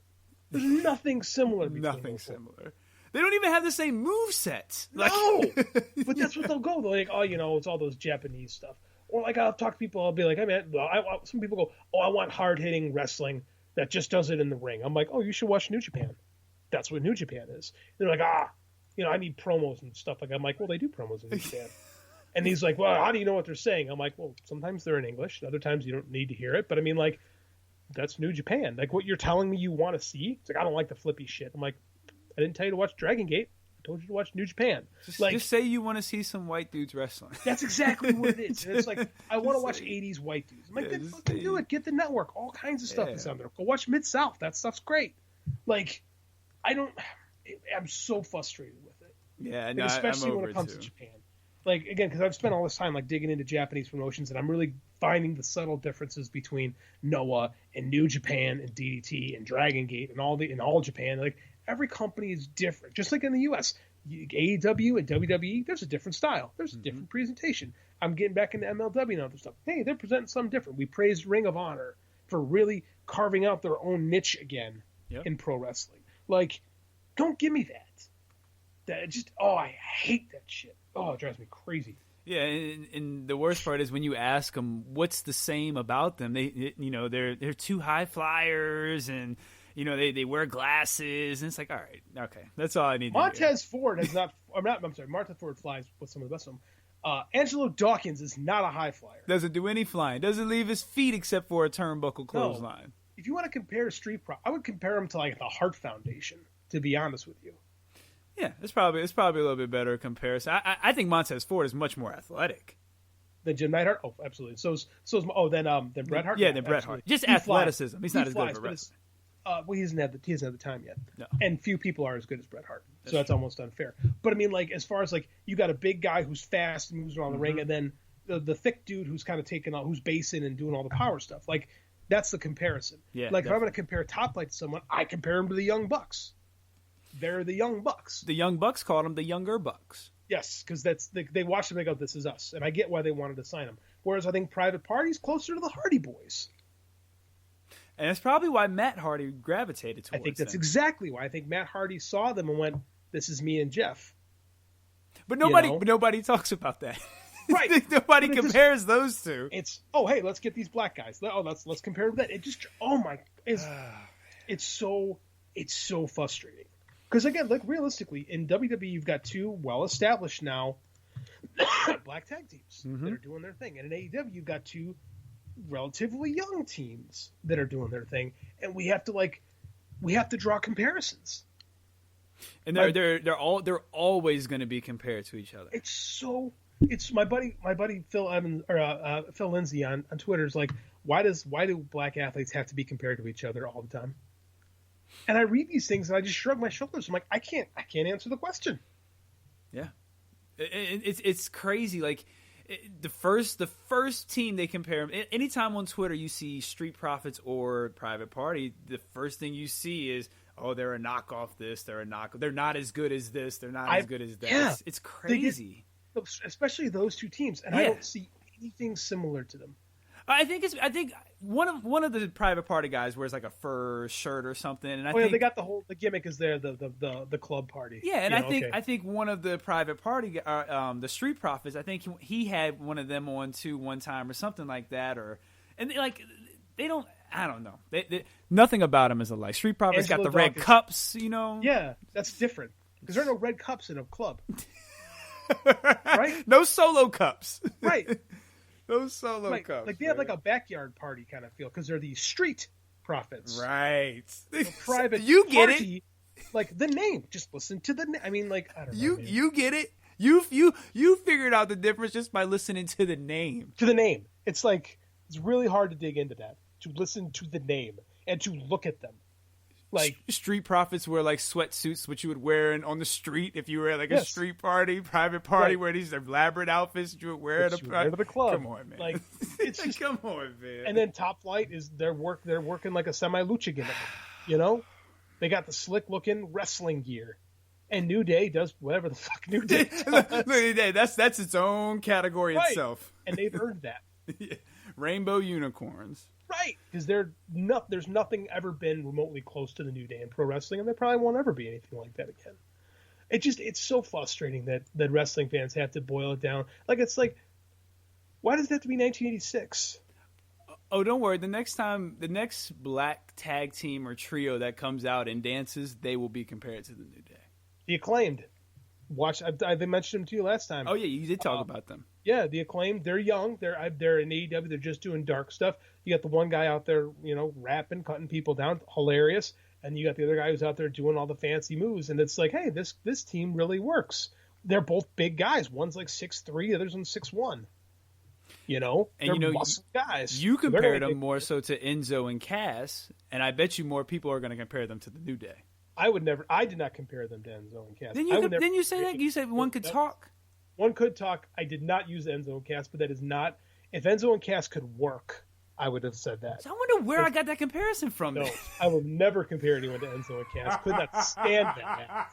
There's nothing similar between them. Nothing similar. They don't even have the same movesets. No! But that's what they'll go. They're like, it's all those Japanese stuff. Or like I'll talk to people, I'll be like, some people go, I want hard-hitting wrestling that just does it in the ring. I'm like, you should watch New Japan. That's what New Japan is. They're like, I need promos and stuff like that. I'm like, well, they do promos in New Japan. And he's like, well, how do you know what they're saying? I'm like, well, sometimes they're in English. Other times you don't need to hear it. But I mean, like, that's New Japan. Like, what you're telling me you want to see? It's like, I don't like the flippy shit. I'm like, I didn't tell you to watch Dragon Gate. I told you to watch New Japan. Just say you want to see some white dudes wrestling. That's exactly what it is. And it's like, I want to watch 80s white dudes. I'm like, then fucking do it. Get the network. All kinds of stuff is on there. Go watch Mid-South. That stuff's great. Like, I'm so frustrated with it. Yeah, no, especially I'm over when it comes too. to Japan. Like, again, because I've spent all this time like digging into Japanese promotions, and I'm really finding the subtle differences between Noah and New Japan and DDT and Dragon Gate and all Japan. Like, every company is different. Just like in the U.S., AEW and WWE, there's a different style. There's a different presentation. I'm getting back into MLW and other stuff. Hey, they're presenting something different. We praised Ring of Honor for really carving out their own niche again in pro wrestling. Like, don't give me that. I hate that shit. Oh, it drives me crazy. Yeah, and the worst part is when you ask them what's the same about them. They're two high flyers, and they wear glasses, and it's like, all right, okay, that's all I need. Montez Ford has not. I'm sorry. Montez Ford flies with some of the best of them. Angelo Dawkins is not a high flyer. Doesn't do any flying. Doesn't leave his feet except for a turnbuckle clothesline. No. If you want to compare street prop, I would compare him to like the Hart Foundation. To be honest with you. Yeah, it's probably a little bit better comparison. I think Montez Ford is much more athletic than Jim Neidhart. Oh, absolutely. Then Bret Hart. Yeah, then Bret Hart. Just athleticism. He's not as good of a wrestler. Well, he hasn't had the time yet. No. And few people are as good as Bret Hart, so that's almost unfair. But I mean, like, as far as like, you got a big guy who's fast and moves around the ring, and then the thick dude who's kind of who's basing and doing all the power stuff. Like, that's the comparison. Yeah. Like, if I'm going to compare Top Flight to someone, I compare him to the Young Bucks. They're the Young Bucks. The Young Bucks called them the Younger Bucks. Yes, because they watch them and they go, this is us. And I get why they wanted to sign them. Whereas I think Private Party's closer to the Hardy Boys. And that's probably why Matt Hardy gravitated towards them. I think that's exactly why. I think Matt Hardy saw them and went, this is me and Jeff. But nobody talks about that. Right. Nobody compares those two. It's, hey, let's get these black guys. Let's compare them to that. It just, it's so frustrating. Because, again, like, realistically, in WWE, you've got two well-established now black tag teams that are doing their thing. And in AEW, you've got two relatively young teams that are doing their thing. And we have to draw comparisons. And they're always going to be compared to each other. It's my buddy Phil Evans or Phil Lindsay on Twitter is like, why do black athletes have to be compared to each other all the time? And I read these things and I just shrug my shoulders. I'm like, I can't answer the question. Yeah, it's crazy. Like the first team they compare them. Anytime on Twitter you see Street Profits or Private Party, the first thing you see is, oh, they're a knockoff this, they're not as good as this, they're not as good as that. Yeah. It's crazy. Especially those two teams, and I don't see anything similar to them. I think one of the private party guys wears like a fur shirt or something, and I think they got the gimmick is there, the club party. Yeah, and I think one of the private party, the Street Profits, I think he had one of them on too one time or something like that, they don't. I don't know. They nothing about him is alike. Street Profits got the red cups, Yeah, that's different because there are no red cups in a club, right? No solo cups, right? Those solo cups. Like they have like a backyard party kind of feel because they're the Street Profits. Right. A private you get party, it. Like the name. Just listen to the name. I mean, like, I don't know. You get it. You figured out the difference just by listening to the name. To the name. It's like, it's really hard to dig into that. To listen to the name and to look at them. Like Street Profits wear like sweatsuits, which you would wear on the street if you were at like a street party, private party, where these elaborate outfits you would wear to the club. Come on, man. Like it's just, come on, man. And then Top Flight is they're working like a semi lucha gimmick. They got the slick looking wrestling gear, and New Day does whatever the fuck New Day does. That's its own category itself, and they've earned that. Rainbow unicorns. Right, because there's nothing ever been remotely close to the New Day in pro wrestling, and there probably won't ever be anything like that again. It's so frustrating that wrestling fans have to boil it down. It's like, why does it have to be 1986? Oh, don't worry. The next black tag team or trio that comes out and dances, they will be compared to the New Day. The Acclaimed. I mentioned them to you last time. Oh yeah, you did talk about them. Yeah, the Acclaimed. They're young. They're in AEW. They're just doing dark stuff. You got the one guy out there, rapping, cutting people down, hilarious, and you got the other guy who's out there doing all the fancy moves. And it's like, hey, this team really works. They're both big guys. One's like 6'3", the other's 6'1". They're muscle guys. You compared them more so to Enzo and Cass, and I bet you more people are going to compare them to the New Day. I did not compare them to Enzo and Cass. Didn't you say that? You said one could talk? One could talk. I did not use Enzo and Cass, but that is not... If Enzo and Cass could work, I would have said that. So I wonder where I got that comparison from. No, I will never compare anyone to Enzo and Cass. Could not stand that.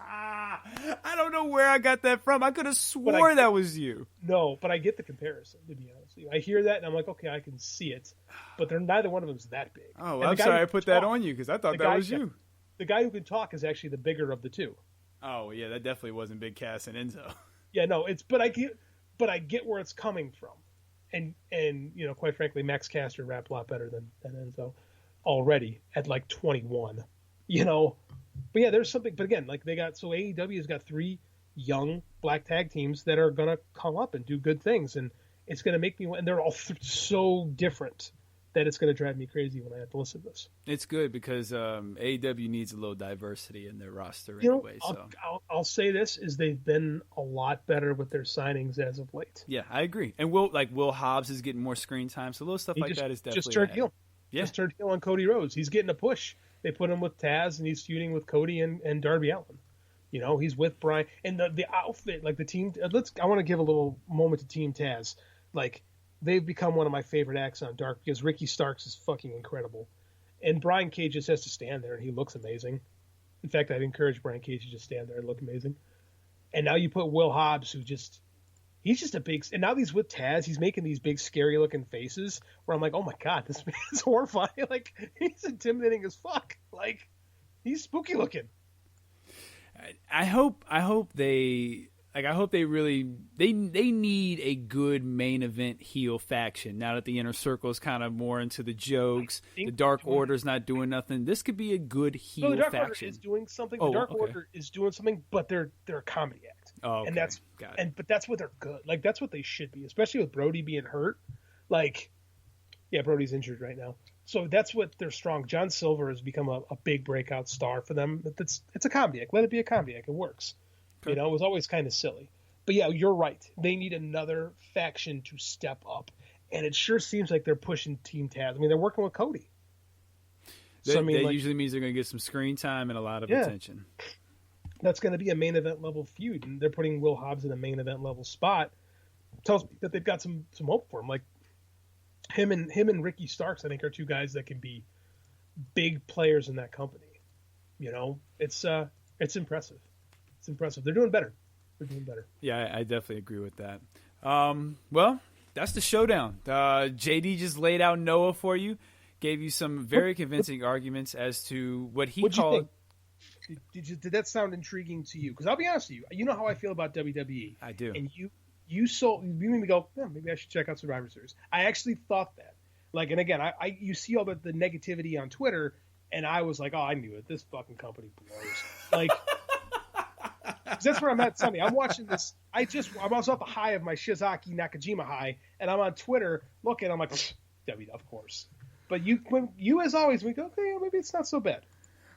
I don't know where I got that from. I could have swore that was you. No, but I get the comparison, to be honest with you. I hear that, and I'm like, okay, I can see it. But neither one of them is that big. Oh, well, I'm sorry I put that on you, because I thought that was you. The guy who can talk is actually the bigger of the two. Oh yeah, that definitely wasn't Big Cass and Enzo. Yeah, no, but I get where it's coming from, and quite frankly, Max Caster rapped a lot better than Enzo already at like 21, But yeah, there's something. But again, like AEW's got 3 young black tag teams that are gonna come up and do good things, and it's gonna make me. And they're all so different that it's going to drive me crazy when I have to listen to this. It's good because AEW needs a little diversity in their roster anyway. I'll say this is they've been a lot better with their signings as of late. Yeah, I agree. And Will Hobbs is getting more screen time, so little stuff that is definitely just turned heel. Yeah. Just turned heel on Cody Rhodes. He's getting a push. They put him with Taz, and he's feuding with Cody and Darby Allin. He's with Brian and the outfit, like the team. I want to give a little moment to Team Taz, They've become one of my favorite acts on Dark because Ricky Starks is fucking incredible. And Brian Cage just has to stand there, and he looks amazing. In fact, I'd encourage Brian Cage to just stand there and look amazing. And now you put Will Hobbs, he's just a big... And now he's with Taz. He's making these big, scary-looking faces where I'm like, oh, my God, this man's horrifying. He's intimidating as fuck. He's spooky-looking. I hope they... I hope they really they need a good main event heel faction now that the Inner Circle is kind of more into the jokes. The Dark Order's not doing nothing. This could be a good heel the Dark faction. Order is doing something. The Dark Order is doing something, but they're a comedy act. Oh, okay. And but that's what they're good. That's what they should be, especially with Brody being hurt. Brody's injured right now. So that's what they're strong. John Silver has become a big breakout star for them. It's a comedy act. Let it be a comedy act. It works. Okay. It was always kind of silly. But yeah, you're right. They need another faction to step up. And it sure seems like they're pushing Team Taz. I mean, they're working with Cody. That usually means they're going to get some screen time and a lot of attention. That's going to be a main event level feud. And they're putting Will Hobbs in a main event level spot. Tells me that they've got some hope for him. Like him and Ricky Starks, I think, are 2 guys that can be big players in that company. You know, it's impressive. It's impressive. They're doing better. They're doing better. Yeah, I definitely agree with that. Well, that's the showdown. JD just laid out Noah for you, gave you some very convincing arguments as to what he called. Did that sound intriguing to you? Because I'll be honest with you. You know how I feel about WWE. I do. And you made me go, maybe I should check out Survivor Series. I actually thought that. Like, and again, you see all the negativity on Twitter, and I was like, oh, I knew it. This fucking company blows. Like, 'cause that's where I'm at Sunday. I'm watching this. I was off the high of my Shizaki Nakajima high, and I'm on Twitter looking. I'm like, WWE, of course. But you as always, we go, okay, maybe it's not so bad.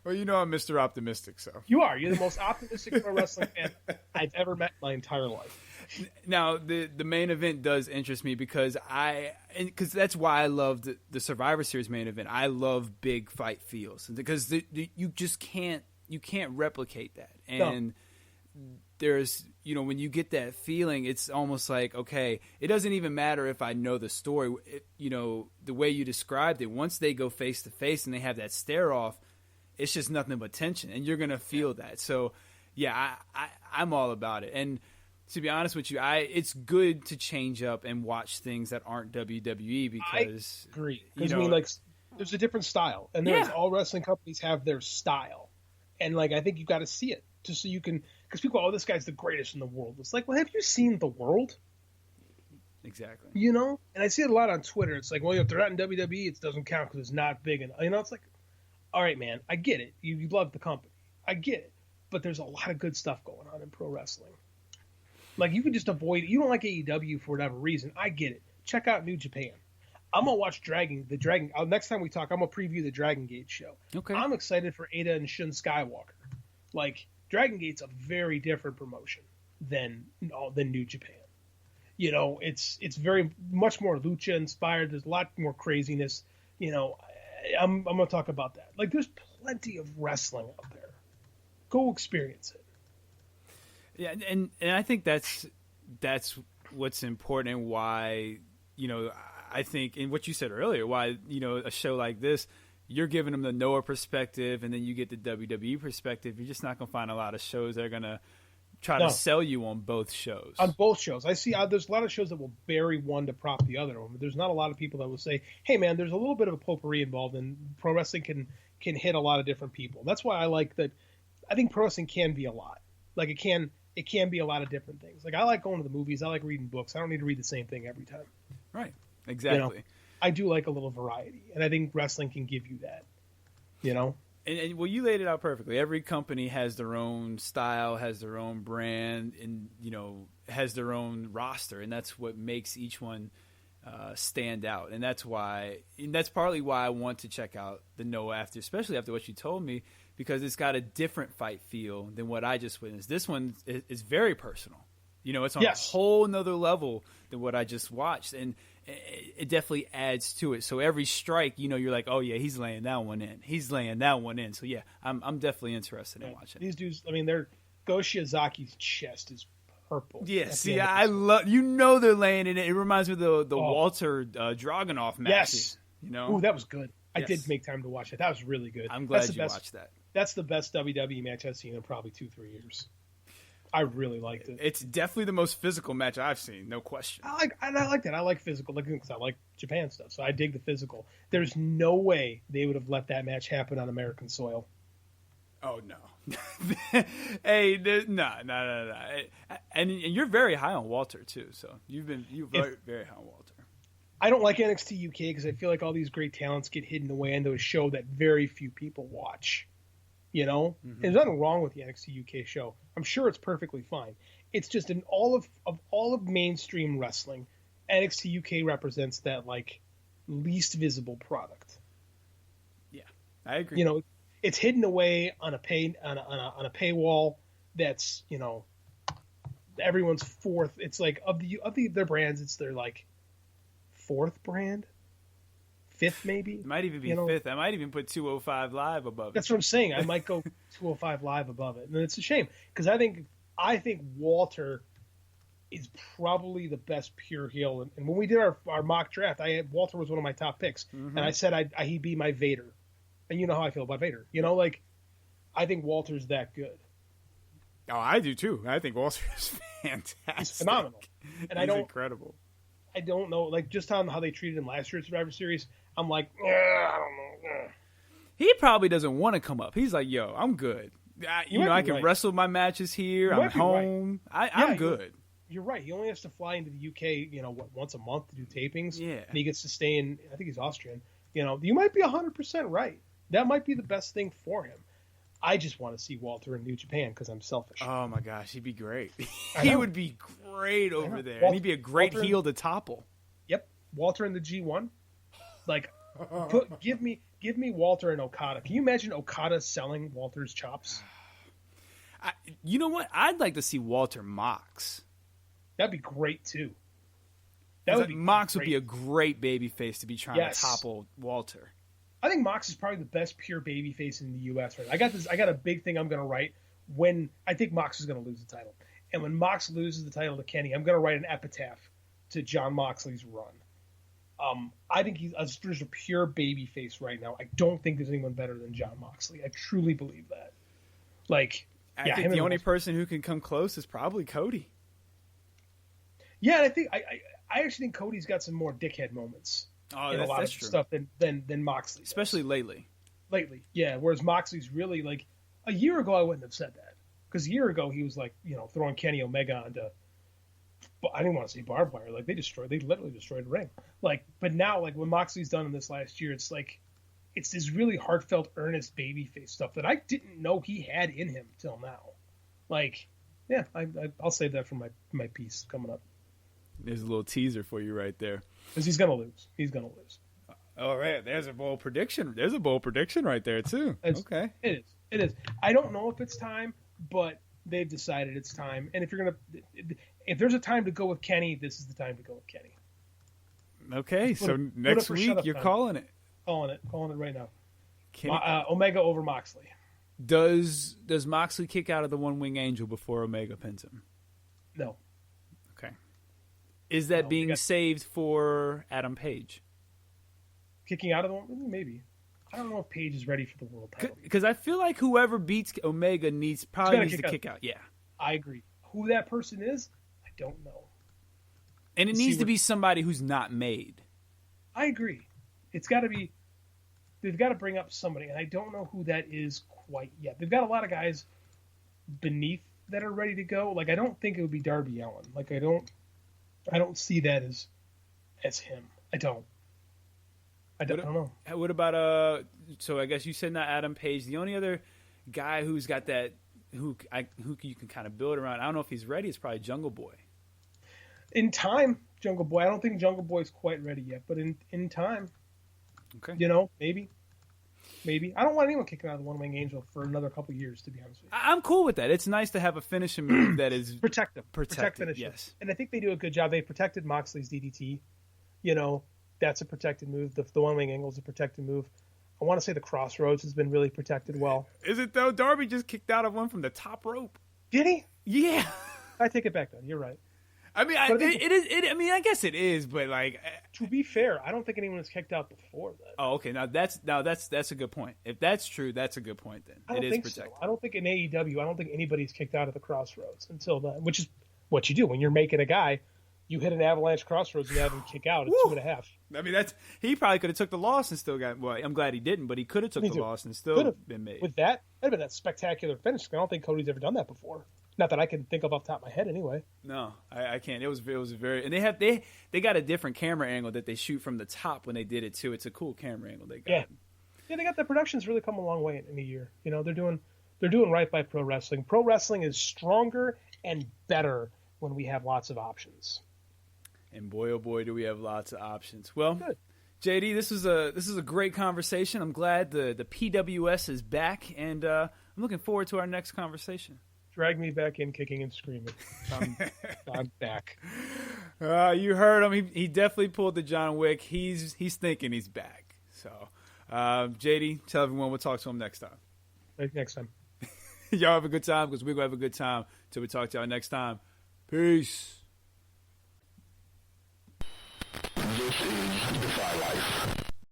Well, you know I'm Mr. Optimistic, so. You are. You're the most optimistic pro wrestling fan I've ever met in my entire life. Now, the main event does interest me because that's why I loved the Survivor Series main event. I love big fight feels because you just can't replicate that. And there's, when you get that feeling, it's almost like, okay, it doesn't even matter if I know the story. The way you described it, once they go face to face and they have that stare off, it's just nothing but tension, and you're gonna feel that. So, yeah, I'm all about it. And to be honest with you, it's good to change up and watch things that aren't WWE because I agree. Because there's a different style, and all wrestling companies have their style, and I think you got to see it just so you can. Because people, this guy's the greatest in the world. It's like, well, have you seen the world? Exactly. And I see it a lot on Twitter. It's like, well, if they're not in WWE, it doesn't count because it's not big, and it's like. All right, man, I get it. You love the company. I get it. But there's a lot of good stuff going on in pro wrestling. Like, you can just avoid it. You don't like AEW for whatever reason. I get it. Check out New Japan. I'm going to watch next time we talk, I'm going to preview the Dragon Gate show. Okay. I'm excited for Ada and Shun Skywalker. Like, Dragon Gate's a very different promotion than New Japan. It's very much more lucha inspired. There's a lot more craziness. I'm going to talk about that. Like, there's plenty of wrestling out there. Go experience it. Yeah, and I think that's what's important and why, I think, in what you said earlier, why, a show like this, you're giving them the Noah perspective and then you get the WWE perspective. You're just not going to find a lot of shows that are going to try to sell you on both shows. On both shows. I see there's a lot of shows that will bury one to prop the other one, but there's not a lot of people that will say, hey, man, there's a little bit of a potpourri involved, and pro wrestling can hit a lot of different people. That's why I like that. I think pro wrestling can be a lot. Like, it can be a lot of different things. Like, I like going to the movies. I like reading books. I don't need to read the same thing every time. Right. Exactly. I do like a little variety, and I think wrestling can give you that. And well, you laid it out perfectly. Every company has their own style, has their own brand, and has their own roster, and that's what makes each one stand out. And that's partly why I want to check out the Noah especially after what you told me, because it's got a different fight feel than what I just witnessed. This one is very personal. It's on a whole nother level than what I just watched, and it definitely adds to it. So every strike, you're like, oh yeah, he's laying that one in. He's laying that one in. So yeah, I'm definitely interested in watching. These dudes, Go Shiozaki's chest is purple. Yeah, see, I love. They're laying in it. It reminds me of the Walter Dragunov match. Yes. Ooh, that was good. I did make time to watch it. That was really good. I'm glad you watched that. That's the best WWE match I've seen in probably 2-3 years. I really liked it. It's definitely the most physical match I've seen, no question. I like that. I like physical, because I like Japan stuff, so I dig the physical. There's no way they would have let that match happen on American soil. Oh no! Hey, no. And you're very high on Walter too. So you're very high on Walter. I don't like NXT UK because I feel like all these great talents get hidden away into a show that very few people watch. Mm-hmm. There's nothing wrong with the NXT UK show. I'm sure it's perfectly fine. It's just in all of mainstream wrestling, NXT UK represents that least visible product. Yeah, I agree. It's hidden away on a paywall. That's everyone's fourth. It's like of their brands, it's their fourth brand. Fifth, maybe. It might even be fifth. I might even put 205 Live above it. That's what I'm saying. I might go 205 Live above it, and it's a shame because I think Walter is probably the best pure heel. And when we did our mock draft, Walter was one of my top picks, and I said he'd be my Vader. And you know how I feel about Vader. I think Walter's that good. Oh, I do too. I think Walter is fantastic. He's phenomenal. And he's incredible. I don't know, like, just on how they treated him last year at Survivor Series, I'm like, I don't know. He probably doesn't want to come up. He's like, yo, I'm good. I can wrestle my matches here. I'm home. Right. I'm good. You're right. He only has to fly into the UK, once a month to do tapings. Yeah. And he gets to stay in, I think he's Austrian. You might be 100% right. That might be the best thing for him. I just want to see Walter in New Japan because I'm selfish. Oh, my gosh. He'd be great. He would be great over there. And he'd be a great heel to topple. Yep. Walter in the G1. Like, give me Walter and Okada. Can you imagine Okada selling Walter's chops? You know what? I'd like to see Walter Mox. That'd be great, too. Mox would be a great babyface to be trying to topple Walter. I think Mox is probably the best pure babyface in the U.S. right now. I got a big thing I'm going to write when I think Mox is going to lose the title. And when Mox loses the title to Kenny, I'm going to write an epitaph to Jon Moxley's run. I think there's a pure babyface right now. I don't think there's anyone better than Jon Moxley. I truly believe that. I think the only person who can come close is probably Cody. Yeah, and I think I actually think Cody's got some more dickhead moments in a lot of stuff than Moxley, especially lately. Lately, yeah. Whereas Moxley's really like a year ago, I wouldn't have said that because a year ago he was like throwing Kenny Omega onto. I didn't want to say barbed wire. Like they literally destroyed the ring. But now when Moxley's done in this last year, it's it's this really heartfelt, earnest babyface stuff that I didn't know he had in him till now. Yeah, I'll save that for my piece coming up. There's a little teaser for you right there. Because he's gonna lose. He's gonna lose. All right, there's a bold prediction. There's a bold prediction right there too. Okay, it is. I don't know if it's time, but they've decided it's time. And if there's a time to go with Kenny, this is the time to go with Kenny. Okay, so next week you're calling it. Calling it right now. Omega over Moxley. Does Moxley kick out of the One Wing Angel before Omega pins him? No. Okay. Is that being saved for Adam Page? Kicking out of the one? Maybe. I don't know if Page is ready for the world title. Because I feel like whoever beats Omega probably needs to kick out. Yeah. I agree. Who that person is, I don't know. And it needs to be somebody who's not made. I agree. It's got to be. They've got to bring up somebody, and I don't know who that is quite yet. They've got a lot of guys beneath that are ready to go. I don't think it would be Darby Allin. I don't see that as him. I don't know. What about so I guess you said not Adam Page. The only other guy who's got that who you can kind of build around. I don't know if he's ready. It's probably Jungle Boy. In time, Jungle Boy. I don't think Jungle Boy's quite ready yet, but in time. Okay. Maybe. I don't want anyone kicking out of the One Wing Angel for another couple years, to be honest with you. I'm cool with that. It's nice to have a finishing move that is protect finishes. Yes. And I think they do a good job. They protected Moxley's DDT. That's a protected move. The One Wing Angle is a protected move. I want to say the Crossroads has been really protected well. Is it though? Darby just kicked out of one from the top rope. Did he? Yeah. I take it back then. You're right. I mean, it is. I guess it is, but to be fair, I don't think anyone was kicked out before that. Oh, okay. Now that's a good point. If that's true, that's a good point. Then it is protected. So. I don't think in AEW, I don't think anybody's kicked out of the Crossroads until then, which is what you do when you're making a guy. You hit an Avalanche Crossroads, you have him kick out at 2.5. I mean, he probably could have took the loss and still got. Well, I'm glad he didn't, but he could have took the loss and still been made. With that'd have been a spectacular finish. I don't think Cody's ever done that before. Not that I can think of off the top of my head, anyway. No, I can't. It was very, and they got a different camera angle that they shoot from the top when they did it too. It's a cool camera angle they got. Yeah, they got the production's really come a long way in a year. They're doing right by pro wrestling. Pro wrestling is stronger and better when we have lots of options. And boy, oh boy, do we have lots of options. Well, good. JD, this is a great conversation. I'm glad the PWS is back, and I'm looking forward to our next conversation. Drag me back in kicking and screaming. I'm back. You heard him. He definitely pulled the John Wick. He's thinking he's back. So, JD, tell everyone we'll talk to him next time. Next time. Y'all have a good time because we're going to have a good time till we talk to y'all next time. Peace. This is